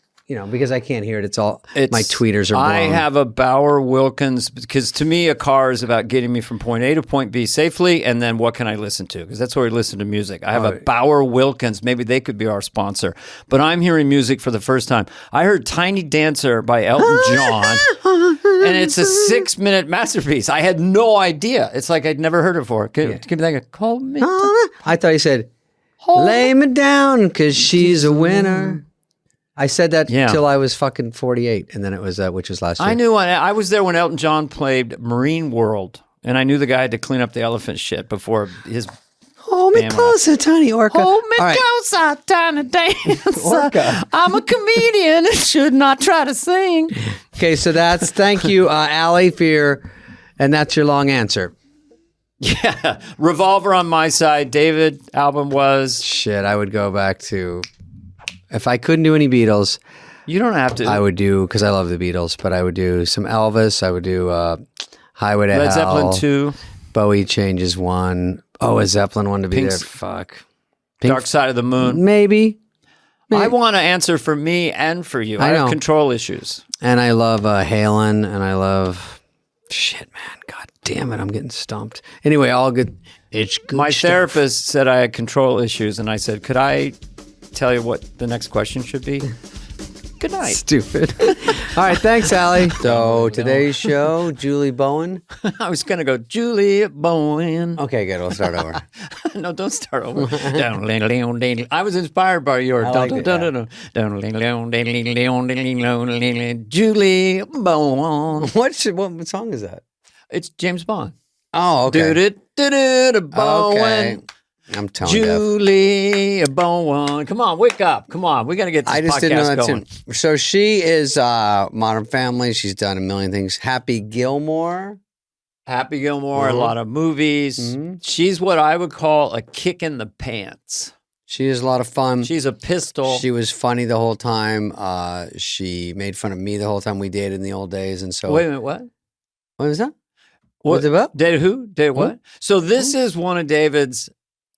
Because I can't hear it. It's all, my tweeters are blown. I have a Bauer Wilkins, because to me, a car is about getting me from point A to point B safely, and then what can I listen to? Because that's where we listen to music. I have a Bauer Wilkins. Maybe they could be our sponsor. But I'm hearing music for the first time. I heard Tiny Dancer by Elton John, and it's a 6-minute masterpiece. I had no idea. It's like I'd never heard it before. Give me that. Call me. I thought you said, lay me down, because she's a winner. I said that till I was fucking 48, and then it was which was last year. I knew I was there when Elton John played Marine World, and I knew the guy had to clean up the elephant shit before his. Hold me closer, tiny orca. Hold me All right. closer, tiny dancer. Orca. I'm a comedian and should not try to sing. Okay, so thank you, Allie, and that's your long answer. Yeah, Revolver on my side. David album was. Shit, I would go back to. If I couldn't do any Beatles, You don't have to. I would do, because I love the Beatles, but I would do some Elvis. I would do Highway to Hell. Led Zeppelin 2. Bowie Changes 1. Oh, a Zeppelin one to be Pink's- there. Fuck. Dark Side of the Moon. Maybe. I want to answer for me and for you. I know. have control issues. And I love Halen, and I love... Shit, man. God damn it. I'm getting stumped. Anyway, all good. It's good My stuff. therapist said I had control issues, and I said, could I tell you what the next question should be? Good night. Stupid. All right, thanks, Allie. So today's show, Julie Bowen. I was going to go, Julie Bowen. Okay, good. We'll start over. No, don't start over. I was inspired by your I liked it, Julie Bowen. What song is that? It's James Bond. Oh, okay. Dude, Bowen. Okay. I'm tone deaf. Julie Bowen. Come on, wake up. Come on. We got to get this I just podcast didn't know that going. tune. So she is Modern Family. She's done a million things. Happy Gilmore. Happy Gilmore, a lot of movies. She's what I would call a kick in the pants. She is a lot of fun. She's a pistol. She was funny the whole time. She made fun of me the whole time we dated in the old days. And so. Wait a minute, what? What was that? What's it about? Dated who? Dated what? So this is one of David's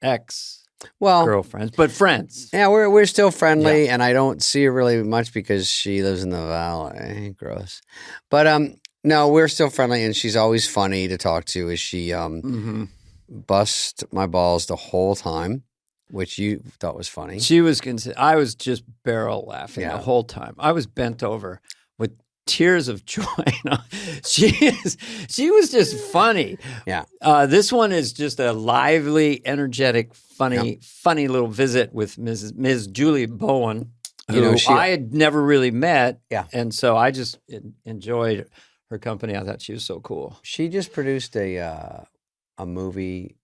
ex-girlfriends, but friends. Yeah, we're still friendly, and I don't see her really much because she lives in the valley. Gross. But no, we're still friendly, and she's always funny to talk to. Is she bust my balls the whole time, which you thought was funny. She was. I was just barrel laughing the whole time. I was bent over with tears of joy. She was just funny. Yeah. This one is just a lively, energetic, funny little visit with Ms. Julie Bowen, who I had never really met. Yeah. And so I just enjoyed her company. I thought she was so cool. She just produced a movie,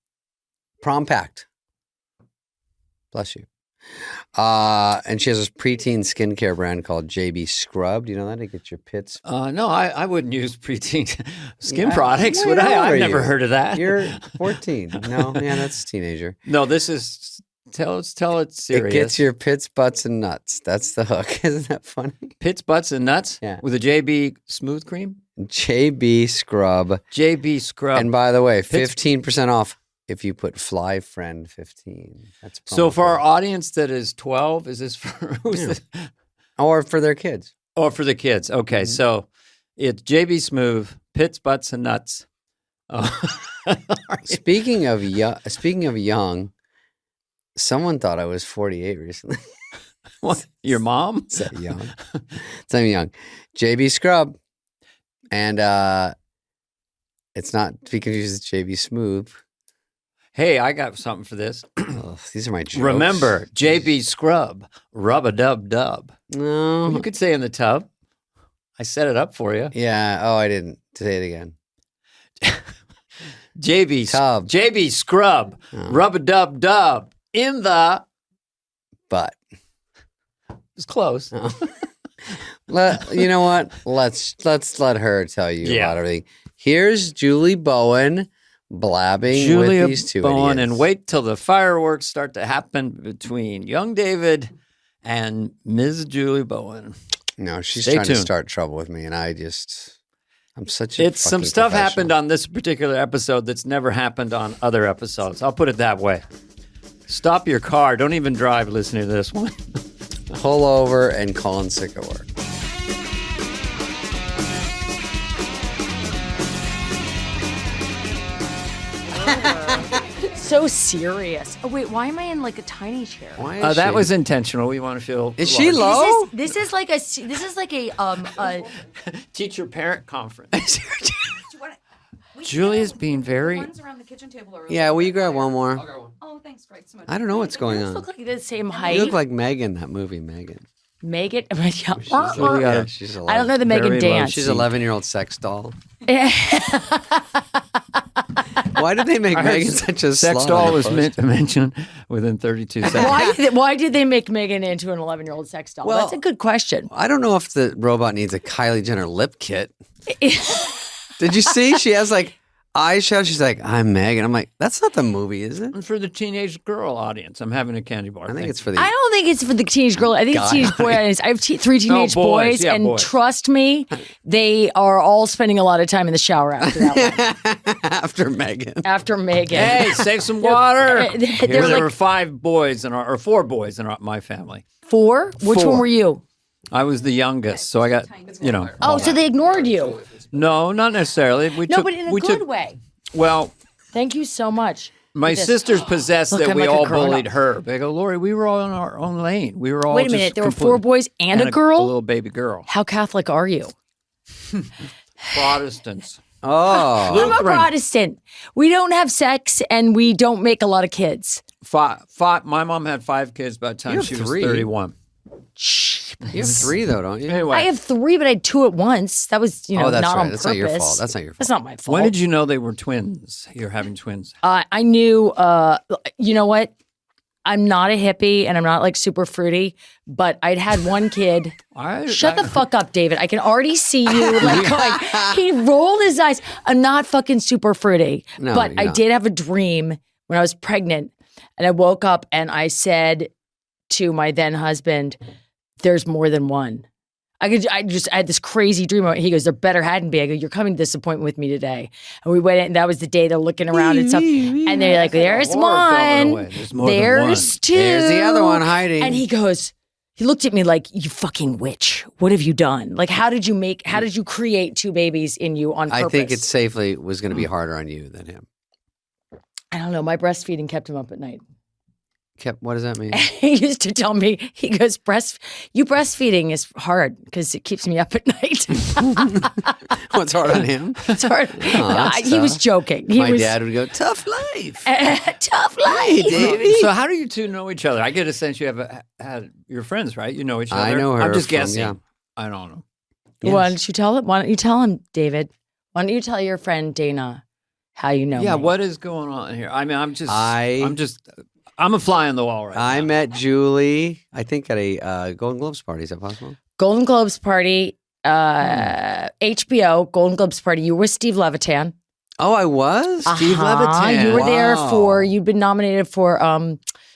Prom Pact. Bless you. And she has this preteen skincare brand called JB Scrub. Do you know that? To get your pits. No, I wouldn't use preteen skin products, would I? I've never heard of that. You're 14. No, yeah, that's a teenager. No, this is tell it serious. It gets your pits, butts, and nuts. That's the hook. Isn't that funny? Pits, butts, and nuts? Yeah. With a JB smooth cream? JB Scrub. JB Scrub. And by the way, 15% off if you put Fly Friend 15. That's so for our audience that is 12, is this for who's this? Or for their kids. Or for the kids. Okay, so it's JB Smooth, Pits, Butts, and Nuts. Oh. Speaking of young, someone thought I was 48 recently. What? Your mom? Is that young? So I'm young. JB Scrub. And it's not to be confused with JB Smooth. Hey, I got something for this. Oh, these are my jokes. Remember, JB Scrub, rub-a-dub-dub. No. You could say in the tub. I set it up for you. Yeah. Oh, I didn't. Say it again. JB Scrub, rub-a-dub-dub in the butt. It's close. Oh. You know what? Let's let her tell you about everything. Here's Julie Bowen blabbing with these two Bowen, idiots. and wait till the fireworks start to happen between young David and Ms. Julie Bowen. No, she's Stay trying tuned. to start trouble with me, and I'm such a some fucking stuff professional. happened on this particular episode that's never happened on other episodes. I'll put it that way. Stop your car. Don't even drive listening to this one. Pull over and call in sick at work. So serious. Oh wait, why am I in like a tiny chair? Why is That she? was intentional. We want to feel. Is she large. low? This is like a Teacher-parent conference. Julia's being very. Ones around the kitchen table are Yeah, will you grab one more? Oh, thanks, Greg, so much. I don't know what's going on. look like the same height. You look like Megan, that movie, Megan. Megan. Yeah, she's 11. I don't know the Megan Very low. dance. She's an 11-year-old sex doll. Why did they make Megan such a Sex slut doll on the was poster? mentioned within 32 seconds. Why did they make Megan into an 11-year-old sex doll? Well- That's a good question. I don't know if the robot needs a Kylie Jenner lip kit. Did you see? She has like eyeshadow. She's like, I'm Megan. I'm like, that's not the movie, is it? And for the teenage girl audience, I'm having a candy bar. I think it's for the. I don't think it's for the teenage girl. I think it's Guy. teenage boy audience. I have three teenage boys. boys, Yeah, and boys. trust me, they are all spending a lot of time in the shower after that one. After Megan. After Megan. Hey, save some water. They're There like- were 5 boys or 4 boys in my family. 4? Which 4. one were you? I was the youngest, so I got, Oh, so they ignored you. No, not necessarily. No, but in a good way. Well, Thank you so much. my This. sisters possessed Look, that I'm we like a all grown-up. bullied her. They go, Lori, we were all in our own lane. We were all Wait a just minute. There were 4 completely- boys and a a girl? little baby girl. How Catholic are you? Protestants. Oh. I'm a Lutheran. Protestant. We don't have sex and we don't make a lot of kids. My mom had 5 kids by the time You have she was 3. 31. You have 3 though, don't you? Anyway, I have 3, but I had 2 at once. That was, Oh, that's not right. on That's purpose. not your fault. That's not your fault. That's not my fault. when did you know they were twins? You're having twins. I knew, you know what? I'm not a hippie and I'm not like super fruity, but I'd had one kid. Shut the fuck up, David. I can already see you like going, he rolled his eyes. I'm not fucking super fruity, No, but you're I not. did have a dream when I was pregnant and I woke up and I said to my then husband, there's more than one. I had this crazy dream. He goes, there better hadn't be. I go, you're coming to this appointment with me today. And we went in, and that was the day they're looking around and stuff. And they're like, there's horror film in a one. way. There's more than one. There's 2. There's the other one hiding. And he goes, he looked at me like, you fucking witch. What have you done? Like, how did you create 2 babies in you on purpose? I think it safely was going to be harder on you than him. I don't know. My breastfeeding kept him up at night. What does that mean? He used to tell me, he goes, breastfeeding is hard because it keeps me up at night. What's hard on him? It's hard. that's He was tough. joking. My dad would go, tough life. Tough life. Davey. So how do you 2 know each other? I get a sense you have had your friends, right? You know each other. I know her I'm just from- guessing. yeah. I don't know. Why don't you tell him? Why don't you tell him, David? Why don't you tell your friend Dana how you know Yeah, me? what is going on here? I mean, I'm a fly on the wall right I now. met Julie, I think, at a Golden Globes party. Is that possible? Golden Globes party, HBO Golden Globes party. You were with Steve Levitan. Oh, I was? Steve Levitan. You were there Wow. you'd been nominated for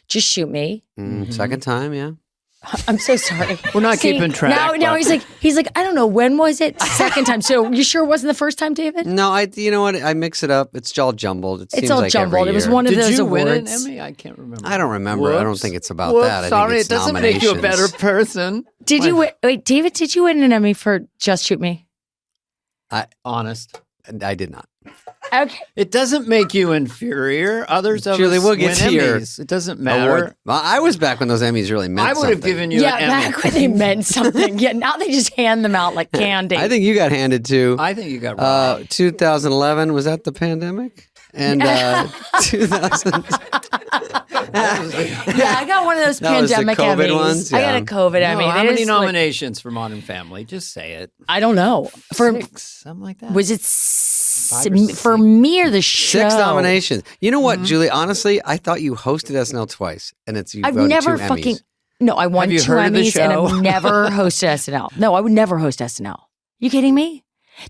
Just Shoot Me. Second time, yeah. I'm so sorry. We're not keeping track, Now but- he's like, I don't know, when was it? Second time. So you sure it wasn't the first time, David? No, you know what? I mix it up. It's all jumbled. It It's seems all like jumbled. every It was year. one of Did those you awards. win an Emmy? I can't remember. I don't remember. I don't Whoops. think it's about Whoops, that. I sorry, think it's it doesn't make you a better nominations. person. Did you win? Wait, David, did you win an Emmy for Just Shoot Me? Honest. I did not. Okay. It doesn't make you inferior. Others of Julie, us we'll get win to your Emmys. It doesn't matter. Award. Well, I was back when those Emmys really meant I would have something. given you Yeah, an Emmy. back when they meant something. Yeah, now they just hand them out like candy. I think you got handed to. I think you got robbed. 2011, was that the pandemic? And 2000. Yeah, I got one of those That was the pandemic COVID Emmys. ones? I got Yeah. a COVID No, Emmy. how They many just, like, nominations for Modern Family? Just say it. I don't know. For 6, something like that. was it 5 or for 6? me or the show? 6 nominations. You know what, Julie? Honestly, I thought you hosted SNL twice, and you I've voted never 2 fucking. Emmys. No, I won Have you 2 heard of the Emmys and show? I've never hosted SNL. No, I would never host SNL. You kidding me?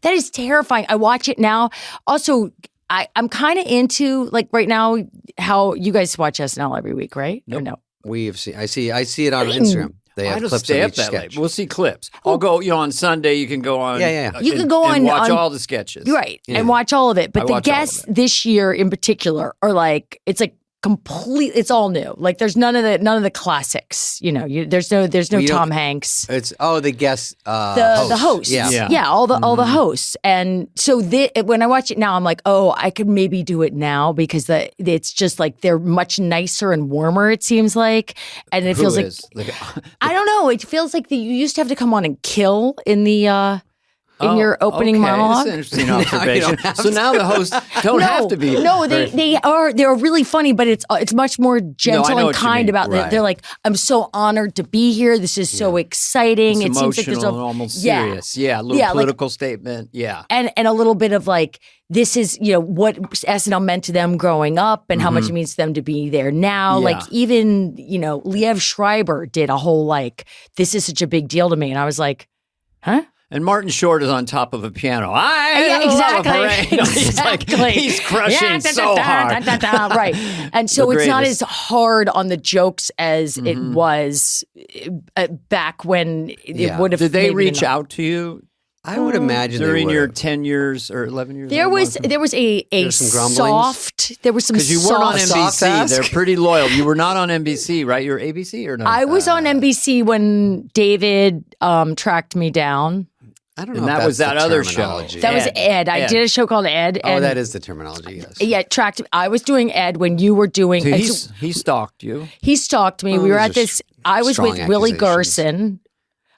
That is terrifying. I watch it now. Also, I'm kind of into like right now how you guys watch SNL every week, right? Or no? We have seen. I see it on Instagram. They I have don't clips stay of up each that sketch. late. We'll see clips. I'll go. On Sunday you can go on. Yeah. You can and- go and on- watch on- all the sketches. You're right, Yeah. and watch all of it. But I the watch all of guests it. this year in particular are like it's like complete. It's all new. Like there's none of the classics. You know, there's no Well, you don't- Tom Hanks. It's the guest The hosts, Yeah. Yeah. all the hosts, and so when I watch it now, I'm like, oh, I could maybe do it now because it's just like they're much nicer and warmer. It seems like, and it Who feels is? like I don't know. It feels like you used to have to come on and kill in the in your opening okay. monologue. That's an interesting Now you observation. don't have So now the hosts don't have to be. No, they're really funny, but it's much more gentle know and what you kind mean. about it. Right. They're like, I'm so honored to be here. This is so exciting. It's it seems like emotional there's and almost yeah. serious. Yeah, a little Yeah, like- political statement. Yeah. and a little bit of like this is what SNL meant to them growing up and how much it means to them to be there now. Yeah. Like even Liev Schreiber did a whole like this is such a big deal to me, and I was like, huh? And Martin Short is on top of a piano. Yeah, exactly. He's like he's crushing so hard. Right. And so The it's not as greatest. hard on the jokes as it was back when it Yeah. would have. Did they maybe reach been- out to you I would imagine during they your would've. 10 years or 11 years? There was a There's some grumblings? soft. There was some because you weren't on soft. soft NBC. ask? They're pretty loyal. You were not on NBC, right? You were ABC or no? I was on NBC when David tracked me down. I don't know. And if that was that's that the other show. terminology. That was Ed. I Ed. did a show called Ed. Oh, and that is the terminology. Yes. Yeah, tracked. I was doing Ed when you were doing. So and so he stalked you. he stalked me. Oh, we were those at are this. I was strong with Willie accusations. Gerson.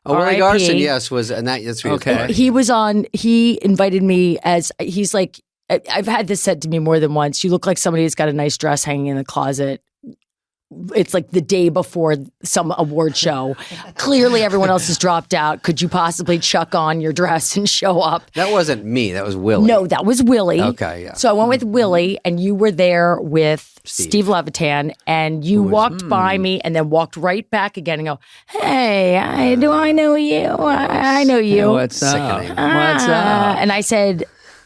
Oh, Willie RIP. Garson. Yes, was and that's who Okay. okay. He was on. He invited me as he's like. I've had this said to me more than once. You look like somebody who's got a nice dress hanging in the closet it's like the day before some award show. Clearly, everyone else has dropped out. Could you possibly chuck on your dress and show up? That wasn't me. That was Willie. No, that was Willie. Okay, yeah. So I went with Willie, and you were there with Steve Levitan, and you walked by me and then walked right back again and go, hey, do I know you? I know you. What's up? Sickening. What's up? And I said,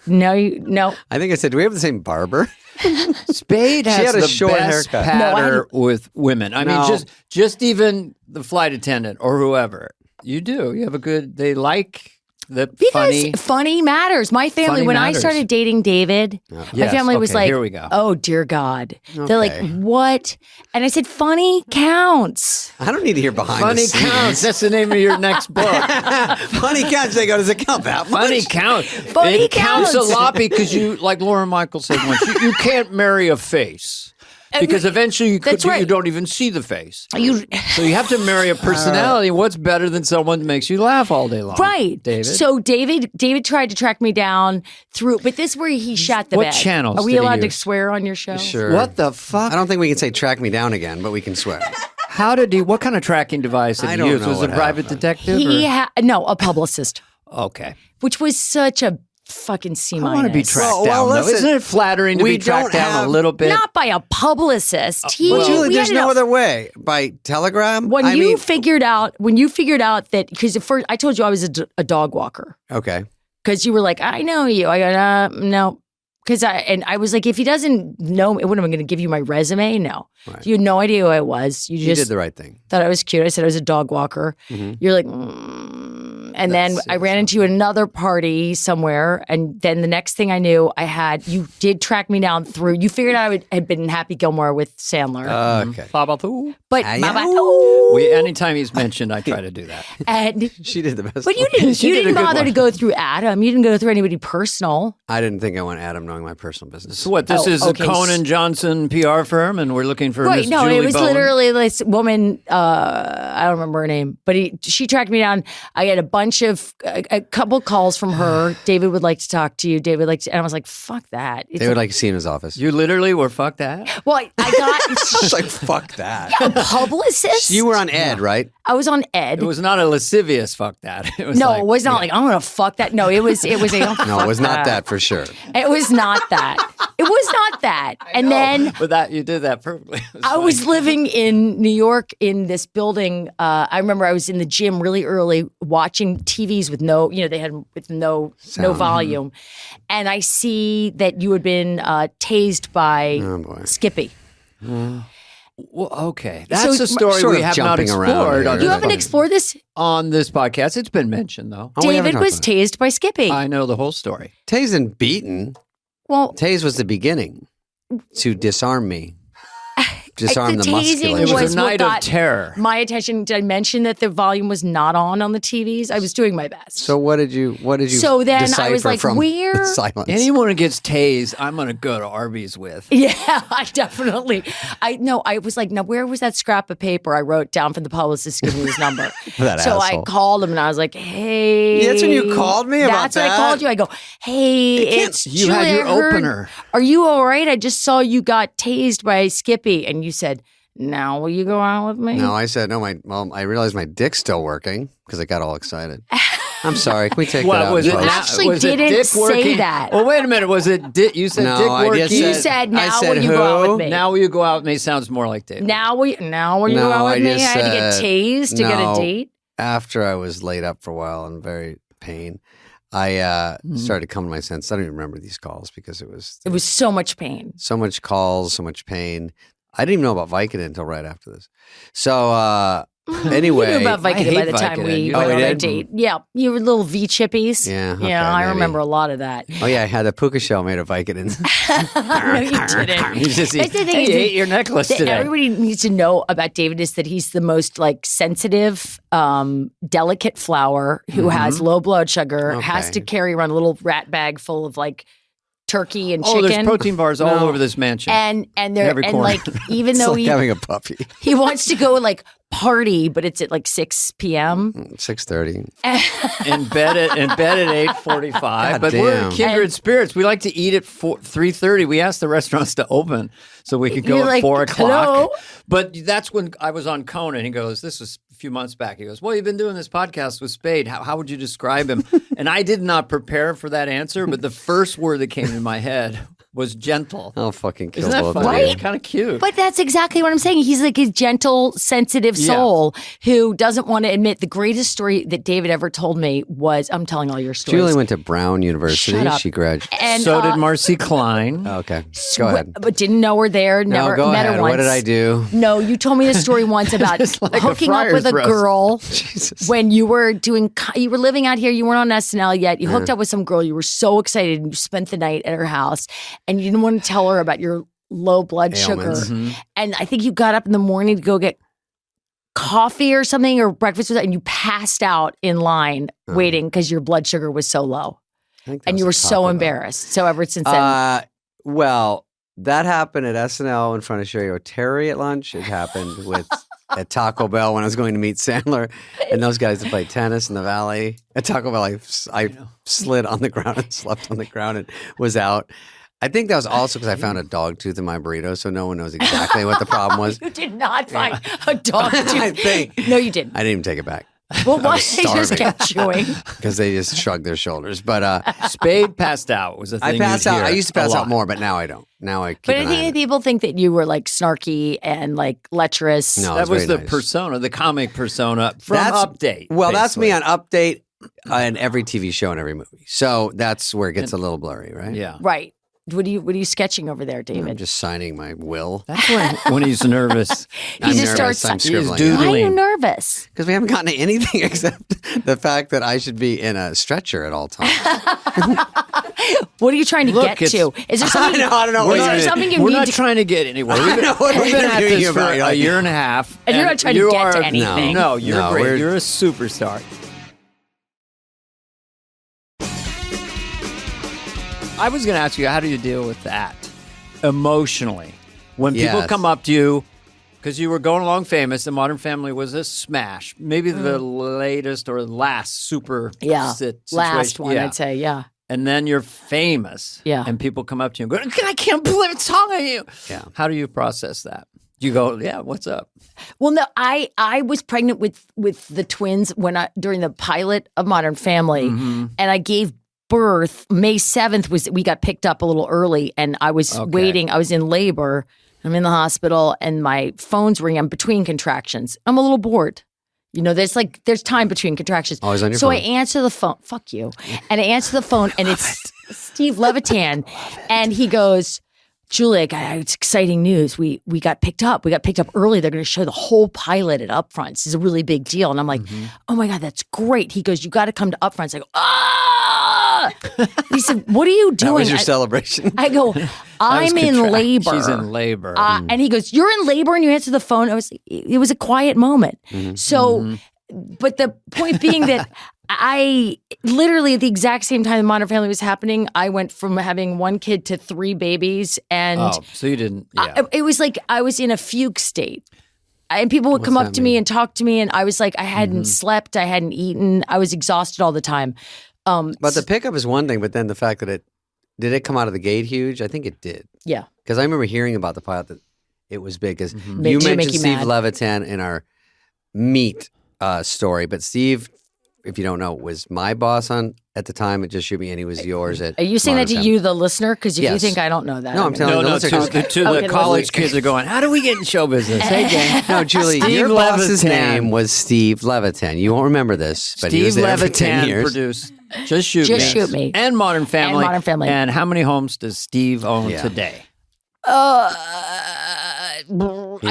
no. I think I said, do we have the same barber? Spade has had a the short best haircut. patter with women. I No. mean, just even the flight attendant or whoever. You do. You have a good. They like the Because funny matters. My family, Funny when matters. I started dating David, my Yes, family was okay, like, here we go. oh, dear God. They're like, Okay. what? And I said, funny counts. I don't need to hear behind Funny the scenes. counts. That's the name of your next book. Funny counts. They go, does it count that much? Funny count. Funny it counts counts. a lot because you, like Lauren Michael said once, you can't marry a face. Because eventually That's right. you don't even see the face. You So you have to marry a personality. What's better than someone that makes you laugh all day long? right, David. So David tried to track me down through, but this is where he shot the What bed. channels Are we did he allowed to use? swear on your show? Sure. What the fuck? I don't think we can say track me down again, but we can swear. How did he? What kind of tracking device did I he don't use? know Was it what a private happened. detective? He or? no, a publicist, Okay. which was such a fucking C I minus. want to be tracked Well, down. listen, though. Isn't it flattering to we be tracked don't down have- a little bit? Not by a publicist. Well, Julie, we there's had no enough- other way. By telegram? When I you mean, figured out that, because at first I told you I was a dog walker, okay. because you were like, I know you. I go, no. Because I was like, if he doesn't know, what am I going to give you my resume? No. Right. You had no idea who I was. You You just did the right thing. thought I was cute. I said I was a dog walker. Mhm. You're like, and then I ran into you at another party somewhere. And then the next thing I knew, you did track me down through, you figured out I had been in Happy Gilmore with Sandler. Okay. Babatu. But, Ayow. Anytime he's mentioned, I try to do that. and, She did the best. but you one. didn't, She you did a didn't good bother one. to go through Adam. You didn't go through anybody personal. I didn't think I want Adam knowing my personal business. So what? This Oh, is okay. a Conan Johnson PR firm, and we're looking for Right. Miss No, Julie it was Bowen. literally this woman. I don't remember her name, but she tracked me down. I had a couple calls from her. David would like to talk to you. David would like to, and I was like, fuck that. It's They would like to see in his office. You literally were fuck that. well, I got It's like, fuck that. a publicist. You were on Ed, right? I was on Ed. It was not a lascivious fuck that. It was No, like, it was not like I'm gonna fuck that. No, it was a No, it was not that for sure. It was not that. It was not that. And then But that you did that perfectly. It I funny. was living in New York in this building. I remember I was in the gym really early watching TVs with no, they had with no volume. And I see that you had been tased by Oh, boy. Skippy. Well, okay. That's a story sort we of have not jumping around explored here. on, You this haven't podcast. explored this? On this podcast. It's been mentioned though. Oh, we haven't David talked was about it. tased by Skippy. I know the whole story. Tased and beaten. Well, Tase was the beginning to disarm me. Disarm the tasing musculature. It was was a what night of got terror. my attention. Did I mention that the volume was not on the TVs? I was doing my best. So what did you So then I decipher was like, from where- the silence? Anyone who gets tased, I'm going to go to Arby's with. Yeah, I definitely. I was like, now where was that scrap of paper I wrote down for the publicist giving me his number? That so I asshole. called him and I was like, hey. That's when you called me about That's when I that? called you. I go, hey, it's You had Julie, your I heard- opener. Are you all right? I just saw you got tased by Skippy. And you said, now will you go out with me? No, I said no. I realized my dick's still working because I got all excited. I'm sorry. Can we take that What out? was in it? post? actually was it didn't dick say working? that. Well, wait a minute. Was it dick? You said No, dick I working. just You said- said, now I said will you go out who? with me? Now will you go out with me? Sounds more like David. Now will you go No, out with I me? I just had to get said- tased to get a no. date. After I was laid up for a while in very pain, I started to come to my senses. I don't even remember these calls because it was So much pain. so much calls, so much pain. I didn't even know about Vicodin until right after this. So anyway, You knew about Vicodin by hate the time Vicodin. we You went know on I a did? date. Yeah, you were little V chippies. Yeah, okay, I maybe. remember a lot of that. oh yeah, I had a puka shell made of Vicodin. No, you didn't. You just That's the thing hey, is you that- ate your necklace that today. everybody needs to know about David is that he's the most sensitive, delicate flower who has low blood sugar, has Okay. to carry around a little rat bag full of turkey and Oh, there's chicken. protein bars all over this mansion. and they're Every and corner. even It's though like having a puppy. he wants to go party, but it's at like 6 p.m. 6:30. in bed at 8:45. But we're damn. kindred spirits. We like to eat at 3:30. We asked the restaurants to open so we could go You're at like, 4:00. hello? But that's when I was on Conan. He goes, "This was a few months back." He goes, "Well, you've been doing this podcast with Spade. How would you describe him?" And I did not prepare for that answer, but the first word that came in my head was gentle. I'll fucking kill Isn't that both of funny? you. It's kind of cute. But that's exactly what I'm saying. He's like a gentle, sensitive soul who doesn't want to admit the greatest story that David ever told me was, I'm telling all your stories. Julie went to Brown University. Shut up. She graduated. And, so did Marcy Klein. Okay, go ahead. But didn't know her there, No, never go met ahead. her once. What did I do? No, you told me a story once about like a hooking up friar's with a roast. girl Jesus. when you were living out here. You weren't on SNL yet. You hooked up with some girl. You were so excited and you spent the night at her house and you didn't want to tell her about your low blood Ailments. sugar. And I think you got up in the morning to go get coffee or something or breakfast and you passed out in line waiting because your blood sugar was so low. I think that And was you a were so Taco Bell. embarrassed. So ever since then, Well, that happened at SNL in front of Sherry O'Terry at lunch. It happened at Taco Bell when I was going to meet Sandler and those guys that played tennis in the Valley. At Taco Bell, I slid on the ground and slept on the ground and was out. I think that was also because I found a dog tooth in my burrito, so no one knows exactly what the problem was. you did not find a dog tooth. I think. No, you didn't. I didn't even take it back Well, why was they just starving. kept chewing? because they just shrugged their shoulders. But Spade passed out was a thing. I passed you'd out. hear I used to a pass out lot. more, but now I don't. Now I keep But I an eye on think it. people think that you were like snarky and like lecherous. No. That It's was very the nice. persona, the comic persona from That's- Update. Well, that's me basically. on Update in every TV show and every movie. So that's where it gets a little blurry, right? Yeah. Right. What are you sketching over there, I'm David? just signing my will. That's when he's nervous. He just starts- I'm He's scribbling. doodling. Why are you nervous? Because we haven't gotten to anything except the fact that I should be in a stretcher at all times. What are you trying to Look, get it's- to? Is there something? I don't know. Is What there you're- something you We're need not to? trying to get anywhere. I know what We've been you're at doing this for about it. a year and a half. And you're not trying to you get to are- anything. No, you're No, great. we're- You're a superstar. I was going to ask you, how do you deal with that emotionally? When people Yes. come up to you, because you were going along famous, and Modern Family was a smash. Maybe the latest or last super Yeah, situation. last one, Yeah. I'd say. Yeah. And then you're famous. Yeah. And people come up to you and go, I can't believe it's song on you. Yeah. How do you process that? You go, yeah, what's up? Well, no, I was pregnant with the twins during the pilot of Modern Family, and I gave birth. May 7th we got picked up a little early, and I was waiting. I was in labor. I'm in the hospital, and my phone's ringing. I'm between contractions. I'm a little bored. You know, there's time between contractions. Always on your so phone. I answer the phone. Fuck you. And I answer the phone, and it's Steve Levitan, and he goes, Julie, it's exciting news. We got picked up. We got picked up early. They're going to show the whole pilot at Upfronts. This is a really big deal. And I'm like, oh my God, that's great. He goes, you got to come to Upfronts. I go, He said, what are you doing? That was your celebration. I go, I'm in labor. She's in labor. And he goes, you're in labor and you answer the phone. It was a quiet moment. So, but the point being that I literally at the exact same time the Modern Family was happening, I went from having one kid to 3 babies. And Oh, so you didn't. Yeah. it was like I was in a fugue state. And people would come up to me and talk to me. And I was like, I hadn't slept. I hadn't eaten. I was exhausted all the time. But the pickup is one thing, but then the fact that did it come out of the gate huge? I think it did. Yeah. Because I remember hearing about the pilot that it was big. Because you Did it make mentioned you Steve mad? Levitan in our meet story, but Steve, if you don't know, was my boss at the time at Just Shoot Me, and he was yours at. Are you saying that Modern to Family. you, the listener? Because if you Yes. think I don't know that. No, I'm telling No, you. no, those are to just- the Okay, college listen. kids are going, how do we get in show business? Hey, gang. No, Julie, Steve your boss's Levitan. name was Steve Levitan. You won't remember this, but he Steve was there for 10 Levitan years. produced Just Shoot Just Me. Shoot Me. And Modern Family. Modern Family. And how many homes does Steve own Yeah. today? I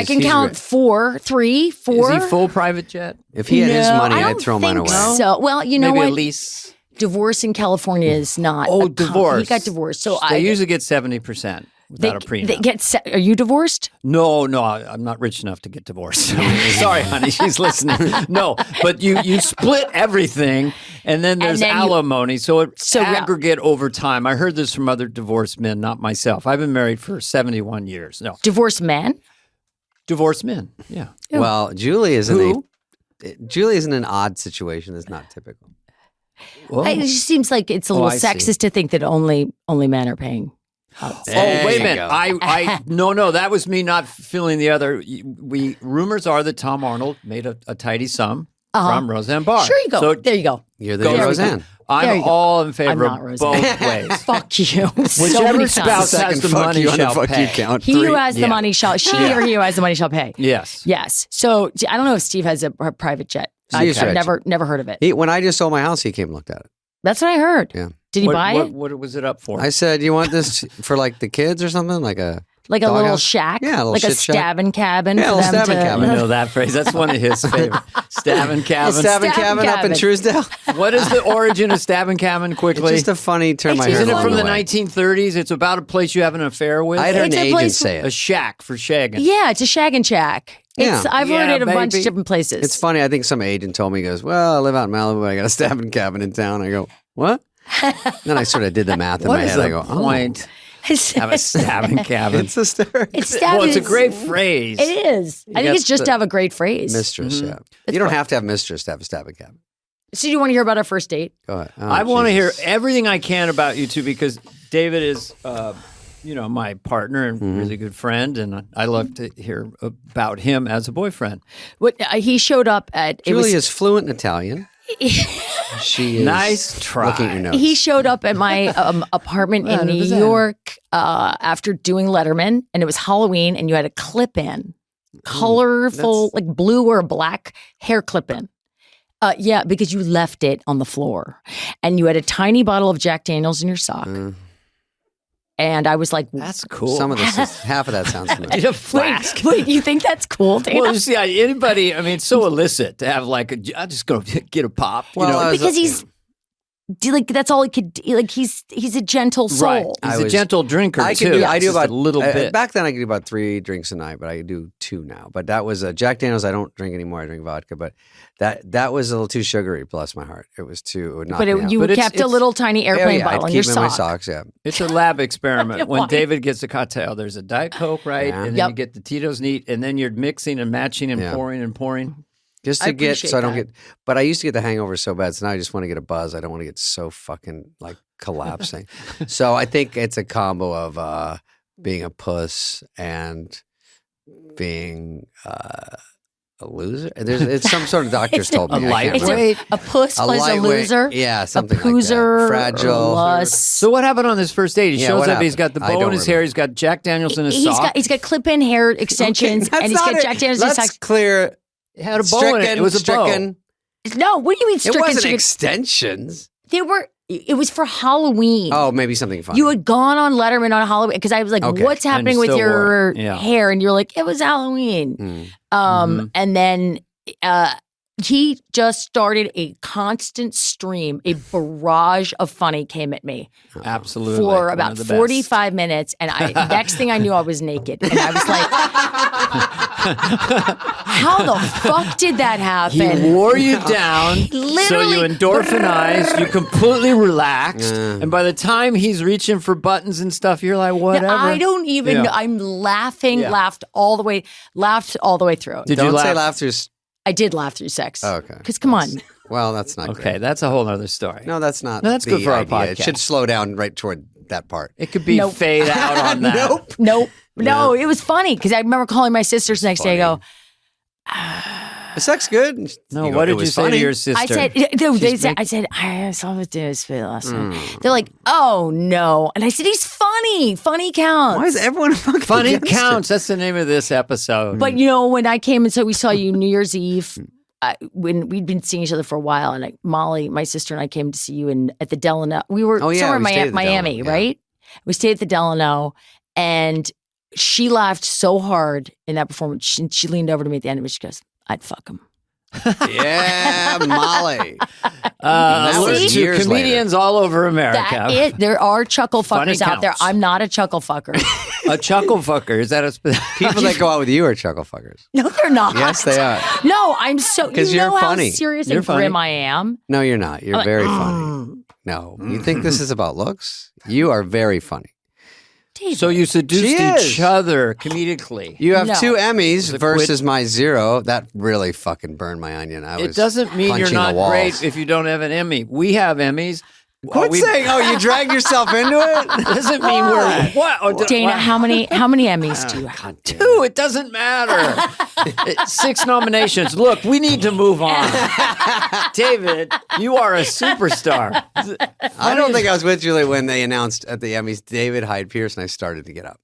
can he's count rich. 4, 3, 4. Is he full private jet? If he had his No, money, I I'd don't throw mine think away. So, well, you know Maybe what? a lease. Divorce in California is not. Oh, a divorce. He got divorced. So they I usually get 70% without a prenup. They get. Are you divorced? No, I'm not rich enough to get divorced. Sorry, honey, she's listening. No, but you split everything, and then there's then you- alimony, so it So, yeah. aggregate over time. I heard this from other divorced men, not myself. I've been married for 71 years. No, Divorced man? Divorced men. Yeah. Well, Julie is Who? Julie is in an odd situation. It's not typical. It just seems like it's a little I see. sexist to think that only men are paying. Oh, wait a minute. go. I no, that was me not feeling the other. Rumors are that Tom Arnold made a tidy sum from Roseanne Barr. Sure you go. So There you go. You're the Go new there we Roseanne. There I'm you go. all in favor I'm not of Roseanne. both ways. Fuck you. so Whichever many spouse times. has the money shall pay. count. He who has the money shall, she or he who has the money shall pay. Yes. Yes. So I don't know if Steve has a private jet. Steve's I've rich. never heard of it. When I just sold my house, he came and looked at it. That's what I heard. Yeah. Did he buy it? What was it up for? I said, "You want this for like the kids or something? Like a Like a doghouse? little shack? Yeah, a little like a shit shack. stabbing cabin Yeah, a for little them stabbing to... cabin. I know that phrase. That's one of his favorite. Stabbing cabin. stabbing cabin up in cabin. Truesdale. What is the origin of stabbing cabin? It's Quickly. just a funny term. It's I heard Isn't it along from the way. 1930s? It's about a place you have an affair with. I had heard It's an a agent place- say A it. shack for shagging. Yeah, it's a shag and shack. It's, Yeah. I've heard Yeah, it a bunch of baby. different places. It's funny. I think some agent told me, he goes, "Well, I live out in Malibu. I got a stabbing cabin in town." I go, "What?" Then I sort of did the math in What my is head. the I go, point? It's, Have a stabbing cabin. It's a story. it's Well, it's a stabbing- great phrase. It is. I think got it's just the- to have a great phrase. Mistress, yeah. You don't have to have mistress to have a stabbing cabin. So do you want to hear about our first date? Go ahead. Oh, I want to hear Jesus. everything I can about you two because David is, my partner and really good friend, and I love to hear about him as a boyfriend. What he showed up at it Julie was is fluent in Italian. She is Nice try. looking at your notes. he showed up at my apartment in New York after doing Letterman, and it was Halloween, and you had a clip-in, colorful, like blue or black hair clip-in. Yeah, because you left it on the floor, and you had a tiny bottle of Jack Daniels in your sock. And I was like, That's cool. Some of this, half of that sounds familiar. a flask. wait, you think that's cool, Dana? Well, you see, anybody, I mean, it's so illicit to have I'll just go get a pop. Well, you know? I was- because he's like that's all he could do. Like he's a gentle soul. Right. He's a gentle drinker, I too. can do. I do Just about a little bit. Back then, I could do about 3 drinks a night, but I do 2 now. But that was Jack Daniels. I don't drink anymore. I drink vodka. But that was a little too sugary. Bless my heart. It was too. It would knock But me out. you But it's- kept a little tiny airplane yeah, bottle I'd in your keep them in my sock. socks. Yeah. It's a lab experiment. When Why? David gets a cocktail, there's a Diet Coke, right? Yeah. And then Yep. you get the Tito's neat, and then you're mixing and matching and Yeah. pouring and pouring. Just I to get appreciate so I don't that. get. But I used to get the hangover so bad. So now I just want to get a buzz. I don't want to get so fucking like collapsing. So I think it's a combo of being a puss and being a loser. It's some sort of doctors told me. A I can't It's remember. a puss plus a lightweight- loser. Yeah, something a poozer like that. Fragile. plus. So what happened on this first date? He Yeah, shows what up. He's happened? got the I bow don't in his hair. remember. He's got Jack Daniels in his He's sock. got clip-in hair extensions, Okay, and he's that's got not Jack it. Daniels in his Let's sock. clear. It had a bow in it. It was a bow. stricken. No, what do you mean It stricken? wasn't chicken? extensions. They were. It was for Halloween. Oh, maybe something funny. You had gone on Letterman on Halloween because I was like, Okay. "What's happening you with still your wore it. Yeah. hair?" And you're like, "It was Halloween." And then he just started a constant stream, a barrage of funny came at me Absolutely. for One about of the best. 45 minutes, and next thing I knew, I was naked, and I was like, "How the fuck did that He happen?" wore you down, so Literally. you endorphinized, you completely relaxed, and by the time he's reaching for buttons and stuff, you're like, whatever. I don't even. Yeah. know. I'm laughing, Yeah. laughed all the way through. Did Don't you say laugh? laughter. I did laugh through sex. Oh, okay. Because come on, Well, that's not Okay, great. that's a whole other story. No, that's not. No, that's the good for our idea. It podcast. should slow down right toward that part. It could be Nope. fade out on that. Nope. no, it was funny because I remember calling my sisters the next day. I go, Is sex good? No, You go, what "It did you was say funny." to your sister? I said, no, they She's said, big- I said, I saw the dude spit last night. They're like, oh no, and I said, he's funny. Funny counts. Why is everyone fucking Funny against it? counts. That's the name of this episode. But you know, when I came and so we saw you New Year's Eve, when we'd been seeing each other for a while, and Molly, my sister, and I came to see you at the Delano. We were Oh, yeah, somewhere in we stayed at the Miami, Delano, yeah. right? We stayed at the Delano, and she laughed so hard in that performance. She leaned over to me at the end of it. She goes, "I'd fuck him." Yeah, Molly. that was was to years comedians all over America. That it. There are chuckle Funny fuckers out there. counts. I'm not a chuckle fucker. A chuckle fucker. Is that a People that go out with you are chuckle fuckers. No, they're not. Yes, they are. No, I'm so. 'Cause you you're know funny. how serious You're and funny. grim I am. No, you're not. You're very "Mm." funny. No, you think this is about looks? You are very funny. David. So you seduced She is. each other comedically. You have No. 2 Emmys it versus my 0. That really fucking burned my onion. I was It doesn't mean you're punching not the walls. great if you don't have an Emmy. We have Emmys. Quit saying, oh, you dragged yourself into it? Doesn't mean we're what? Oh, Dana, what? how many Emmys do you have? 2. It doesn't matter. 6 nominations. Look, we need to move on. David, you are a superstar. I don't think I was with Julie when they announced at the Emmys David Hyde Pierce, and I started to get up.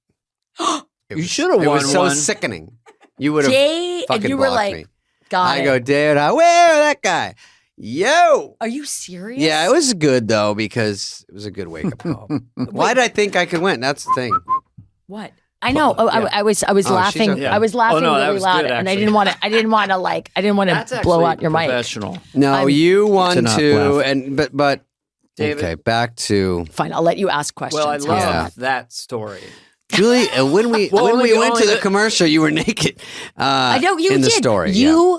You should have It won was so one. sickening. You would have Jay, fucking and you were blocked like, me. got I it. go, David, where that guy? Yo. Are you serious? Yeah, it was good though because it was a good wake up call. Why did I think I could win? That's the thing. What? I know. Oh, I was she's laughing. okay. I was laughing no, that really was loud, good, and I actually. didn't want to. I didn't want to That's blow actually out your mic. professional. No, I'm- you To won not to, laugh. and but David. okay, back to Fine, I'll let you ask questions. Well, I How's love that? that story. Julie. When we Well, when we only- went to only the the- commercial, you were naked. I know you in did. the story. yeah.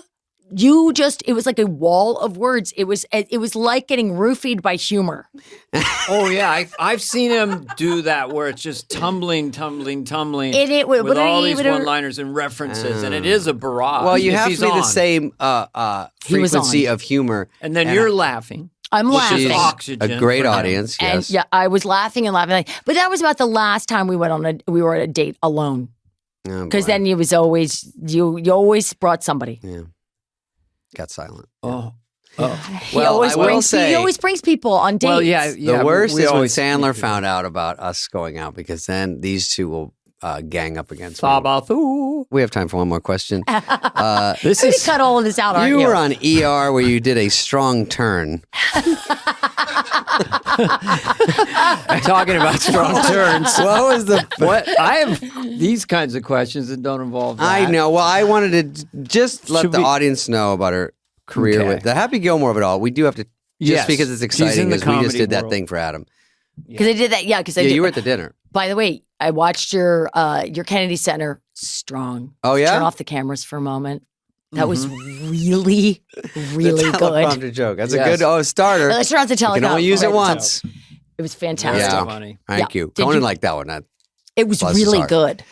You just. It was like a wall of words. It was like getting roofied by humor. Oh yeah, I've seen him do that where it's just tumbling, It would- with what are all you- these what are- one-liners and references, and it is a barrage. Well, you if have to he's be the on. same He was frequency on. of humor. And then you're laughing. I'm Which laughing. is She's oxygen a great for him. audience. And Yes. yeah, I was laughing and laughing. But that was about the last time we went on we were at a date alone. Oh, Because boy. then you was always you always brought somebody. Yeah. Got silent. Oh, He Well, always I will brings say- he always brings people on dates. well, yeah. The worst we is when always Sandler need to- found out about us going out because then these two will gang up against me. Sabathu. We have time for one more question. This I'm gonna is cut all of this out, aren't You you? were on ER where you did a strong turn. talking about strong turns. What was the? What I have these kinds of questions that don't involve that. I know. Well, I wanted to just let Should the we- audience know about her career Okay. with the Happy Gilmore of it all. We do have to, just Yes. because it's She's in exciting, the because we just comedy did that world. thing for Adam. Because I did that. Yeah, because I Yeah, did. you were at the dinner. By the way, I watched your Kennedy Center strong. Oh, yeah? Turn off the cameras for a moment. That was really, really the good. teleprompter joke. That's Yes. a good starter. Let's turn off the You can telecom. only use it Right. once. It was fantastic. That's Yeah. funny. Thank Yeah. you. Did Conan you- liked that one. That It was Bless his really heart. good.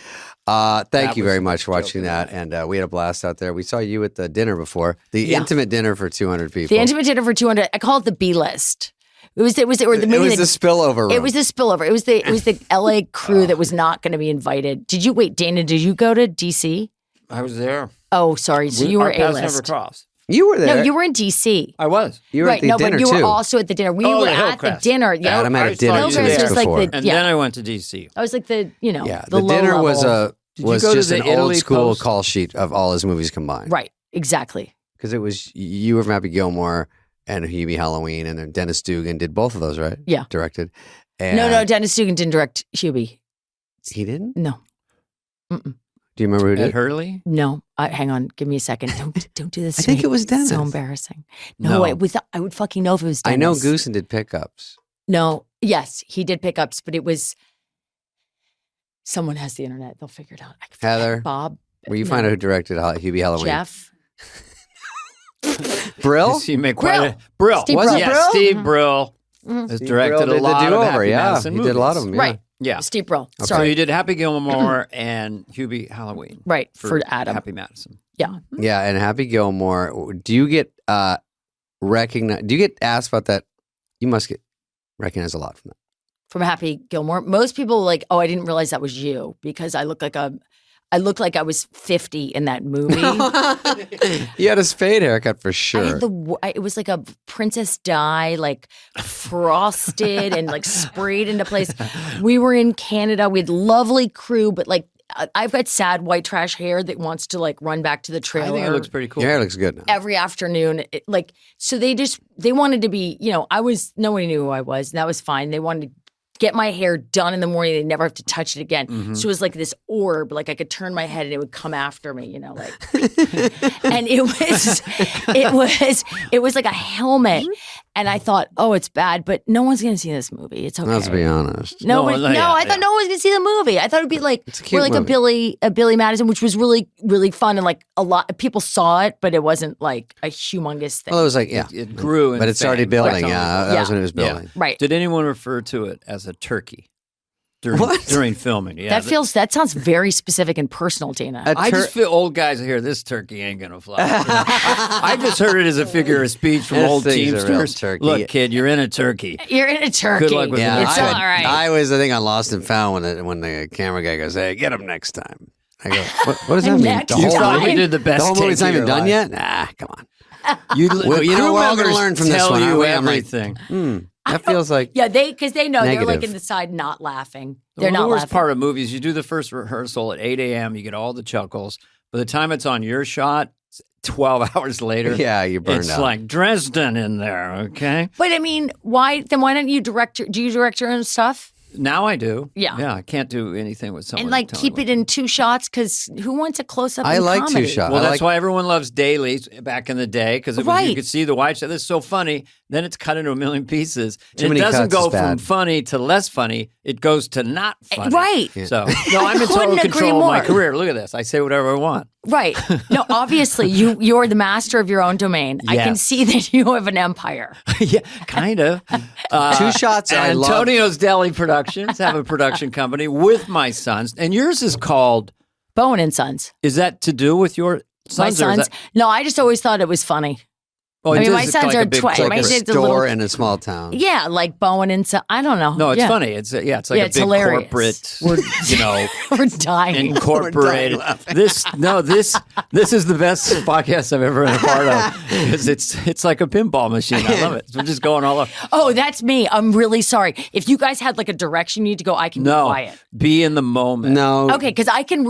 Thank That you was very a much for joke watching of that. that. And we had a blast out there. We saw you at the dinner before, the Yeah. intimate dinner for 200 people. The intimate dinner for 200. I call it the B list. It was or the it was maybe the spillover room. It was the spillover. It was the LA crew that was not going to be invited. Did you wait, Dana? Did you go to DC? I was there. Oh, sorry. So you were Our paths A never list. crossed. You were there. No, you were in DC. I was. You were right? at the No, dinner but you too. were also at the dinner. We Oh, were the at Hillcrest. the dinner. Yeah, Adam had a I dinner saw 2 you Hillcrest weeks there. was like before. the And yeah. then I went to DC. I was like the yeah, the the dinner low was level. Did you go to just the an old Italy school Post? call sheet of all his movies combined. Right, exactly. Because it was you were from Happy Gilmore and Hubie Halloween, and then Dennis Dugan did both of those, right? Yeah. Directed. And No, Dennis Dugan didn't direct Hubie. he didn't. No, Mm-mm. Do you remember who Ed did? Hurley? no. Hang on, give me a second. Don't do this. I to think me. it was Dennis. It's so embarrassing. No. No, I would fucking know if it was Dennis. I know Goosen did pickups. No, yes, he did pickups, but it was someone has the internet. They'll figure it out. Heather, Bob. will you no, find out who directed Hubie Halloween? Jeff. Brill. You make quite Brill. a Brill. Steve Was it Brill. Yeah, Brill? Steve Brill Mhm. has Steve directed Brill a did lot the of do-over. Happy Yeah, Madison he movies. did a lot of them. Yeah. Right. Yeah. Steve Brill. So Sorry. you did Happy Gilmore and Hubie Halloween. Right, for Adam. Happy Madison. Yeah. Yeah, and Happy Gilmore. Do you get recognized? Do you get asked about that? You must get recognized a lot from that. From Happy Gilmore. Most people were like, oh, I didn't realize that was you because I looked like I was 50 in that movie. You had a spade haircut for I sure. had it was like a Princess Di, like frosted and like sprayed into place. We were in Canada. We had lovely crew, but like I've got sad white trash hair that wants to like run back to the I trailer. think it looks pretty cool. Your hair looks good now. every afternoon. So they wanted to be, nobody knew who I was, and that was fine. They wanted to get my hair done in the morning. They never have to touch it again. Mm-hmm. So it was like this orb, like I could turn my head and it would come after me, like, and it was like a helmet. And I thought, oh, it's bad, but no one's going to see this movie. It's okay. Let's be honest. No, No, yeah, I thought yeah. no one was gonna see the movie. I thought it'd be like It's a cute we're like movie. a Billy Madison, which was really, really fun, and like a lot of people saw it, but it wasn't like a humongous thing. Well, it was like, yeah. It grew, But it started building. Yeah, that was Yeah. when it was building. Right. Did anyone refer to it as a turkey? during filming. Yeah, That sounds very specific and personal, Dana. I just feel old guys here. This turkey ain't gonna fly. I just heard it as a figure of speech from old thing's a real Teamsters. turkey. Look, kid, you're in a turkey. You're in a turkey. Good luck with Yeah, It's all right. I was, I think, on Lost and Found when the camera guy goes, "Hey, get him next time." I go, "What does that mean?" Next You time. thought you did the best. The whole take movie's of not even your done life. yet. Nah, come on. Well, you know, we're all gonna learn from this tell one, aren't you we? I'm like, everything. That feels like Yeah, because they know they're like Negative. in the side not laughing. They're Well, not the worst laughing. part of movies, you do the first rehearsal at 8 a.m., you get all the chuckles. By the time it's on your shot, 12 hours later, yeah, you're burned it's out. like Dresden in there, okay? But I mean, why don't you do you direct your own stuff? Now I do. Yeah. Yeah, I can't do anything with someone. And like telling keep me. it in 2 shots? Because who wants a close up? I in like comedy? 2 shots. Well, I that's like, why everyone loves dailies back in the day because you Right. could see the wide shot. This is so funny. Then it's cut into a million pieces. Too And it many doesn't cuts go is from bad. funny to less funny. It goes to not funny. Right. So, no, I'm in total Couldn't agree control of my more. career. Look at this. I say whatever I want. Right. No, obviously you're the master of your own domain. I can Yes. see that you have an empire. Yeah, kind of. 2 shots. I love. Antonio's Deli Productions have a production company with my sons. And yours is called, Bowen and Sons. is that to do with your sons? My or is sons. that- No, I just always thought it was funny. Oh, I it mean, is my sons like are a big 20. corporate- My Like a kids are store little- in a small town. Yeah, like Bowen and Sons. I don't know. No, it's Yeah. funny. It's like Yeah, a it's big hilarious. corporate, We're dying. incorporated. This is the best podcast I've ever been a part of because it's like a pinball machine. I love it. We're just going all over. Oh, that's me. I'm really sorry. If you guys had like a direction you need to go, I can be No, quiet. be in the moment. No. Okay, because I can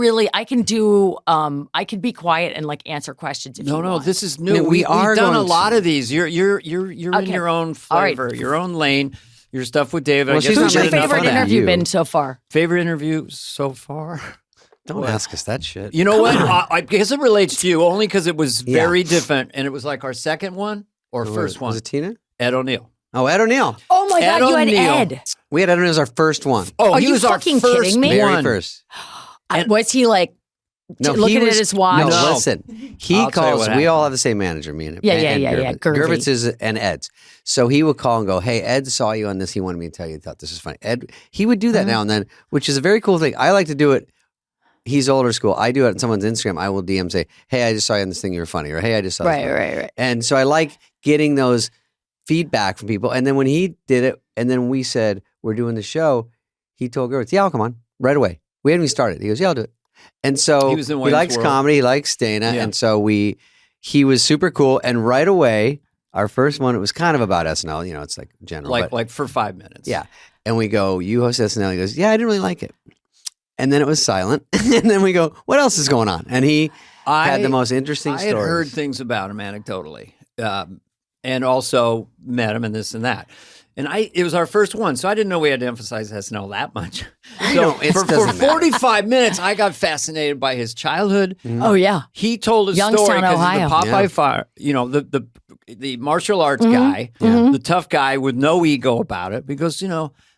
be quiet and like answer questions if you No, want. this is new. I mean, We've done a going lot to- of these. You're in Okay. your own All right. flavor, your own lane. Your stuff with David. Well, I guess she's we not Who's your did making enough favorite of that. interview You. been so far? Favorite interview so far? Don't ask us that shit. You know what? I guess it relates to you only because it was Yeah. very different, and it was like our second one or first one. Was it Tina? Ed O'Neill. Oh, Ed O'Neill. Oh my Ed God, you had O'Neill. Ed. We had Ed O'Neill as our first one. Oh, Are he you was our fucking first kidding me? Very one. first. Was he like looking at his watch? No, No. listen. He I'll tell you calls. what We all happened. have the same manager, me and Yeah, and yeah. Gervitz. Gervy. Gervitz is and Ed's. So he would call and go, "Hey, Ed saw you on this. He wanted me to tell you. He thought this was funny." Ed, he would do that now and then, which is a very cool thing. I like to do it. He's older school. I do it on someone's Instagram. I will DM say, "Hey, I just saw you on this thing. You were funny," or "Hey, I just saw." this Right, thing." right. And so I like getting those feedback from people. And then when he did it, and then we said we're doing the show, he told Gervitz, "Yeah, I'll come on right away." We hadn't even started. He goes, "Yeah, I'll do it." And so He was in he Wayne's likes World. comedy, he likes Dana, Yeah. and so he was super cool. And right away, our first one, it was kind of about SNL. You know, it's like general, but, Like for 5 minutes. yeah. And we go, "You host SNL?" He goes, "Yeah, I didn't really like it." And then it was silent. And then we go, "What else is going on?" And he had the most interesting I had stories. heard things about him anecdotally, and also met him and this and that. And it was our first one, so I didn't know we had to emphasize SNL that much. So it for doesn't matter. 45 minutes, I got fascinated by his childhood. Oh yeah. He told a Youngstown, story because Ohio. the Popeye Yeah. fire, you know, the martial arts guy, the tough guy with no ego about it. Because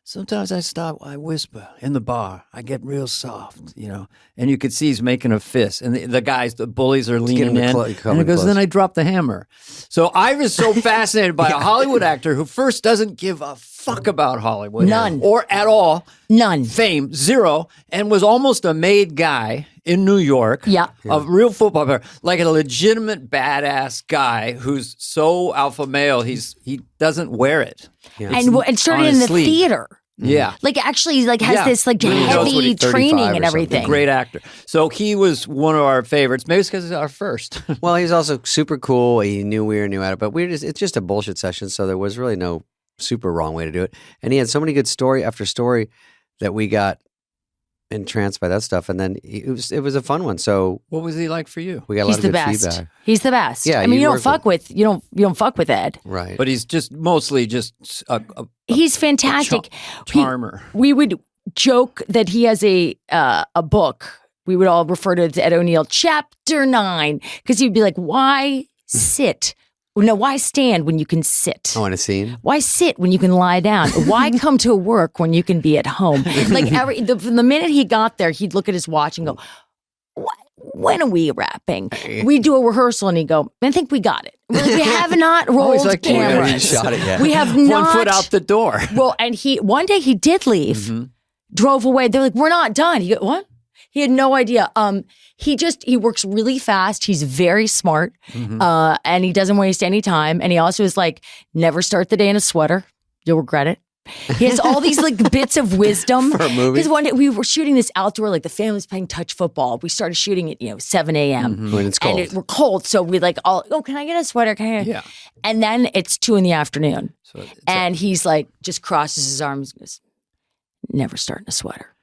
sometimes I stop, I whisper in the bar, I get real soft, and you could see he's making a fist, and the guys, the bullies are leaning getting in, and coming he goes, close. then I drop the hammer. So I was so fascinated by a Hollywood actor who first doesn't give a fuck about Hollywood, None. or at all. None. Fame, zero, and was almost a made guy in New York. Yeah. A real football player, like a legitimate badass guy who's so alpha male, he doesn't wear it. And started on in his the sleeve. theater. Yeah. Like actually like has Yeah. this like Really knows what heavy he's 35 training or and something. everything. Great actor. So he was one of our favorites. Maybe it's because he's our first. Well, he's also super cool. He knew we were new at it, but it's just a bullshit session, so there was really no super wrong way to do it. And he had so many good story after story that we got entranced by that stuff. And then it was a fun one. So What was he like for you? we got a He's lot of the good best. feedback. He's the best. Yeah, I mean, you you don't work fuck with you don't fuck with Ed. Right. But he's just mostly just a He's fantastic. charmer. We would joke that he has a book. We would all refer to it as Ed O'Neill, Chapter 9, because he'd be like, "Why sit? No, why stand when you can sit? Oh, in a scene? Why sit when you can lie down? Why come to work when you can be at home?" Like from the minute he got there, he'd look at his watch and go, "When are we wrapping?" We do a rehearsal and he'd go, "I think we got it. We have not rolled like, We haven't even cameras. shot it yet. We have One not foot out the door. Well, and one day he did leave drove away. They're like, we're not done. He go, what? He had no idea. He works really fast. He's very smart, and he doesn't waste any time. And he also is like, never start the day in a sweater. You'll regret it. He has all these like bits of wisdom. For a movie? Because one day we were shooting this outdoor, like the family's playing touch football. We started shooting at 7 a.m. When it's cold. And we're cold, so we like can I get a sweater? Can I? Yeah. And then it's 2 p.m. So and he's like, just crosses his arms and goes, never start in a sweater.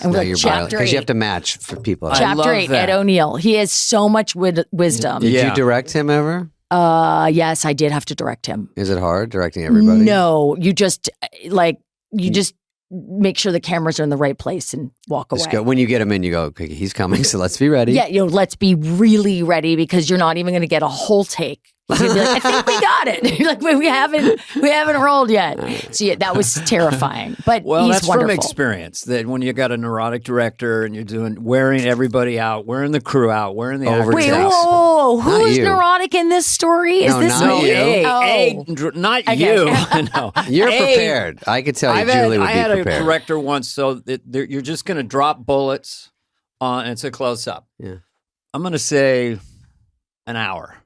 And we're Now like, you're chapter because you have 8. to match for people. I Chapter love 8, that. Ed O'Neill. He has so much wisdom. Did Yeah. you direct him ever? Yes, I did have to direct him. Is it hard directing everybody? No, you just make sure the cameras are in the right place and walk away. Just go, when you get him in, you go, okay, he's coming, so let's be ready. Yeah, let's be really ready because you're not even going to get a whole take. You're gonna be like, I think we got it. You're like, wait, we haven't rolled yet. So yeah, that was terrifying. But Well, he's that's wonderful. from experience. That when you got a neurotic director and you're wearing everybody out, wearing the crew out, wearing the actors Wait, out. whoa, Not who's you. neurotic in this story? Is No, this not me? you. Not Okay. you. No. You're A, prepared. I could tell you, Julie would I be had prepared. a director once, so you're just going to drop bullets on. It's a close up. Yeah. I'm going to say an hour.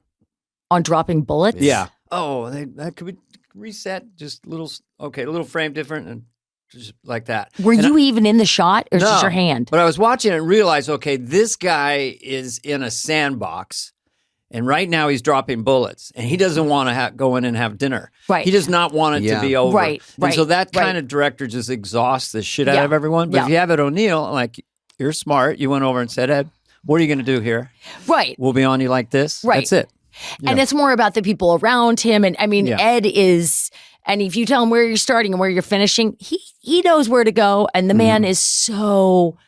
On dropping bullets? Yeah. Oh, that could be reset. Just a little frame different, and just like that. Were you even in the shot, or just No, your hand? But I was watching it and realized, okay, this guy is in a sandbox, and right now he's dropping bullets, and he doesn't want to go in and have dinner. Right. He does not want it to be over. Right, And so right, that kind right. of director just exhausts the shit out Yeah, of everyone. But yeah. if you have it O'Neill, like, you're smart. You went over and said, Ed, what are you going to do here? Right. We'll be on you like this. Right. That's it. And it's more about the people around him. And I mean, Yeah. Ed is, and if you tell him where you're starting and where you're finishing, he knows where to go. And the man is so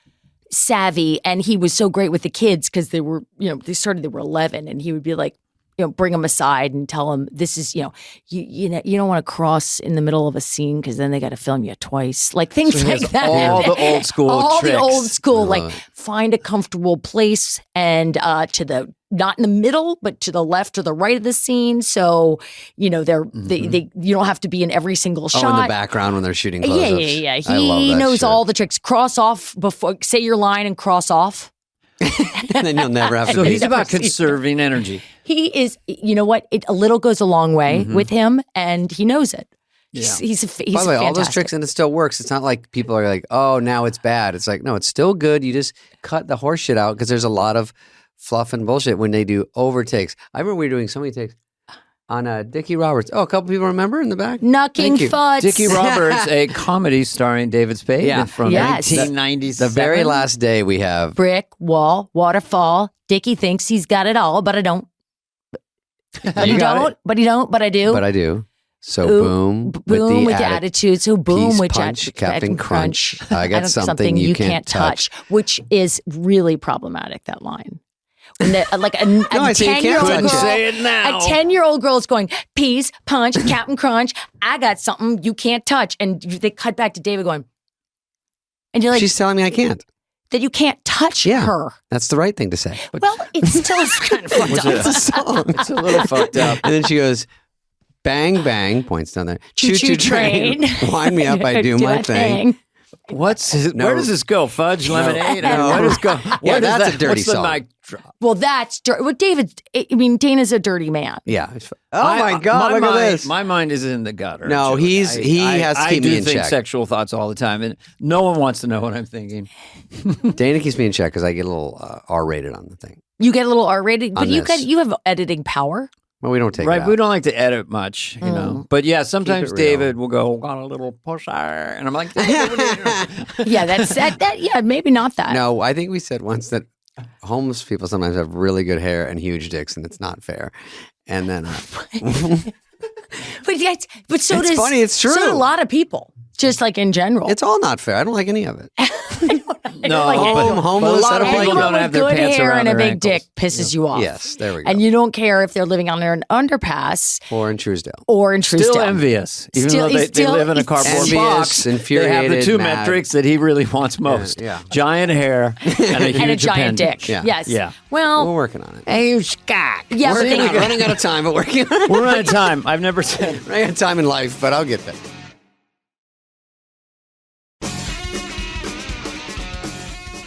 savvy, and he was so great with the kids because they were 11, and he would be like, bring them aside and tell them this is, you don't want to cross in the middle of a scene because then they got to film you twice. Like things So he like has that. all the old school All tricks. the old school, I like love it. find a comfortable place and not in the middle, but to the left or the right of the scene. So, they you don't have to be in every single shot. Oh, in the background when they're shooting close-ups. Yeah. I love He that knows shit. all the tricks. Cross off before, say your line and cross off. And then you'll never have to So be. he's about conserving energy. He is, you know what? A little goes a long way with him, and he knows it. Yeah. He's By the way, all those fantastic. tricks, and it still works. It's not like people are like, oh, now it's bad. It's like, no, it's still good. You just cut the horse shit out because there's a lot of fluff and bullshit when they do overtakes. I remember we were doing so many takes on Dickie Roberts. Oh, a couple people remember in the back? Knucking Thank you. futs. Dickie Roberts, a comedy starring David Spade Yeah. from Yes. 1997. The very last day we have. Brick, wall, waterfall. Dickie thinks he's got it all, but I don't. But You he got don't. But he don't. But I do. But I do. So Ooh, boom with the attitude. So boom Peace with punch, Captain Crunch. I got something you can't touch. which is really problematic. That line. When like a I say you can't 10-year-old touch girl, it. Say it now. a 10-year-old girl is going, peace, punch, Captain Crunch. I got something you can't touch, and they cut back to David going, and you're like, She's telling me I can't. that you can't touch Yeah. her. That's the right thing to say. Well, it's still kind of fucked up. It's a song. It's a little fucked up. And then she goes, bang, bang, points down there. Choo-choo train. Wind me up, I do my thing. Where does this go? Fudge, lemonade? No. Where does go? Where does that's that, a dirty what's the song. mic drop? Well, that's well, David. I mean, Dana's a dirty man. Yeah. Oh my God, look mind, at this. My mind is in the gutter. No, Julie. he has to keep me in I do think check. sexual thoughts all the time, and no one wants to know what I'm thinking. Dana keeps me in check because I get a little R-rated on the thing. You get a little R-rated, but On this. you have editing power. Well, we don't take Right, it out. we don't like to edit much, you know. But yeah, sometimes Keep it real. David will go, got a little pusher, and I'm like, David, what are you doing? Yeah, that's that. Yeah, maybe not that. No, I think we said once that homeless people sometimes have really good hair and huge dicks, and it's not fair. And then, but yeah, but so It's does funny, it's true. So do a lot of people, just like in general. it's all not fair. I don't like any of it. No, like but, anyone. but a Homeless, lot I of don't like people anyone don't with have their good pants hair around and a their big ankles. dick pisses you off. Yes, there we go. And you don't care if they're living under an underpass Or in Truesdale. or in Truesdale. Still envious, even Still- though they still- live in a cardboard Envious, box. They have the infuriated, two mad. metrics that he really wants most: yeah. giant hair and a huge and a giant appendage. dick. Yeah. Yes. Yeah. Well, We're working on it. Hey, Scott. yeah, but Working on it. then, Running out of time, but working on it. We're out of time. I've never said. Running out of time in life, but I'll get there.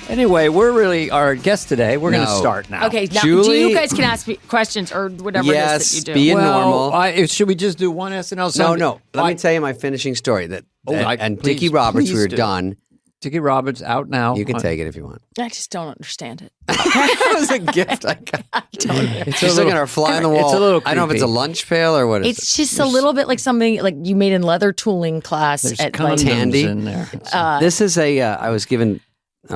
Anyway, we're really our guest today. We're going to No. start now. Okay, now Julie- you guys can ask me questions or whatever it is that you do. be a Well, normal. should we just do one SNL song? No. Let me tell you my finishing story. And please, Dickie Roberts, we please were do. done. Dickie Roberts out now. You can take it if you want. I just don't understand it. That was a gift I got. She's looking at her fly on the wall. It's a little I don't know if it's a creepy. lunch pail or what is It's just a little bit like something like you made in leather tooling class There's at condoms Tandy. in there. it? This is I was given,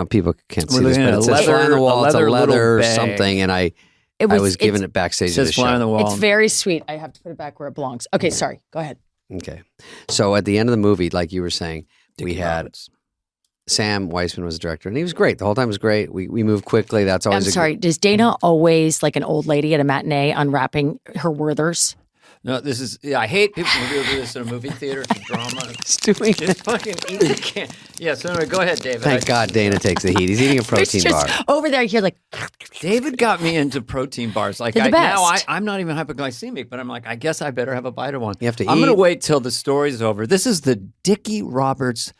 people can't see We're this, looking but at it a says fly on leather- the wall. a It's a leather little leather bag. something, and I was given it backstage of Says the fly on the show. wall. It's very sweet. I have to put it back where it belongs. Okay, sorry. Go ahead. Okay. So at the end of the movie, like you were saying, we Dickie had Roberts. Sam Weissman was the director, and he was great. The whole time was great. We moved quickly. That's I'm always a sorry. Does Dana always like an old lady at a matinee unwrapping her Werthers? No, this is. Yeah, I hate people who do this in a movie theater. It's a drama. He's doing it. Just fucking eat the can. Yeah. So anyway, go ahead, David. Thank God Dana takes the heat. He's eating a It's protein just bar. over there. You're like, David got me into protein bars. Like They're the now, best. I'm not even hypoglycemic, but I'm like, I guess I better have a bite of one. You have to I'm gonna eat. wait till the story's over. This is the Dickie Roberts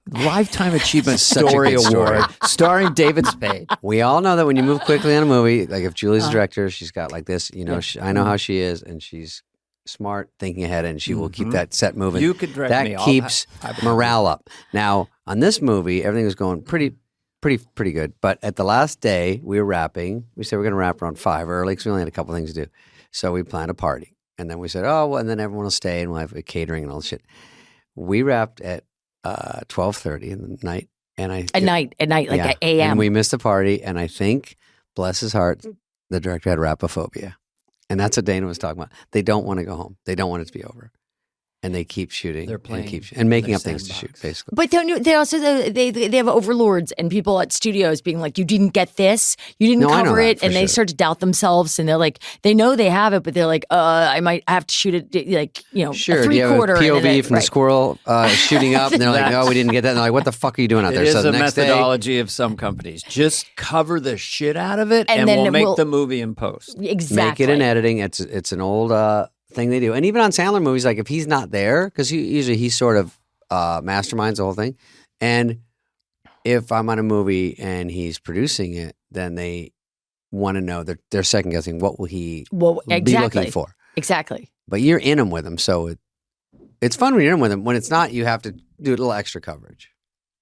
Lifetime Achievement Such a Story good story. Award, starring David Spade. We all know that when you move quickly on a movie, like if Julie's the director, she's got like this, I know how she is, and she's smart, thinking ahead, and she will keep that set moving. You could direct that me. I'll keeps have- morale up. Now, on this movie, everything was going pretty good. But at the last day, we were wrapping. We said we're going to wrap around 5 early because we only had a couple things to do. So we planned a party. And then we said, oh, well, and then everyone will stay and we'll have catering and all this shit. We wrapped at 12:30 in the night. And at night, like yeah. at AM. And we missed the party. And I think, bless his heart, the director had rapophobia. And that's what Dana was talking about. They don't want to go home. They don't want it to be over. And they keep shooting. They're playing and making their up things to shoot, sandbox. basically. But they also they have overlords and people at studios being like, you didn't get this, you didn't No, I know cover that it, for and they sure. start to doubt themselves, and they're like, they know they have it, but they're like, I might have to shoot it like a Sure. Do 3/4. you have a POV from the right. squirrel shooting up? And they're like, no, we didn't get that. And they're like, what the fuck are you doing out It there? is So the a next day, methodology of some companies. Just cover the shit out of it, And and then we'll make we'll- the movie in post. Exactly. make it in editing. It's an old thing they do. And even on Sandler movies, like if he's not there, because he sort of masterminds the whole thing. And if I'm on a movie and he's producing it, then they want to know that they're second guessing what will he Well, be exactly. looking for. Exactly. But you're in them with him, so it's fun when you're in with him. When it's not, you have to do a little extra coverage.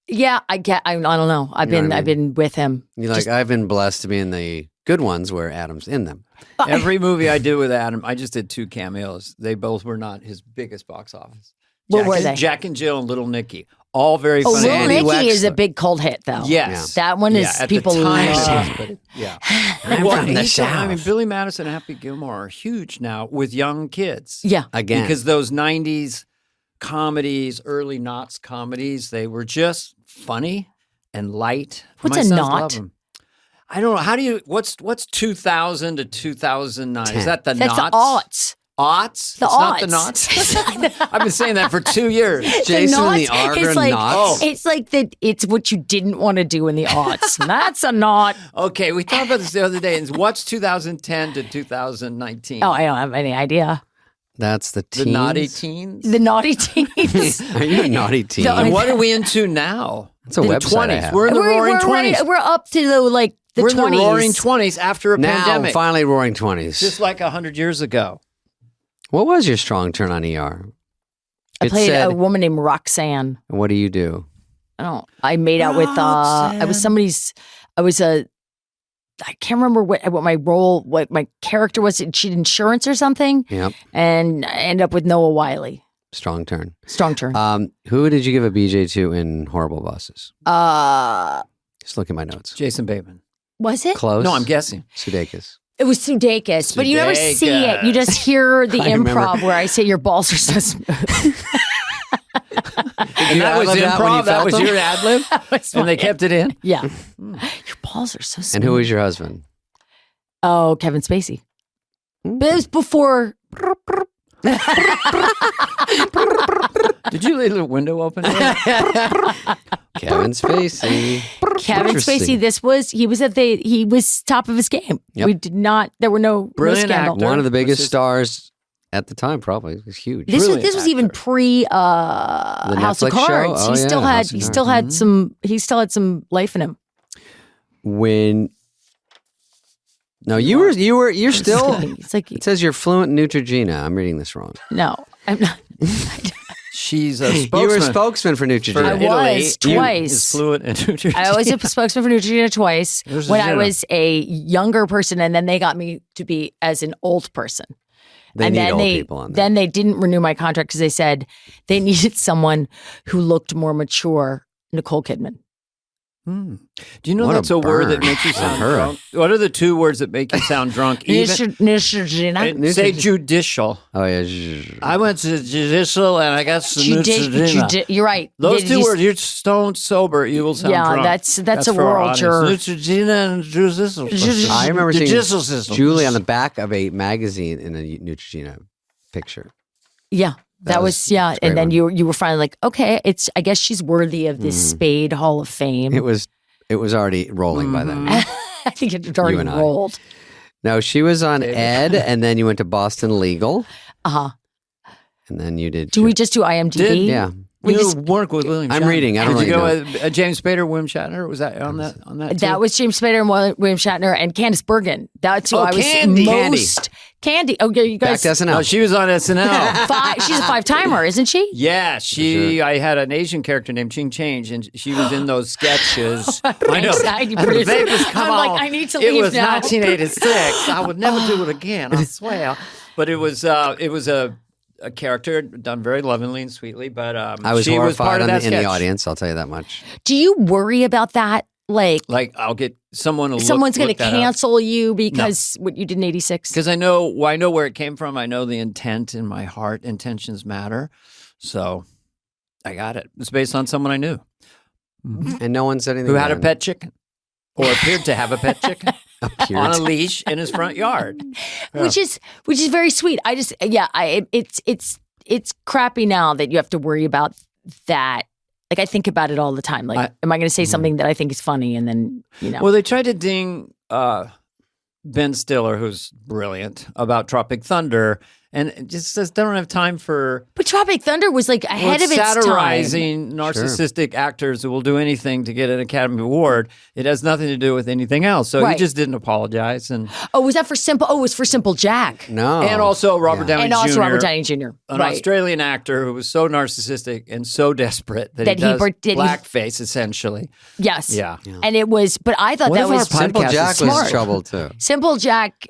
Yeah, I don't know. I've You know been what I I've been with him. You're like, I've been blessed to be in the good ones where Adam's in them. Every movie I did with Adam, I just did 2 cameos. They both were not his biggest box office. What were they? Jack and Jill and Little Nicky. All very Oh, funny. Little Sandy Nicky is a Wexler. big cult hit, though. Yes. That one is at people the time, love. it was, but yeah. I'm Well, from the I mean, South. Billy Madison and Happy Gilmore are huge now with young kids. Yeah. Again. Because those 90s comedies, early knots comedies, they were just funny and light. What's My a sons knot? love 'em. I don't know. How do you, what's 2000 to 2009? 10. Is that the That's knots? the aughts. Aughts? The It's not the aughts. knots? I've been saying that for 2 years. Jason and the knots, Argon it's like, knots. It's like it's what you didn't want to do in the aughts. That's a knot. Okay, we talked about this the other day. What's 2010 to 2019? Oh, I don't have any idea. That's the the teens. naughty teens? The naughty teens. Are you a naughty teen? And what are we into now? It's a The website I 20s. have. We're in the roaring 20s. Right, we're up to the We're 20s. in the roaring 20s after a Now, pandemic. finally, roaring 20s. Just like 100 years ago. What was your strong turn on ER? I It played said, a woman named Roxanne. what do you do? I made out with I was somebody's I was a I can't remember what my role, what my character was. She did insurance or something, Yep, and I ended up with Noah Wiley. strong turn. Strong turn. Who did you give a BJ to in Horrible Bosses? Just look at my notes. Jason Bateman. Was it? Close. No, I'm guessing. Sudeikis. It was Sudeikis, but you never see it. You just hear the I remember. improv where I say your balls are so smooth. And that was ad-lib that when you improv. That felt was them? your ad lib? And they kept it in? Yeah. Your balls are so smooth. And who was your husband? Oh, Kevin Spacey. But it was before. Did you leave the window open? Kevin Spacey. Kevin Interesting. Spacey, he was top of his game. Yep. We did not, there were no Brilliant scandal. actor. One of the biggest What's his- stars at the time, probably. It was huge. This Brilliant was even actor. pre House of Netflix show? Cards. Oh, He yeah, still House had of he Cards. still had some life in him. when. No, you're still. It's like It says you're fluent in Neutrogena. I'm reading this wrong. no, I'm not. She's a spokesman. You were a spokesman for Neutrogena. I Italy. was You twice. is fluent in Neutrogena. I was a spokesman for Neutrogena twice when I Neutrogena. was a younger person, and then they got me to be as an old person. They and need then old they people on there. then they didn't renew my contract because they said they needed someone who looked more mature. Nicole Kidman. Do you know What a that's a word that burn makes you on sound her. drunk? What are the two words that make you sound drunk? Neutrogena. Say judicial. Oh yeah. I went to judicial and I got some Neutrogena. You're right. Those Did two you- words, you're stone sober, you will sound Yeah, drunk. that's a for our world audience. you're- Neutrogena and judicial. I remember seeing Judicial system. Julie on the back of a magazine in a Neutrogena picture. Yeah. That was a great and then one. you were finally like, okay, I guess she's worthy of this Spade Hall of Fame. It was already rolling by then. I think it had already You and I. rolled. No, she was on Ed, and then you went to Boston Legal, Uh-huh. and then you did. Do we just do IMDb? Did- Yeah. You work with William I'm Shatner. reading. I don't Did you really go with James Spader, William Shatner? Was that on that? Too? That was James Spader and William Shatner and Candice Bergen. That's who Oh, I was Candy. most. Candy. Oh, yeah, you Back guys. to SNL. No, she was on SNL. She's a 5-timer, isn't she? Yeah, I had an Asian character named Ching Change, and she was in those sketches. I know. Anxiety And the producer. vape was come I'm on. like, I need to It leave was now. 1986. I would never do it again. I swear. But it was a character done very lovingly and sweetly. But I was she was part horrified of that in the sketch. audience. I'll tell you that much. Do you worry about that? Like, Like I'll get someone to someone's going to look that up. cancel you because what you did in 86? Because I know where it came from. I know the intent in my heart. Intentions matter. So I got it. It's based on someone I knew And no one said anything. who had a then. pet chicken or appeared to have a pet chicken Appeared on a to- leash in his front yard. Which is very sweet. I just it's crappy now that you have to worry about that. Like I think about it all the time. Like, am I going to say something that I think is funny and then Well, they tried to ding Ben Stiller, who's brilliant, about Tropic Thunder, and it just says they don't have time for But Tropic Thunder was like ahead of its time. satirizing narcissistic actors who will do anything to get an Academy Award. It has nothing to do with anything else. So he Right. just didn't apologize, and Oh, was that for Simple? Oh, it was for Simple Jack. No. and also Robert Downey And Jr. also Robert Downey Jr. An Right. Australian actor who was so narcissistic and so desperate that, That he he does did- he- blackface essentially. Yes. Yeah. And it was, but I thought What that if our was podcast Simple is Jack was smart. in trouble too. Simple Jack.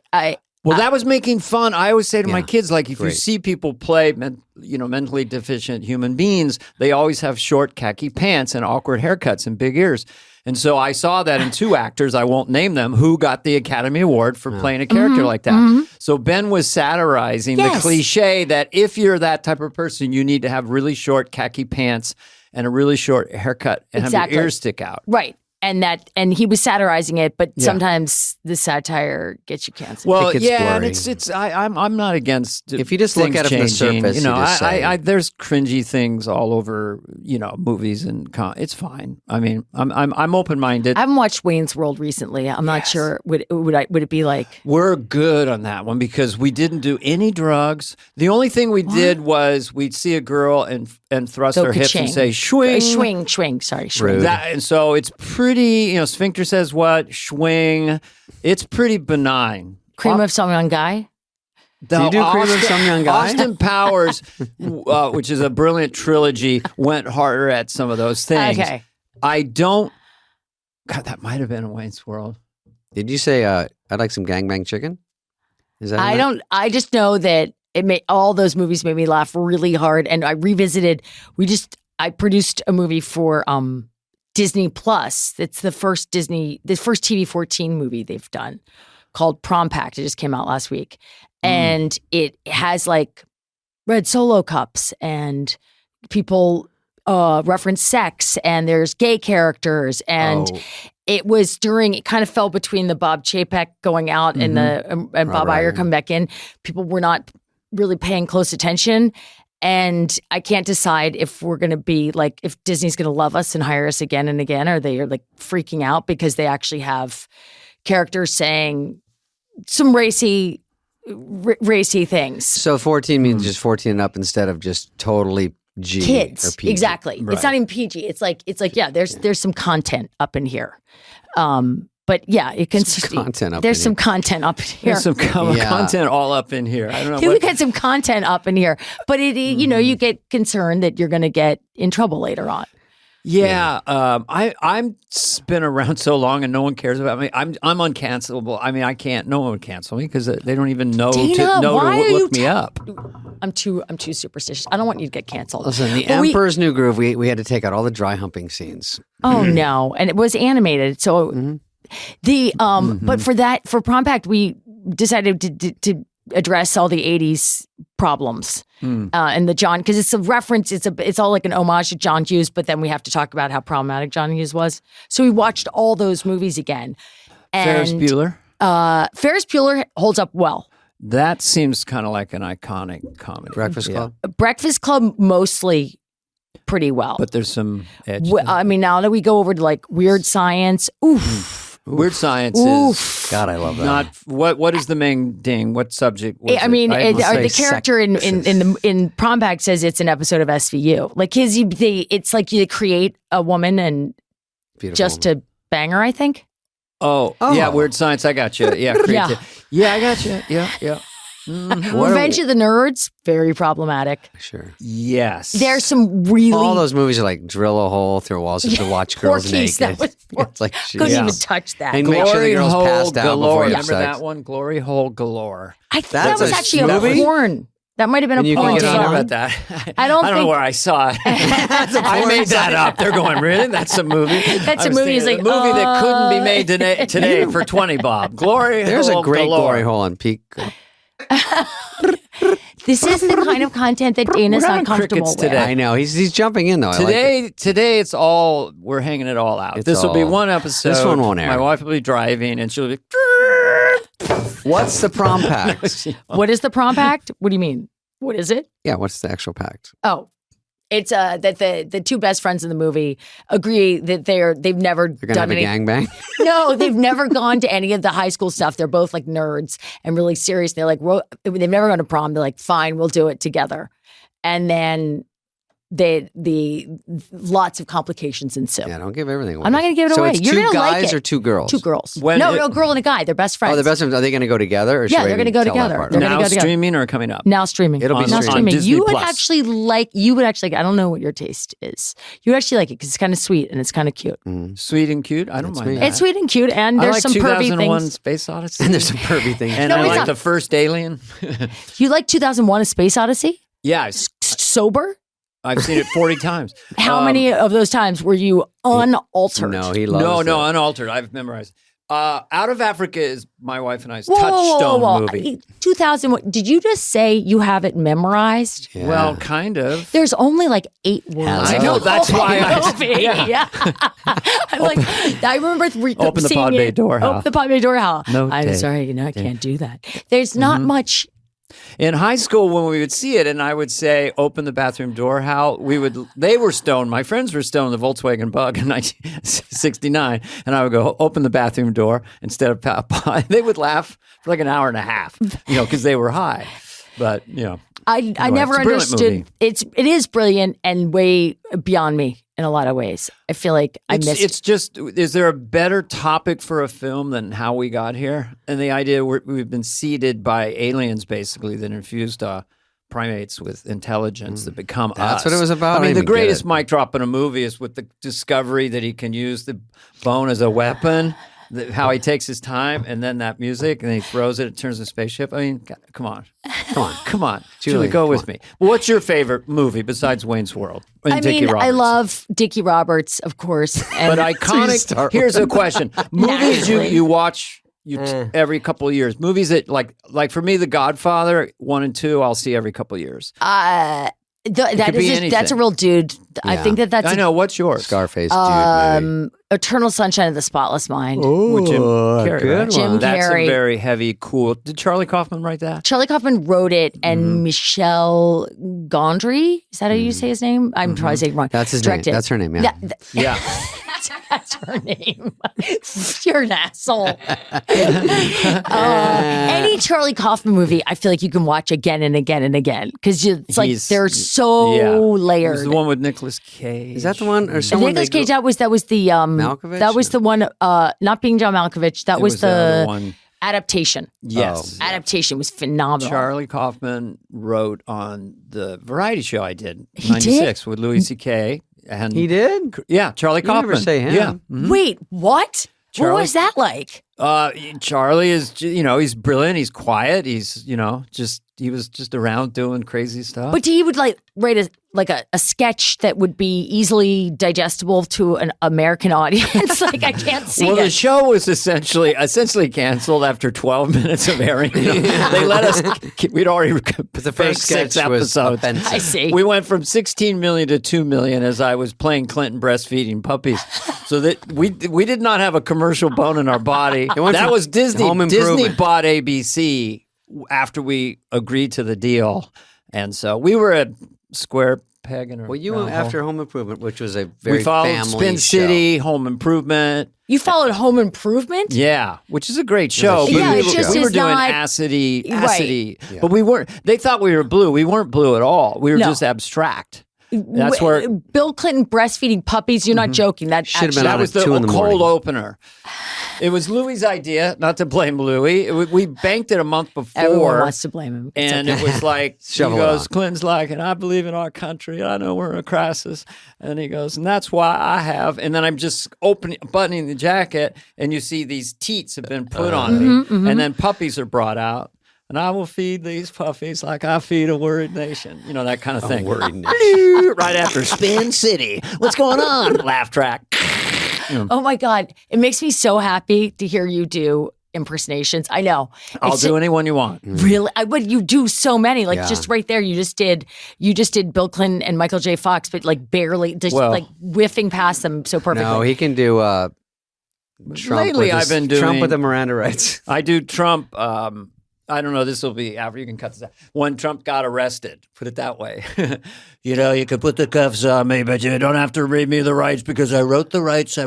Well, that was making fun. I always say to my Yeah. kids, like, if you Great. see people play, mentally deficient human beings, they always have short khaki pants and awkward haircuts and big ears. And so I saw that in two actors, I won't name them, who got the Academy Award for playing a character like that. So Ben was satirizing the Yes. cliche that if you're that type of person, you need to have really short khaki pants and a really short haircut and Exactly. have your ears stick out. Right. And he was satirizing it, but sometimes the satire gets you canceled. Well, It gets yeah, and blurry. I'm not against. If you just look things at it from the changing. surface, you know, you just say- I there's cringy things all over, movies and it's fine. I mean, I'm open minded. I haven't watched Wayne's World recently. I'm not sure. Would it be like? We're good on that one because we didn't do any drugs. The only thing we did was we'd see a girl and thrust Go our hips and ka-ching. say swing. Swing. Sorry, swing. Rude. And so it's pretty. Sphincter says what swing. It's pretty benign. Cream of some young guy. Do you do Cream of Some Young Guy? Austin Powers, which is a brilliant trilogy, went harder at some of those things. Okay. I don't. God, that might have been in Wayne's World. Did you say I'd like some gangbang chicken? Is that? in I that? don't. I just know that all those movies made me laugh really hard, and I revisited. I produced a movie for Disney Plus. It's the first TV 14 movie they've done called Prom Pact. It just came out last week, and it has like red Solo cups and people reference sex, and there's gay characters, and Oh. it kind of fell between the Bob Chapek going out and and Bob Right. Iger coming back in. People were not really paying close attention. And I can't decide if we're going to be like, if Disney's going to love us and hire us again and again, or they are like freaking out because they actually have characters saying some racy things. So 14 means just 14 and up instead of just totally G or Kids, PG. exactly. Right. It's not even PG. It's like yeah. There's some content up in here. But yeah, it can. content up There's in some here. content up in here. There's some Yeah. content all up in here. I don't know. You What, get some content up in here, but you know, you get concerned that you're going to get in trouble later on. yeah, I'm been around so long and no one cares about me. I'm uncancelable. I mean, I can't. No one would cancel me because they don't even know Dana, to why are you look me up. I'm too superstitious. I don't want you to get canceled. Listen, the But Emperor's New Groove, we had to take out all the dry humping scenes. Oh no, and it was animated. So the but for Prom Pact, we decided to address all the '80s problems and the John, because it's a reference. It's all like an homage to John Hughes, but then we have to talk about how problematic John Hughes was. So we watched all those movies again. And, Ferris Bueller. Ferris Bueller holds up well. That seems kind of like an iconic comedy. Breakfast Club. Breakfast Club mostly pretty well. But there's some edge. I mean, now that we go over to like Weird Science, Weird Science oof. is God, I love that. not what is the main ding? What subject? Was I mean, it? the character in Prom Pact says it's an episode of SVU. Like it's like you create a woman and Beautiful just woman. to bang her. I think. Oh, yeah, Weird Science. I got you. Yeah, yeah, I got you. Yeah. Revenge of the Nerds, very problematic. Sure. Yes. There's some really All those movies are like drill a hole through walls just to watch girls Porky's, naked. that was It's like, couldn't yeah. even touch that. And make sure the girls hole passed out galore. before Remember sex. that one? Glory hole galore. I think That's that was a actually a movie? porn. That might have been And a you can porn. get on Sorry Dana. about that. I don't know think- where I saw it. I made that up. They're going, really? That's a movie? That's I a was movie. It's thinking, like, a movie that couldn't be made today for 20 bob. Glory There's hole a great galore. glory hole on Peak. This is the kind of content that Dana's We're not having comfortable crickets with. today. I know. He's jumping in, though. I like it. Today it's all, we're hanging it all out. It's This will be all- one episode. This one won't air. My wife will be driving and she'll be, What's the prom pact? What is the Prom Pact? What do you mean? What is it? Yeah, what's the actual pact? Oh, it's that the two best friends in the movie agree that they've never They're going to have a gangbang? No, they've never gone to any of the high school stuff. They're both like nerds and really serious. They're like, they've never gone to prom. They're like, fine, we'll do it together. And then the lots of complications ensue. Yeah, don't give everything away. I'm not going to give it so away. It's You're two going to like guys it. or two girls? Two girls. When No, girl and a guy. They're best friends. Oh, the best friends. Are they going to go together? Or should Yeah, I they're even gonna go tell that together. part? They're gonna now go together. streaming or coming up? Now streaming. It'll be now streaming. Disney You would Plus. actually like. I don't know what your taste is. You would actually like it because it's kind of sweet and it's kind of cute. Sweet and cute? I don't That's mind me. that. It's sweet and cute, and I there's like some pervy 2001 things. Space Odyssey. And there's some pervy things. And No, I it's like not. the first Alien. You like 2001: A Space Odyssey? Yeah, Sober? I've seen it 40 times. How many of those times were you unaltered? No, he loves No, it. unaltered. I've memorized. Out of Africa is my wife and I's Whoa, touchstone whoa, whoa. movie. 2001. Did you just say you have it memorized? Yeah. Well, kind of. There's only like 8 words. I know, that's why I- movie. Yeah. I'm like, I remember Open the seeing pod bay it. door, Hal. Open the pod bay door, Hal. No I'm day. sorry, I can't do that. There's not much. In high school, when we would see it, and I would say, "Open the bathroom door," Hal, they were stoned. My friends were stoned in the Volkswagen Bug in 1969, and I would go, "Open the bathroom door," instead of Popeye. They would laugh for like an hour and a half, because they were high. But I never it's a brilliant understood. movie. It is brilliant and way beyond me in a lot of ways. I feel like I missed. It's just, is there a better topic for a film than how we got here? And the idea we've been seeded by aliens, basically, that infused primates with intelligence that become us. That's what it was about? I I mean, didn't the even get greatest it. mic drop in a movie is with the discovery that he can use the bone as a weapon. How he takes his time, and then that music, and then he throws it. It turns into a spaceship. I mean, come on, Julie, go with me. Well, what's your favorite movie besides Wayne's World? And I Dickie mean, I Roberts? love Dickie Roberts, of course. And But iconic. Here's a question: movies you watch every couple of years. Movies that like for me, The Godfather 1 and 2, I'll see every couple of years. that's be a anything. real dude. I Yeah. think that's I know. What's yours? Scarface dude movie. Eternal Sunshine of the Spotless Mind. With Jim Carrey. good right? Jim That's Carrey. a very heavy, cool. Did Charlie Kaufman write that? Charlie Kaufman wrote it, and Michelle Gondry, is that how you say his name? I'm probably saying it wrong. That's his Directed. name. That's her name, yeah. Yeah. That's her name. You're an asshole. Any Charlie Kaufman movie, I feel like you can watch again and again and again because it's like they're so layered. It was the one with Nicolas Cage. Is that the one or someone? Nicolas Cage. That was the Malkovich? That was the one. Not being John Malkovich. That was the other the one. Adaptation. Yes. Adaptation was phenomenal. Charlie Kaufman wrote on the variety show I did, He 96, with Louis C.K. And He did? Yeah, Charlie You Kaufman. never say him. Yeah. Mhm. Wait, what? Charlie- What was that like? Charlie is, he's brilliant. He's quiet. He's, he was just around doing crazy stuff. But he would like write a sketch that would be easily digestible to an American audience. Like I can't see well, it. the show was essentially canceled after 12 minutes of airing. They let us. We'd already the first six sketch was episodes. offensive. I see. We went from 16 million to 2 million as I was playing Clinton breastfeeding puppies. So that we did not have a commercial bone in our body. That was Disney. Home Disney Improvement. bought ABC after we agreed to the deal, and so we were a square peg in a Well, you round went hole. after Home Improvement, which was a very We followed family Spin show. City, Home Improvement. You followed Home Improvement? Yeah, which is a great show. huge But Yeah, we, it just we were is doing not- acidy, Right. but we weren't. They thought we were blue. We weren't blue at all. We were No. just abstract. That's where Bill Clinton breastfeeding puppies. You're not joking. That Should have been actually- on that was at the 2 in the cold morning. opener. It was Louis' idea, not to blame Louis. We banked it a month Everyone before. wants to blame him. It's And okay. it was like, he Shovel it goes, on. Clinton's like, and I believe in our country. I know we're in a crisis. And he goes, and that's why I have. And then I'm just buttoning the jacket, and you see these teats have been put on me. And then puppies are brought out. And I will feed these puppies like I feed a worried nation. That kind of thing. Worried nation. Right after Spin City. What's going on? Laugh track. Oh my God. It makes me so happy to hear you do impersonations. I know. I'll It's do anyone you want. Really? But you do so many. Like Yeah. just right there, you just did Bill Clinton and Michael J. Fox, but like barely, just Well- like whiffing past them so perfectly. No, he can do Trump Lately, with I've his, been doing Trump with the Miranda rights. I do Trump. I don't know. This will be after you can cut this out. When Trump got arrested, put it that way. You could put the cuffs on me, but you don't have to read me the rights because I wrote the rights. I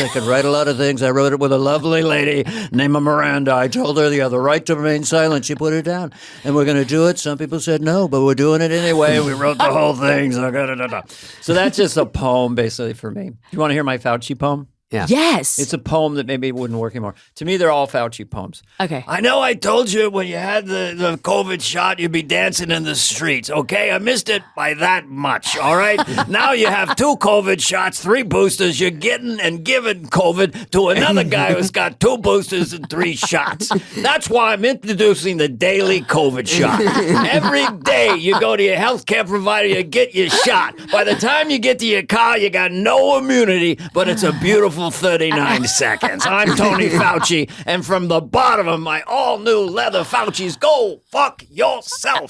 could write a lot of things. I wrote it with a lovely lady named Miranda. I told her you have the right to remain silent. She put it down, and we're going to do it. Some people said no, but we're doing it anyway. We wrote the whole thing. So that's just a poem, basically, for me. You want to hear my Fauci poem? Yeah. Yes. It's a poem that maybe wouldn't work anymore. To me, they're all Fauci poems. Okay. I know I told you when you had the COVID shot, you'd be dancing in the streets. Okay, I missed it by that much. All right. Now you have 2 COVID shots, 3 boosters. You're getting and giving COVID to another guy who's got 2 boosters and 3 shots. That's why I'm introducing the daily COVID shot. Every day you go to your healthcare provider, you get your shot. By the time you get to your car, you got no immunity, but it's a beautiful 39 seconds. I'm Tony Fauci, and from the bottom of my all-new leather Fauci's, go fuck yourself.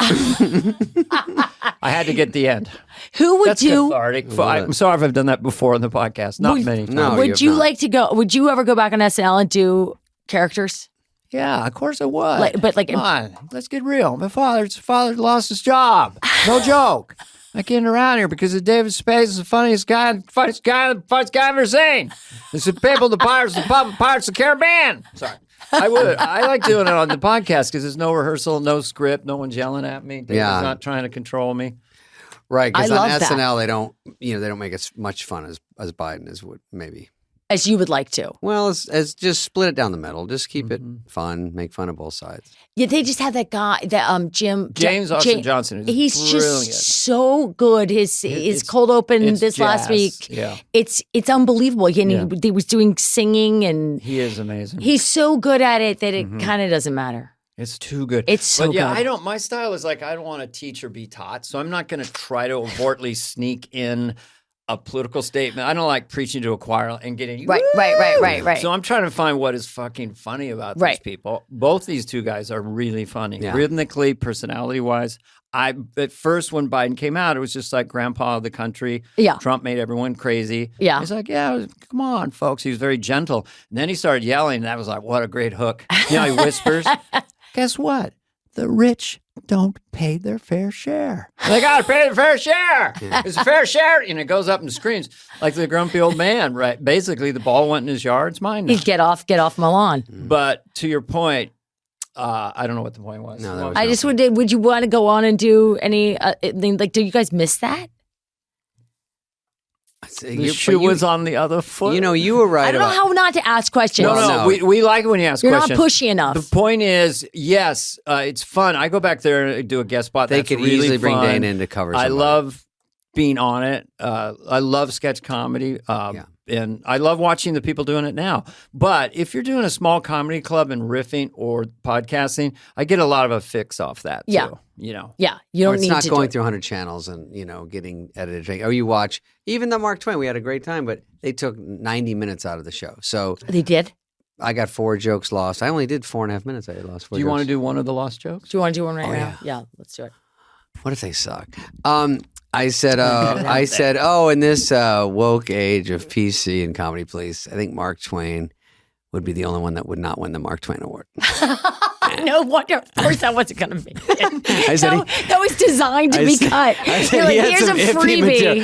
I had to get the end. Who would That's do? cathartic. I'm sorry if I've done that before on the podcast. Not many times. No, Would you have not. like to go? Would you ever go back on SNL and do characters? Yeah, of course I would. But Come on, let's get real. My father lost his job. No joke. I can't around here because David Spade is the funniest guy I've ever seen. There's the people, the Pirates of the Caribbean. Sorry. I would. I like doing it on the podcast because there's no rehearsal, no script, no one's yelling at me. David's Yeah. not trying to control me. Right, because I on love that. SNL they don't make as much fun as Biden as would maybe. As you would like to. Well, as just split it down the middle. Just keep it fun. Make fun of both sides. Yeah, they just have that guy, that James Austin Johnson is He's brilliant. just so good. His It's- cold open it's this last jazz. week. Yeah. It's unbelievable. And Yeah. he was doing singing, and He is amazing. he's so good at it that it kind of doesn't matter. It's too good. It's so but yeah, good. my style is like, I don't want to teach or be taught. So I'm not going to try to overtly sneak in a political statement. I don't like preaching to a choir and getting Right. So I'm trying to find what is fucking funny about these Right. people. Both these two guys are really funny, Yeah. rhythmically, personality wise. At first when Biden came out, it was just like grandpa of the country. Yeah. Trump made everyone crazy. Yeah. He's like, yeah, come on, folks. He was very gentle. And then he started yelling, and that was like, what a great hook. You know, he whispers. Guess what? The rich don't pay their fair share. They got to pay the fair share. It's a fair share. And it goes up and screams like the grumpy old man, right? Basically, the ball went in his yard. It's mine now. He'd get off my lawn. But to your point, I don't know what the point was. No, that was I just would you want to go on and do any, like, do you guys miss that? The shoe was on the other foot. You know, you were right I don't know how not to ask questions. No, we like it when you ask You're questions. not pushy enough. The point is, yes, it's fun. I go back there and do a guest spot. They That's could really easily bring fun. Dana in to cover I somebody. love being on it. I love sketch comedy. And I love watching the people doing it now. But if you're doing a small comedy club and riffing or podcasting, I get a lot of a fix off that, Yeah. too. You know? Yeah, you Or don't it's need not to going do through 100 channels and, you know, getting edited. Or you watch, even the Mark Twain, we had a great time, but they took 90 minutes out of the show. So it. They did? I got 4 jokes lost. I only did 4.5 minutes. I lost 4 Do you jokes. want to do one of the lost jokes? Do you want to do one right now? Yeah, let's do it. What if they suck? I said, oh, in this woke age of PC and comedy, please, I think Mark Twain would be the only one that would not win the Mark Twain Award. No wonder. Of course, that wasn't going to be. I said that was designed to be cut. You're like, here's a freebie.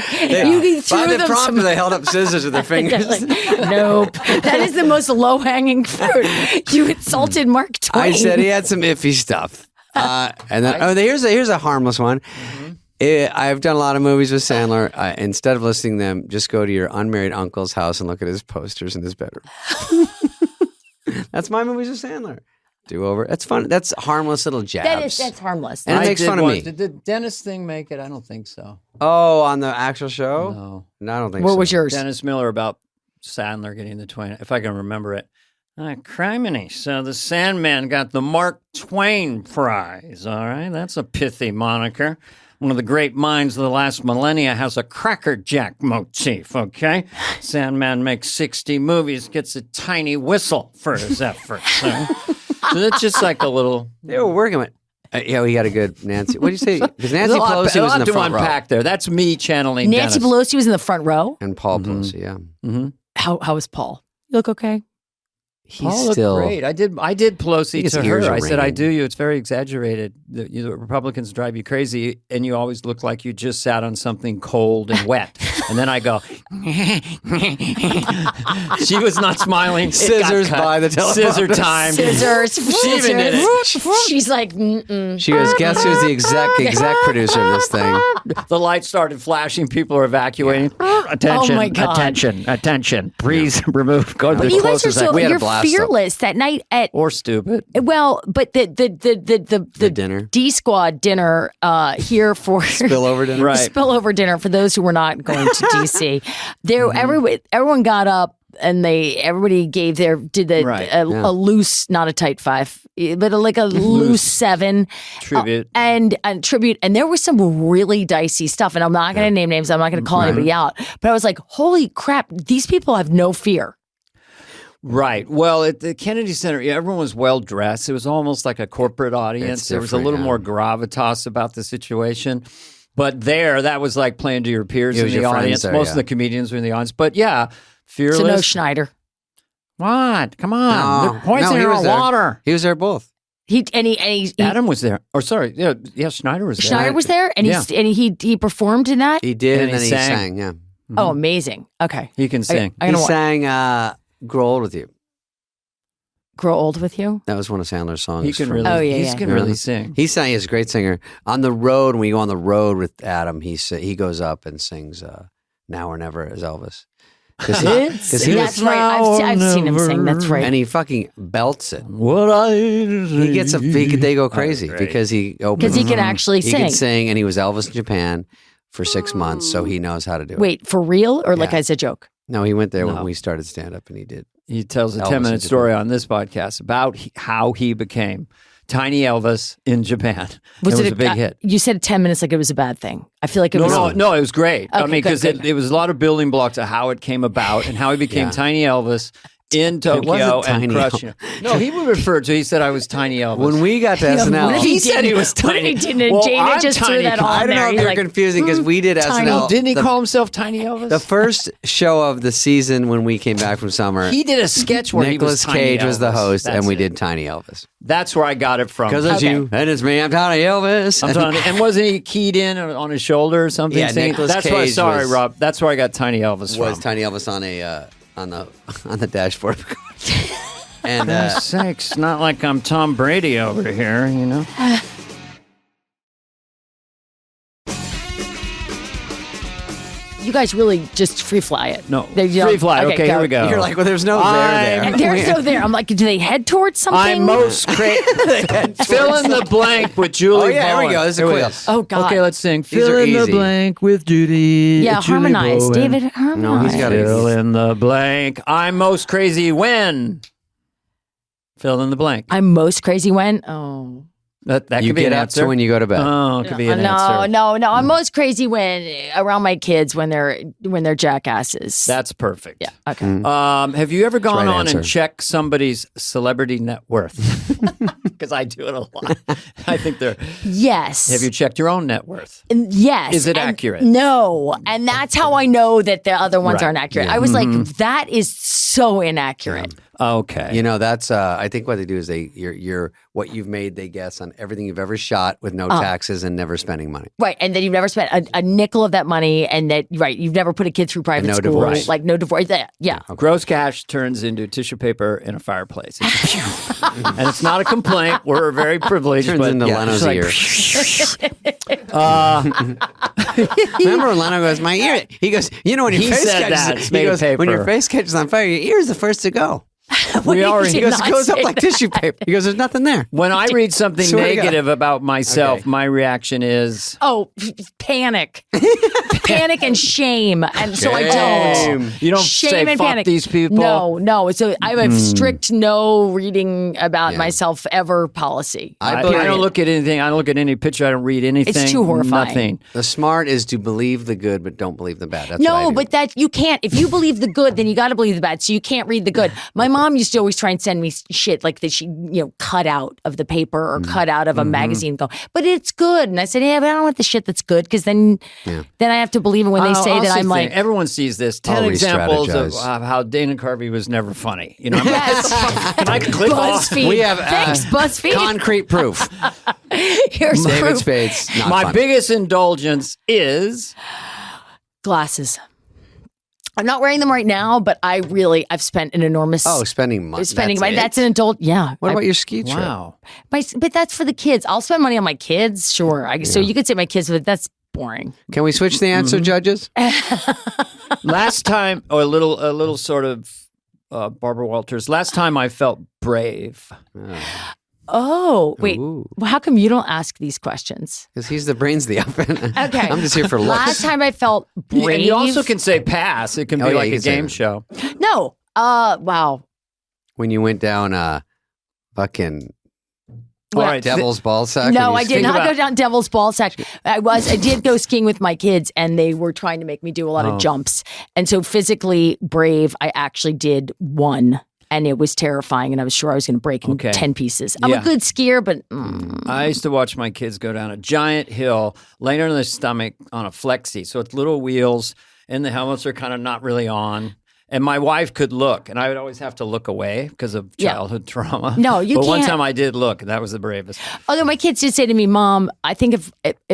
You threw By the them prompter, some. they held up scissors with their fingers. Like, nope. That is the most low hanging fruit. You insulted Mark Twain. I said he had some iffy stuff. And then, here's a harmless one. I've done a lot of movies with Sandler. Instead of listing them, just go to your unmarried uncle's house and look at his posters in his bedroom. That's my movies with Sandler. Do over. That's fun. That's harmless little jabs. That's harmless. And it makes fun of me. Did the Dennis thing make it? I don't think so. Oh, on the actual show? No. I don't think What so. was yours? Dennis Miller about Sandler getting the Twain, if I can remember it. Criminy. So the Sandman got the Mark Twain Prize. All right. That's a pithy moniker. One of the great minds of the last millennia has a crackerjack motif, okay? Sandman makes 60 movies, gets a tiny whistle for his efforts. So that's just like a little... They were working with. Yeah, we got a good Nancy. What did you say? Because Nancy There's Pelosi was in the to front row. unpack there. That's me channeling Nancy Dennis. Pelosi was in the front row. And Paul Pelosi, yeah. Mm-hmm. How was Paul? You look okay? He's Paul looked still great. I did Pelosi his to ears her. are I said, I ringing. do you. It's very exaggerated. The Republicans drive you crazy, and you always look like you just sat on something cold and wet. And then I go, she was not smiling. It got Scissors cut. by the telephone. Scissor time. Scissors. She even did it. She's like, mm-mm. She goes, guess who's the exec producer of this thing? The lights started flashing. People are evacuating. Attention, Oh my God. attention. Please remove. Go to But the you guys are closest so We had a you're blast, though. fearless that night at or stupid. well, but the dinner. D Squad dinner here for Spillover dinner. Right. spillover dinner for those who were not going to DC. There, everyone got up and everybody gave Right. a loose, not a tight 5, but like a loose 7 Tribute. and tribute. And there was some really dicey stuff. And I'm not going to name names. I'm not going to call anybody out. But I was like, holy crap! These people have no fear. Right. Well, at the Kennedy Center, everyone was well dressed. It was almost like a corporate audience. It's There was a different, little yeah. more gravitas about the situation. But that was like playing to your peers It in was the your friends audience. there, Most yeah. of the comedians were in the audience. But yeah, fearless. So no Schneider. What? Come on. No. They're poisoning he was our there. water. He was there both. He Adam was there. Or sorry. Yeah, Schneider was there. Schneider was there, and Yeah. he performed in that. He did, And and then he he sang. sang, yeah. Oh, amazing. Okay, He can sing. I'm He gonna sang Grow Old With You. grow old with you. That was one of Sandler's songs. He can from- really. Oh, yeah, he yeah. can Yeah. really sing. He sang. He's a great singer. On the road, when we go on the road with Adam, he goes up and sings "Now or Never" as Elvis. Because he was, That's right. I've seen him sing. That's right. and he fucking belts it. What I He gets they go crazy because he opens. Because he can actually He sing. can sing, and he was Elvis in Japan for 6 months, so he knows how to do it. Wait, for real or like Yeah. as a joke? No, he went there No. when we started stand up, and he did. He tells a Elvis 10-minute in story Japan. on this podcast about how he became Tiny Elvis in Japan. Was it was a big hit. You said 10 minutes like it was a bad thing. I feel like it No, was. no, it was great. I Okay, mean, good, because good. it was a lot of building blocks of how it came about and how he became Yeah. Tiny Elvis in Tokyo and Tiny crushing it. No, he would refer to. He said I was Tiny Elvis. When we got to What if SNL, he said he was What if tiny. he didn't? And Well, Jada I'm just threw tiny. that on I don't there. know if He's you're like, confusing because we did SNL. Didn't he the, call himself Tiny Elvis? the first show of the season when we came back from summer? He did a sketch where Nicolas he was Tiny Cage was the Elvis. host, That's and we it. did Tiny Elvis. That's where I got it from. Because it's Okay. you and it's me. I'm Tiny Elvis. I'm trying to- and wasn't he keyed in on his shoulder or something? Yeah, singing? Nicolas That's why. Cage Sorry, was- Rob. That's where I got Tiny Elvis was from. Tiny Elvis on a on the dashboard. And For God's sakes, not like I'm Tom Brady over here, you know. you guys really just free fly it. No, They don't- free flight. Okay, here we go. you're like, well, there's no there. And there's no there. I'm like, do they head towards something? I'm most crazy. Fill in the blank with Julie. Oh yeah, here we Bowen. go. This is Here we cool. go. Oh God. Okay, let's sing. These Fill are in the easy. blank with Judy. Yeah, Julie harmonize, Bowen. David. Harmonize. No, he's got it. Fill in the blank. I'm most crazy when. Fill in the blank. I'm most crazy when. Oh. That You could be get an up answer. to when you go to bed. Oh, it could be an no, answer. no. I'm most crazy when around my kids when they're jackasses. That's perfect. yeah. Okay. Have you ever gone right on answer. and checked somebody's celebrity net worth? Because I do it a lot. I think they're. Yes. Have you checked your own net worth? And yes. Is it and accurate? No. And that's how I know that the other ones Right. aren't accurate. I was like, that is so inaccurate. Okay. You know, that's I think what they do is you're what you've made, they guess on everything you've ever shot with no taxes and never spending money. Right. And then you've never spent a nickel of that money and that, right, you've never put a kid through private no school. divorce. Like no divorce. Yeah. Gross cash turns into tissue paper in a fireplace. And it's not a complaint. We're very privileged. Turns but into yeah, Leno's it's like, Remember when Leno goes, my ear? He goes, you know, when your He face said catches, that. It's he made of goes, when your paper. face catches on fire, your ear is the first to go. we already. He did goes, not it goes up say like tissue paper. He goes, there's nothing there. When I read something Swear to God. negative about myself, Okay. my reaction is Oh, panic. Panic and shame. And so I don't. you don't Shame say and fuck panic. these people. No. So I have a strict no reading about myself ever policy. I believe- don't look at anything. I don't look at any picture. I don't read anything. too horrifying. Nothing. The smart is to believe the good, but don't believe the bad. That's what I No, do. but that you can't. If you believe the good, then you got to believe the bad. So you can't read the good. My mom used to always try and send me shit like that she, cut out of the paper or cut out of a magazine. Go, but it's good. And I said, yeah, but I don't want the shit that's good because then I have to believe it when they say I'll that see I'm like. everyone sees this. 10 I'll examples of re-strategize. how Dana Carvey was never funny. You know, Yes. can I click off? BuzzFeed. We have Thanks, BuzzFeed. concrete proof. Here's David proof. Spade's not My funny. biggest indulgence is Glasses. I'm not wearing them right now, but I've spent an enormous spending money. spending money. That's an adult. Yeah. What about your ski trip? wow. But that's for the kids. I'll spend money on my kids. Sure. So you could say my kids, but that's boring. Can we switch the answer, judges? Last time, or a little sort of Barbara Walters. Last time I felt brave. Oh, wait. Ooh. Well, how come you don't ask these questions? Because he's the brains of the oven. Okay. I'm just here for looks. Last time I felt brave. And you also can say pass. It can Oh, be yeah, like you a can say game that. show. No. Wow. When you went down fucking All right, devil's ball sack. No, when I you did think not about- go down Devil's Ball Sack. I did go skiing with my kids, and they were trying to make me do a lot of jumps. And so, physically brave, I actually did one, and it was terrifying. And I was sure I was going to break in Okay. 10 pieces. I'm Yeah. a good skier, but I used to watch my kids go down a giant hill, laying on their stomach on a flexi. So it's little wheels, and the helmets are kind of not really on. And my wife could look, and I would always have to look away because of Yeah. childhood trauma. No, you But one can't. time I did look, and that was the bravest. although my kids did say to me, Mom, I think if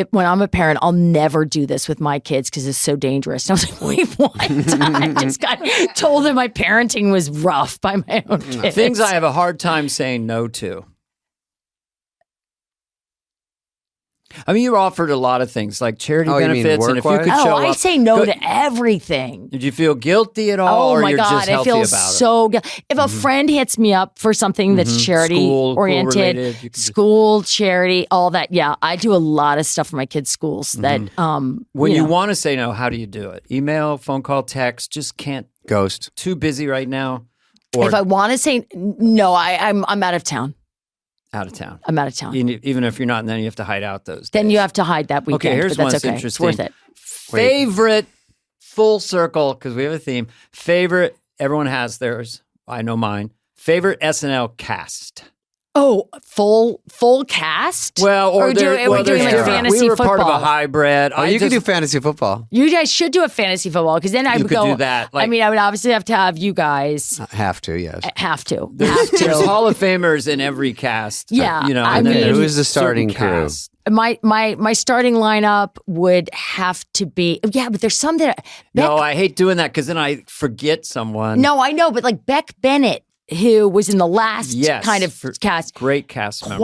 when I'm a parent, I'll never do this with my kids because it's so dangerous. And I was like, wait, what? I just got told that my parenting was rough by my own kids. Things I have a hard time saying no to. I mean, you're offered a lot of things like charity Oh, you mean benefits, and if you work-wise? could show I up, say no go- to everything. Did you feel guilty at all, Oh or my you're God, just I healthy feel about it? so good. If a friend hits me up for something that's charity School oriented, related, you can just- school, charity, all that. Yeah, I do a lot of stuff for my kids' schools that When you know. want to say no, how do you do it? Email, phone call, text. Just can't. Ghost. Too busy right now, or if I want to say no, I'm out of town. out of town. I'm out of town. Even if you're not, then you have to hide out those. Then days. you have to hide that weekend. Okay, here's but that's one's okay. interesting. It's worth it. Favorite full circle because we have a theme. Favorite. Everyone has theirs. I know mine. Favorite SNL cast. Oh, full cast? Well, or we're doing like different. fantasy We were football. part of a hybrid. Oh, you could do fantasy football. You guys should do a fantasy football because then I You would could go. do that, I like- mean, I would obviously have to have you guys. Have to, yes. Have to. There's Hall of Famers in every cast. Yeah, you know. I and then mean- there's Who is the certain starting crew? cast. My starting lineup would have to be but there's some that No, I hate doing that because then I forget someone. No, I know, but like Beck Bennett, who was in the last Yes, kind of for- cast, Great cast member.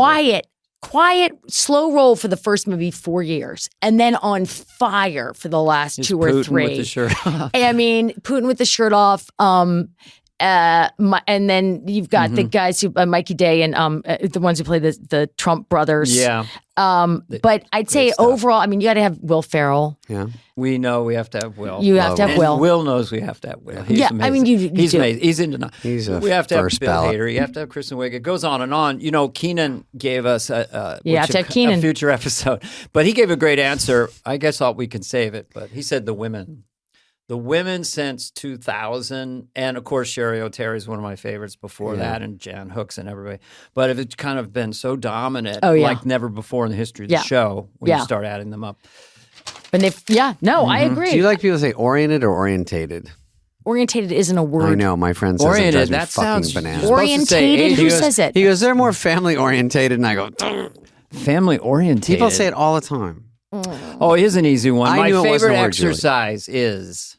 quiet, slow roll for the first maybe 4 years, and then on fire for the last Just 2 or Putin 3. with the shirt off. I mean, Putin with the shirt off. And then you've got the guys who Mikey Day and the ones who play the Trump brothers. Yeah, But I'd say stuff. overall, I mean, you got to have Will Ferrell. Yeah. we know we have to have Will. You have to have And Will. Will knows we have to have Will. He's Yeah, amazing. I mean, you he's do. amazing. He's into. He's a we have to have first Bill ballot. Hader. You have to have Kristen Wiig. It goes on and on. You know, Keenan gave us You have to have a Keenan. future episode, but he gave a great answer. I guess we can save it, but he said the women. The women since 2000, and of course Sherry O'Terry is one of my favorites before that, and Jan Hooks and everybody. But it's kind of been so dominant, like never before in the history of the show when you start adding them up. And I agree. Do you like people to say oriented or orientated? Orientated isn't a word. I know. My friend says Oriented, it drives me that fucking sounds- bananas. Or- supposed to say Orientated? age. Who He goes- says it? He goes, they're more family orientated. And I go, Family oriented. people say it all the time. Oh, here's an easy one. I My knew it wasn't favorite a word, Julie. exercise is.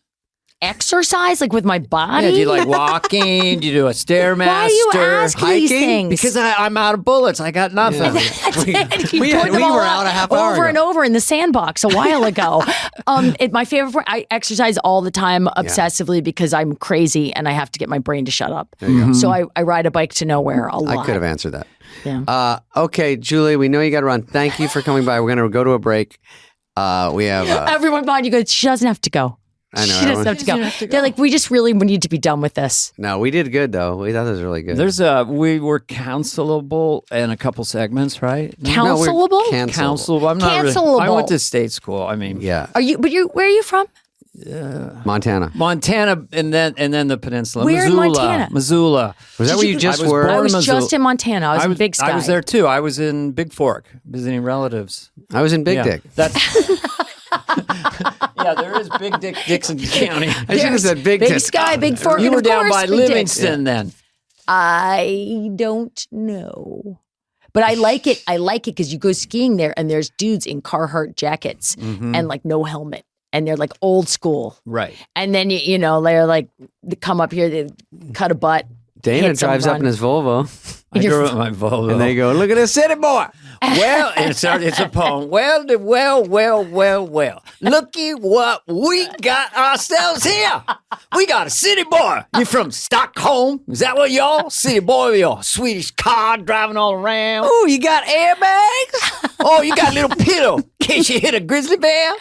Exercise, like with my body? Yeah, do you like walking? Do you do a stairmaster? Why are you asking these hiking? things? Because I'm out of bullets. I got nothing. You We put them all were up out a half hour over ago. and over in the sandbox a while ago. My favorite part, I exercise all the time obsessively because I'm crazy and I have to get my brain to shut up. So I ride a bike to nowhere a lot. I could have answered that. Yeah. Okay, Julie, we know you got to run. Thank you for coming by. We're going to go to a break. We have. Everyone behind you goes, she doesn't have to go. I know. She doesn't have to go. They're like, we just really need to be done with this. No, we did good though. We thought it was really good. We were counselable in a couple segments, right? Counselable? Cancelable. I'm not really. I Cancelable. went to state school. I mean, Yeah, Where are you from? Montana. Montana, and then the peninsula. Where in Missoula, Montana? Missoula. Was that where you just I was were? born I was in Missoula. just in Montana. I was in Big Sky. I was there too. I was in Big Fork visiting relatives. I was in Big Dick. That's. Yeah, there is Big Dick, Dixon County. I should have said Big Big Dick. Sky, Big Fork. You and were of down course, by Big Dick. Livingston then. I don't know. But I like it. I like it because you go skiing there and there's dudes in Carhartt jackets and like no helmet. And they're like old school. Right. And then, they're like, they come up here, they cut a butt. Dana hit some drives up run. in his Volvo, I drove with my Volvo. and they go, "Look at this city boy." Well, it's a poem. Well. Looky what we got ourselves here. We got a city boy. You from Stockholm? Is that what y'all? City boy with your Swedish car driving all around. Oh, you got airbags? Oh, you got a little pillow in case you hit a grizzly bear.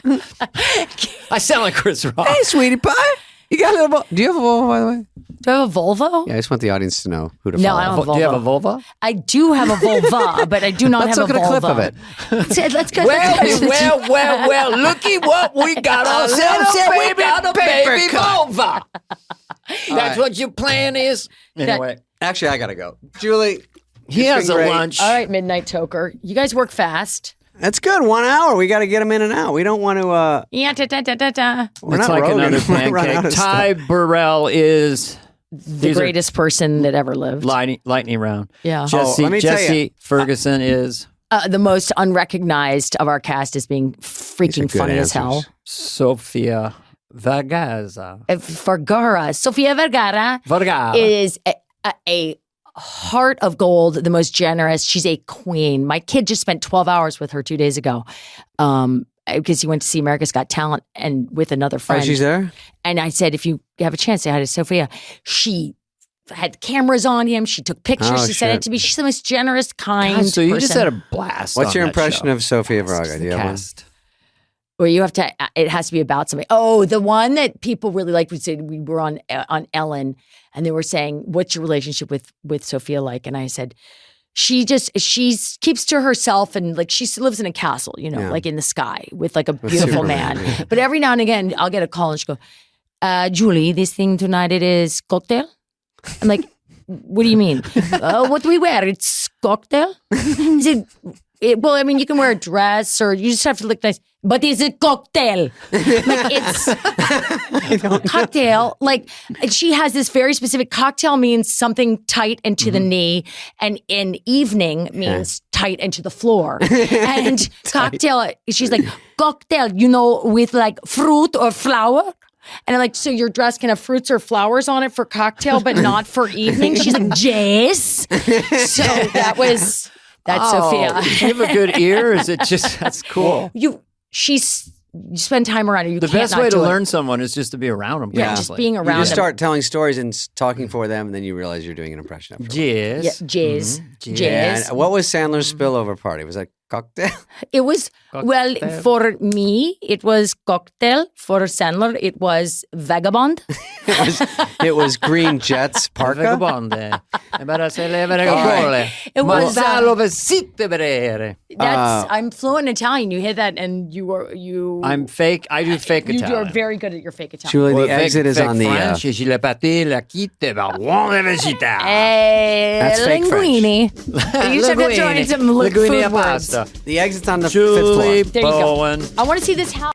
I sound like Chris Rock. Hey, sweetie pie. You got a little. Do you have a Volvo, by the way? Do I have a Volvo? Yeah, I just want the audience to know who to No, follow. I don't have a Volvo. Do you have a Volvo? I do have a Volvo, but I do not Let's have look a at Volvo. a clip of it. Let's go. Well, looky what we got ourselves here. We got a baby Volvo. That's what your plan is? Anyway. Actually, I gotta go. Julie, He it's has been a great. lunch. All right, Midnight Toker. You guys work fast. That's good. 1 hour. We got to get them in and out. We don't want to. Yeah, da. We're It's not like Rogan. another We're run out pancake. of Ty Burrell is The greatest person that ever lived. lightning round. Yeah. Jesse, let me tell you. Jesse Ferguson is The most unrecognized of our cast is being These are freaking good funny as answers. hell. Sophia Vergara. Sofia Vergara is a heart of gold, the most generous. She's a queen. My kid just spent 12 hours with her 2 days ago because he went to see America's Got Talent and with another Oh, friend. she's there? And I said, if you have a chance, say hi to Sophia. She had cameras on him. She took pictures. Oh, she sent it shit. to me. She's the most generous, kind God, so you just person. had a blast. What's on your that impression show. of Sophia Vergara? Do you have one? Cast. Where you have to, it has to be about somebody. Oh, the one that people really liked. We said we were on Ellen, and they were saying, "What's your relationship with Sophia like?" And I said, she keeps to herself, and like she lives in a castle, Yeah. like in the sky with like a beautiful Superman, man. yeah. But every now and again, I'll get a call, and she go, "Julie, this thing tonight it is cocktail." I'm like, what do you mean? What do we wear? It's cocktail? He said, well, I mean, you can wear a dress or you just have to look nice. But it's a cocktail. Like, it's cocktail. Like, she has this very specific cocktail means something tight and to the knee, and in evening means tight and to the floor. And cocktail, she's like, cocktail, with like fruit or flower. And I'm like, so your dress can have fruits or flowers on it for cocktail, but not for evening? She's like, yes. So that's Sophia. Does she have a good ear? Is it just, that's cool. You spend time around her. You The can't best not way to do it. learn someone is just to be around them. Yeah. Just being You around just them. start telling stories and talking for them, and then you realize you're doing an impression of her. Yes. Yeah, jazz. Mhm. Jazz. And what was Sandler's spillover party? Was that cocktail? It was, well, for me, it was cocktail. For Sandler, it was vagabond. It was Green Jets parka. Vagabonde. Bara se levere gole. It was, Mandalo vestite vedere. I'm fluent in Italian. You hear that, and you. I'm fake. I do fake You Italian. are very good at your fake Italian. Julie, Well, the exit is on the. French. Je l'ai pâté, la quitte, va buona visita. That's fake linguini. You just have to throw in some Linguini food a words. pasta. The exit's on the fifth Julie floor. There you go. Bowen. I want to see this house.